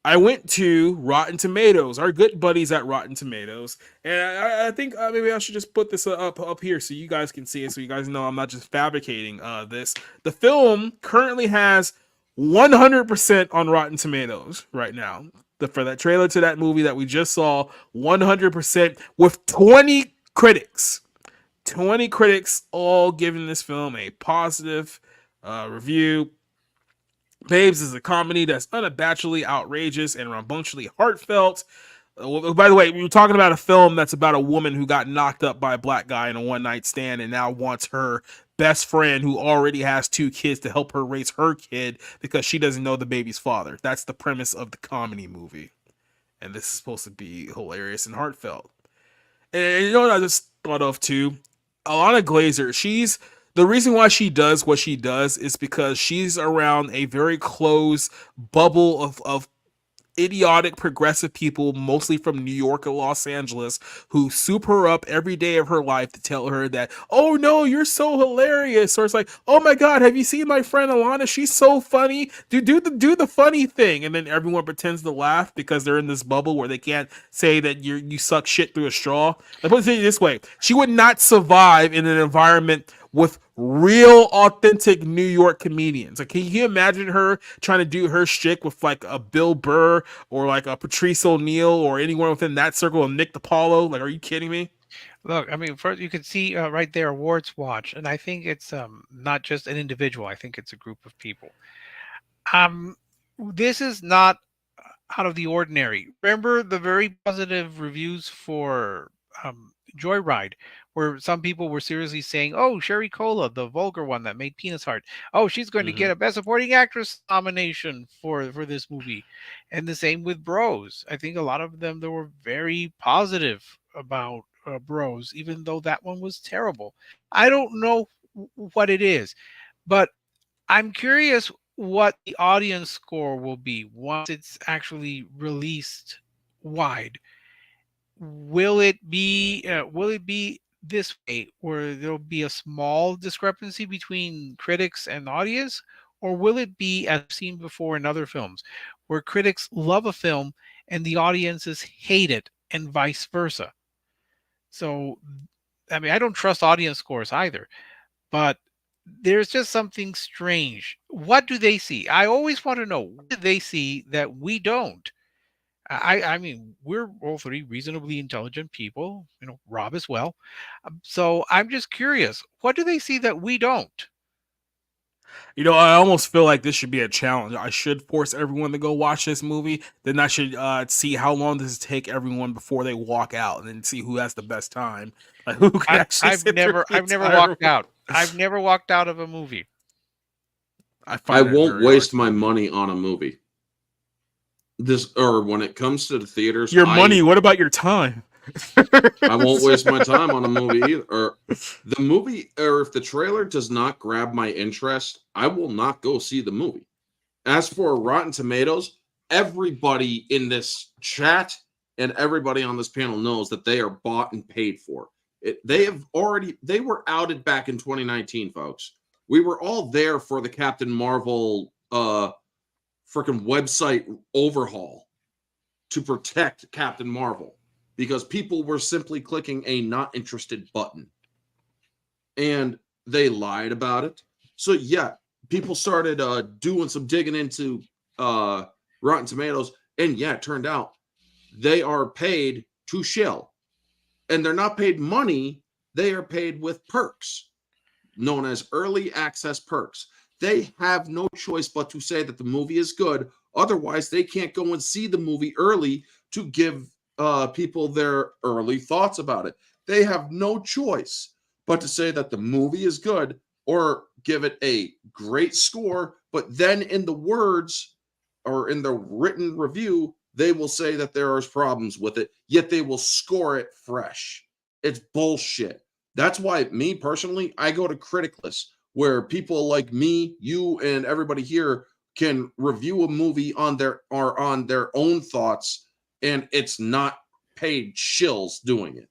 Speaker 1: I went to Rotten Tomatoes, our good buddies at Rotten Tomatoes, and I think maybe I should just put this up here so you guys can see it, so you guys know I'm not just fabricating this. The film currently has 100% on Rotten Tomatoes right now. For that trailer to that movie that we just saw, 100% with 20 critics. 20 critics all giving this film a positive review. Babes is a comedy that's unabashedly outrageous and rambunctiously heartfelt. By the way, we were talking about a film that's about a woman who got knocked up by a black guy in a one night stand and now wants her best friend who already has 2 kids to help her raise her kid because she doesn't know the baby's father. That's the premise of the comedy movie. And this is supposed to be hilarious and heartfelt. And you know what I just thought of too? Ilana Glazer, the reason why she does what she does is because she's around a very close bubble of idiotic progressive people, mostly from New York and Los Angeles, who soup her up every day of her life to tell her that, oh no, you're so hilarious, or it's like, oh my god, have you seen my friend Ilana? She's so funny. Do the funny thing, and then everyone pretends to laugh because they're in this bubble where they can't say that you suck shit through a straw. Let me put it this way: she would not survive in an environment with real authentic New York comedians. Like, can you imagine her trying to do her shtick with like a Bill Burr or like a Patrice O'Neill or anyone within that circle of Nick DiPaolo? Like, are you kidding me?
Speaker 11: Look, I mean, first you can see right there awards watch, and I think it's not just an individual. I think it's a group of people. This is not out of the ordinary. Remember the very positive reviews for Joyride, where some people were seriously saying, "Oh, Sherry Cola, the vulgar one that made Penis Heart. Oh, she's going to get a Best Supporting Actress nomination for this movie." And the same with Bros. I think a lot of them, they were very positive about Bros, even though that one was terrible. I don't know what it is, but I'm curious what the audience score will be once it's actually released wide. Will it be this way, where there'll be a small discrepancy between critics and audience, or will it be, as seen before in other films, where critics love a film and the audiences hate it, and vice versa? So, I mean, I don't trust audience scores either, but there's just something strange. What do they see? I always want to know, what do they see that we don't? I mean, we're all 3 reasonably intelligent people, Rob as well. So I'm just curious, what do they see that we don't?
Speaker 1: I almost feel like this should be a challenge. I should force everyone to go watch this movie. Then I should see how long does it take everyone before they walk out, and then see who has the best time. Like, who can actually
Speaker 11: I've
Speaker 1: sit through
Speaker 11: never
Speaker 1: the
Speaker 11: walked
Speaker 1: entire-
Speaker 11: out. I've never walked out of a movie.
Speaker 10: I won't waste my money on a movie. When it comes to the theaters,
Speaker 1: Your money. What about your time?
Speaker 10: I won't waste my time on a movie either. Or the movie, or if the trailer does not grab my interest, I will not go see the movie. As for Rotten Tomatoes, everybody in this chat and everybody on this panel knows that they are bought and paid for. They were outed back in 2019, folks. We were all there for the Captain Marvel freaking website overhaul to protect Captain Marvel, because people were simply clicking a not interested button, and they lied about it. So yeah, people started doing some digging into Rotten Tomatoes, and yeah, it turned out they are paid to shill, and they're not paid money. They are paid with perks known as early access perks. They have no choice but to say that the movie is good. Otherwise, they can't go and see the movie early to give people their early thoughts about it. They have no choice but to say that the movie is good or give it a great score. But then in the words or in the written review, they will say that there are problems with it, yet they will score it fresh. It's bullshit. That's why, me personally, I go to Criticless, where people like me, you, and everybody here can review a movie on their own thoughts, and it's not paid shills doing it.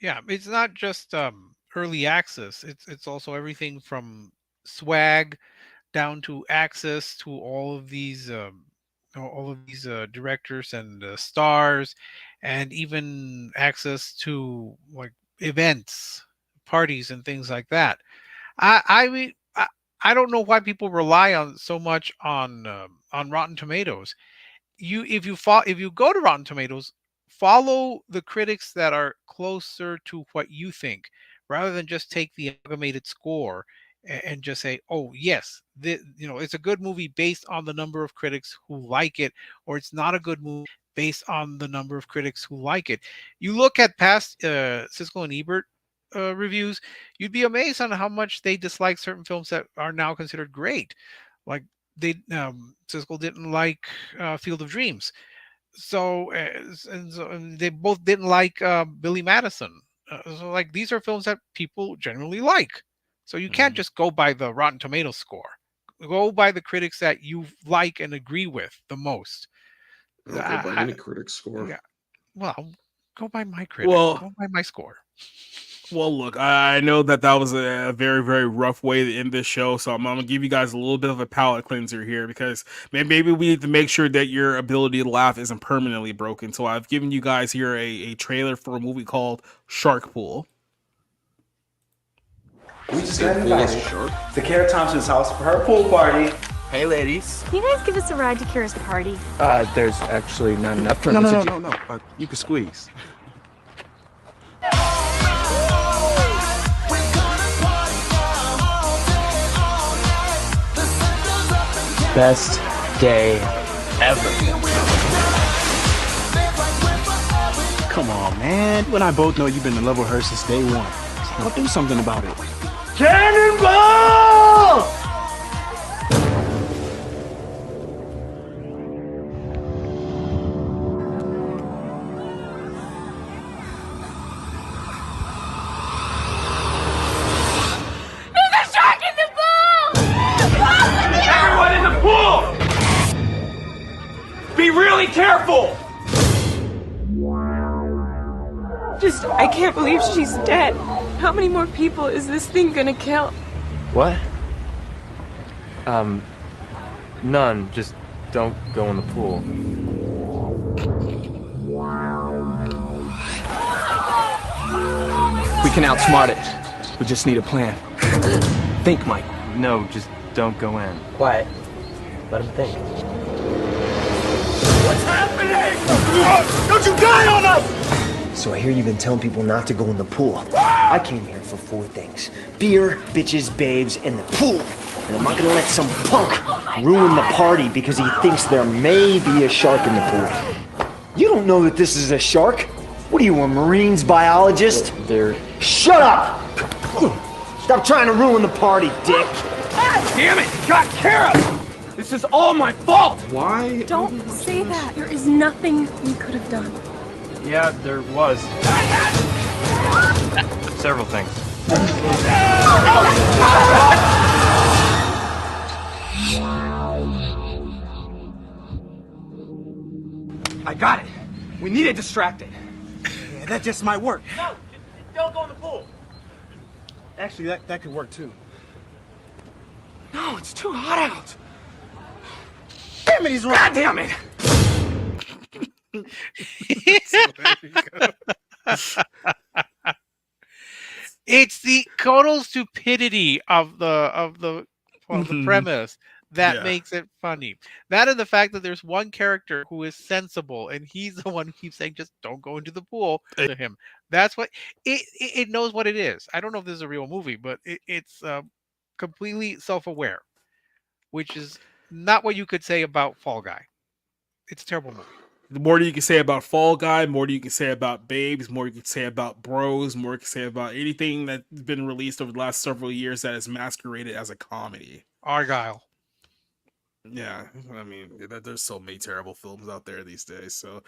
Speaker 11: Yeah, it's not just early access. It's also everything from swag down to access to all of these directors and stars, and even access to like events, parties, and things like that. I mean, I don't know why people rely on so much on Rotten Tomatoes. If you go to Rotten Tomatoes, follow the critics that are closer to what you think, rather than just take the amalgamated score and just say, oh yes, it's a good movie based on the number of critics who like it, or it's not a good movie based on the number of critics who like it. You look at past Siskel and Ebert reviews, you'd be amazed on how much they dislike certain films that are now considered great. Like Siskel didn't like Field of Dreams, and they both didn't like Billy Madison. So like these are films that people generally like. So you can't just go by the Rotten Tomatoes score. Go by the critics that you like and agree with the most.
Speaker 10: Go by any critic score.
Speaker 11: Yeah. Well, go by my critic.
Speaker 1: Well,
Speaker 11: go by my score.
Speaker 1: Well, look, I know that was a very, very rough way to end this show, so I'm going to give you guys a little bit of a palate cleanser here because maybe we need to make sure that your ability to laugh isn't permanently broken. So I've given you guys here a trailer for a movie called Shark Pool.
Speaker 21: We just got invited to Kara Thompson's house for her pool party.
Speaker 2: Hey, ladies.
Speaker 22: Can you guys give us a ride to Kira's party?
Speaker 2: There's actually not enough room.
Speaker 21: No. You can squeeze.
Speaker 2: Best day ever.
Speaker 21: Come on, man. You and I both know you've been in love with her since day one. I'll do something about it.
Speaker 2: Cannonball!
Speaker 21: Be really careful!
Speaker 23: I can't believe she's dead. How many more people is this thing gonna kill?
Speaker 2: What? None. Just don't go in the pool.
Speaker 21: We can outsmart it. We just need a plan. Think, Mike.
Speaker 2: No, just don't go in.
Speaker 21: Quiet.
Speaker 2: Let him think.
Speaker 21: What's happening? Don't you die on us!
Speaker 24: So I hear you've been telling people not to go in the pool. I came here for 4 things. Beer, bitches, babes, and the pool. And I'm not gonna let some punk ruin the party because he thinks there may be a shark in the pool. You don't know that this is a shark. What are you, a Marines biologist? Shut up! Stop trying to ruin the party, dick.
Speaker 21: Damn it! Got Kara! This is all my fault! Why?
Speaker 23: Don't say that. There is nothing we could have done.
Speaker 2: Yeah, there was. Several things.
Speaker 21: I got it. We need it distracted. Yeah, that just might work. No, don't go in the pool. Actually, that could work too. No, it's too hot out. Damn it, he's right. God damn it.
Speaker 11: It's the total stupidity of the premise that makes it funny. That and the fact that there's one character who is sensible and he's the one who keeps saying just don't go into the pool to him. That's what it knows what it is. I don't know if this is a real movie, but it's completely self-aware, which is not what you could say about Fall Guy. It's a terrible movie.
Speaker 1: The more you can say about Fall Guy, more you can say about Babes, more you can say about Bros, more you can say about anything that's been released over the last several years that is masqueraded as a comedy.
Speaker 11: Argyle.
Speaker 1: Yeah, I mean, there's so many terrible films out there these days. So,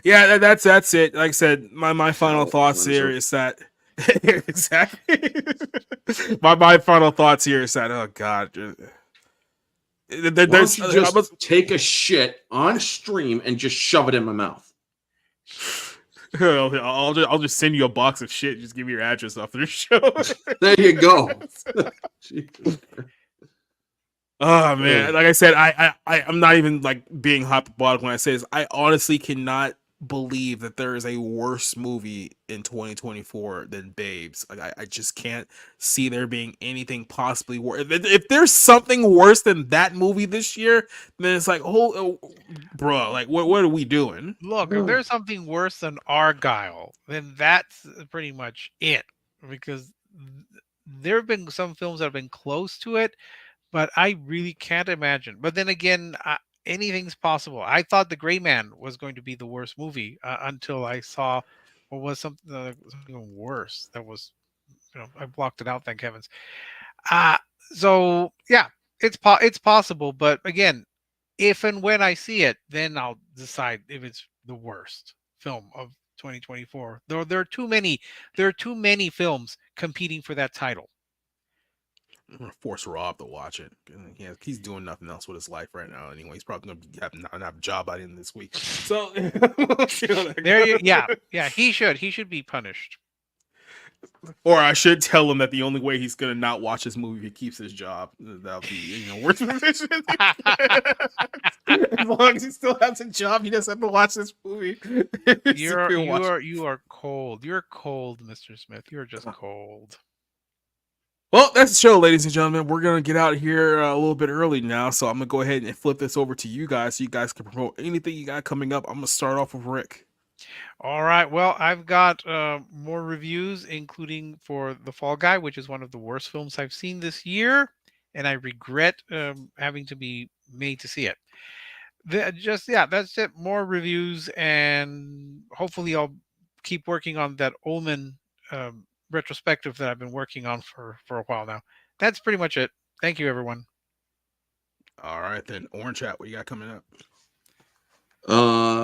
Speaker 1: yeah, that's it. Like I said, my final thoughts here is that exactly. my final thoughts here is that why
Speaker 10: don't you just take a shit on stream and just shove it in my mouth?
Speaker 1: I'll just send you a box of shit. Just give me your address after the show.
Speaker 10: There you go.
Speaker 1: Oh man, like I said, I'm not even like being hyperbolic when I say this. I honestly cannot believe that there is a worse movie in 2024 than Babes. Like I just can't see there being anything possibly worse. If there's something worse than that movie this year, then it's like, bro, like what are we doing?
Speaker 11: Look, if there's something worse than Argyle, then that's pretty much it. Because there have been some films that have been close to it, but I really can't imagine. But then again, anything's possible. I thought The Gray Man was going to be the worst movie until I saw what was something even worse. That was, I blocked it out. Thank heavens. So yeah, it's possible. But again, if and when I see it, then I'll decide if it's the worst film of 2024. There are too many. There are too many films competing for that title.
Speaker 1: I'm gonna force Rob to watch it. Yeah, he's doing nothing else with his life right now. Anyway, he's probably gonna not have a job by the end of this week. So
Speaker 11: yeah, he should be punished.
Speaker 1: Or I should tell him that the only way he's gonna not watch this movie if he keeps his job. That'll be worst position. As long as he still has a job, he doesn't have to watch this movie.
Speaker 11: You are cold. You're cold, Mr. Smith. You're just cold.
Speaker 1: Well, that's the show, ladies and gentlemen. We're going to get out of here a little bit early now, so I'm going to go ahead and flip this over to you guys so you guys can promote anything you got coming up. I'm going to start off with Rick.
Speaker 11: All right. Well, I've got more reviews, including for The Fall Guy, which is one of the worst films I've seen this year, and I regret having to be made to see it. That's it. More reviews, and hopefully I'll keep working on that Ullman retrospective that I've been working on for a while now. That's pretty much it. Thank you, everyone.
Speaker 1: All right, then. Orange Hat, what you got coming up?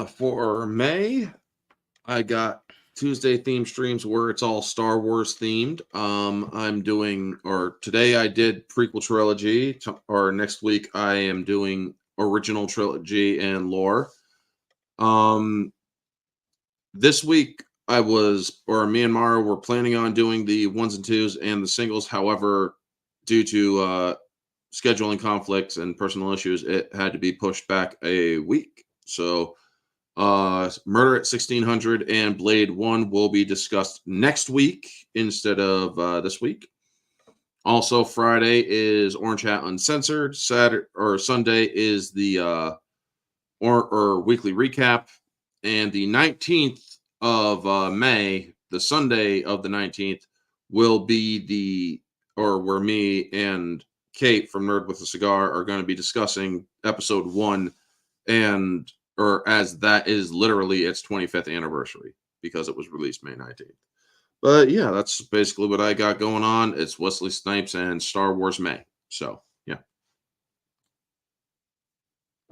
Speaker 10: For May, I got Tuesday theme streams where it's all Star Wars themed. Today I did prequel trilogy, or next week I am doing original trilogy and lore. This week me and Mara were planning on doing the 1s and 2s and the singles. However, due to scheduling conflicts and personal issues, it had to be pushed back a week. So Murder at 1600 and Blade 1 will be discussed next week instead of this week. Also, Friday is Orange Hat Uncensored. Sunday is the weekly recap. And the 19th of May, the Sunday of the 19th, will be where me and Kate from Nerd with a Cigar are going to be discussing episode 1, as that is literally its 25th anniversary because it was released May 19th. But yeah, that's basically what I got going on. It's Wesley Snipes and Star Wars May. So yeah.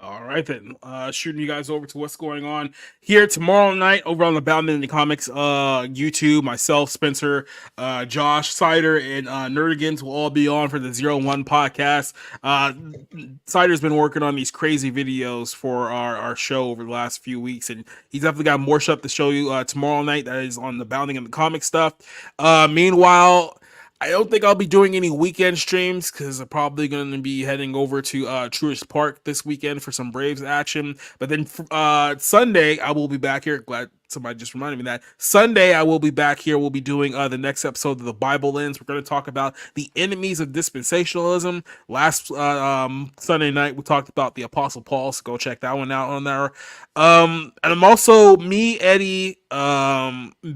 Speaker 1: All right, then. Shooting you guys over to what's going on here tomorrow night over on the Boundman in the Comics YouTube. Myself, Spencer, Josh, Cider, and Nerdigans will all be on for the 01 podcast. Cider's been working on these crazy videos for our show over the last few weeks, and he's definitely got more stuff to show you tomorrow night that is on the Bounding in the Comics stuff. Meanwhile, I don't think I'll be doing any weekend streams because I'm probably going to be heading over to Truist Park this weekend for some Braves action. But then Sunday, I will be back here. Glad somebody just reminded me that. Sunday, I will be back here. We'll be doing the next episode of The Bible Lens. We're going to talk about the enemies of dispensationalism. Last Sunday night, we talked about the Apostle Paul, so go check that one out on there. And I'm also, me, Eddie,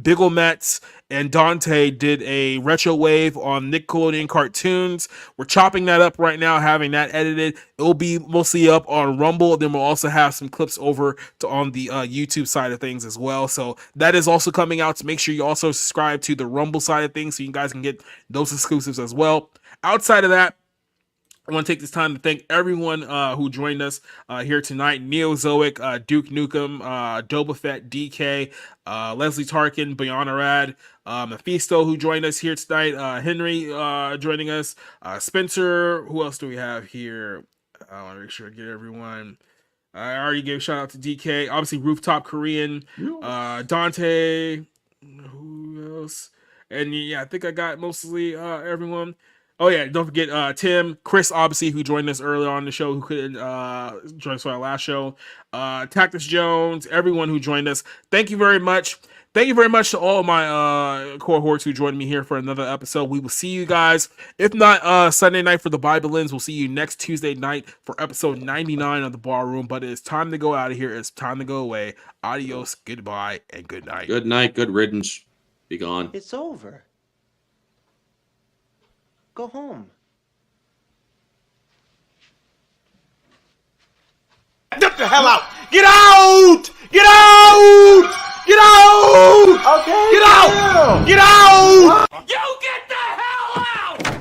Speaker 1: Bigglemets, and Dante did a retro wave on Nickelodeon cartoons. We're chopping that up right now, having that edited. It'll be mostly up on Rumble. Then we'll also have some clips over on the YouTube side of things as well. So that is also coming out. So make sure you also subscribe to the Rumble side of things so you guys can get those exclusives as well. Outside of that, I want to take this time to thank everyone who joined us here tonight. Neozoic, Duke Nukem, Doba Fett, DK, Leslie Tarkin, Bayana Rad, Mephisto who joined us here tonight, Henry joining us, Spencer. Who else do we have here? I want to make sure I get everyone. I already gave a shout out to DK. Obviously, Rooftop Korean, Dante. Who else? And yeah, I think I got mostly everyone. Oh yeah, don't forget Tim, Chris, obviously, who joined us earlier on the show, who couldn't join us for our last show. Cactus Jones, everyone who joined us. Thank you very much. Thank you very much to all of my cohorts who joined me here for another episode. We will see you guys, if not Sunday night for the Bible Lens, we'll see you next Tuesday night for episode 99 of the Bar Room. But it's time to go out of here. It's time to go away. Adios, goodbye, and good night.
Speaker 10: Good night, good riddance. Be gone.
Speaker 4: It's over.
Speaker 24: Go home.
Speaker 21: Get the hell out! Get out! Get out! Get out!
Speaker 24: Okay.
Speaker 21: Get out! Get out!
Speaker 3: You get the hell out!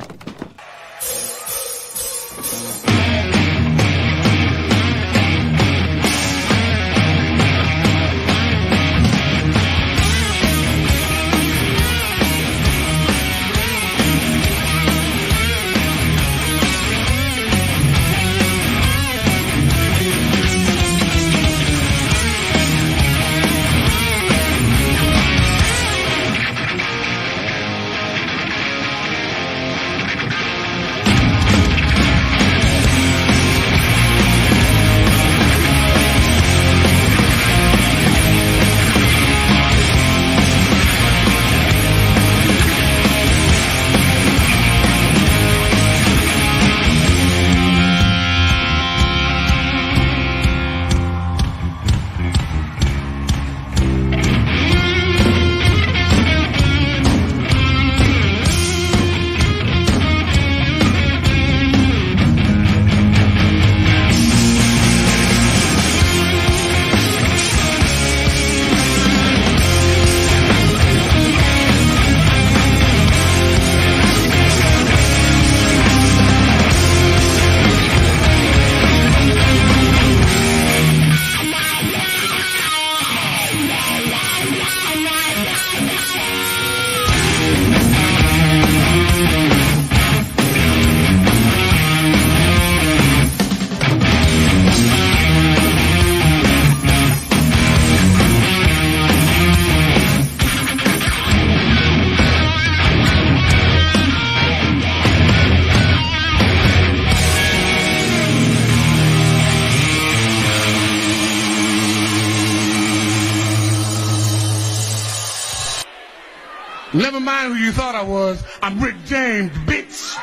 Speaker 4: Never mind who you thought I was. I'm Rick James, bitch.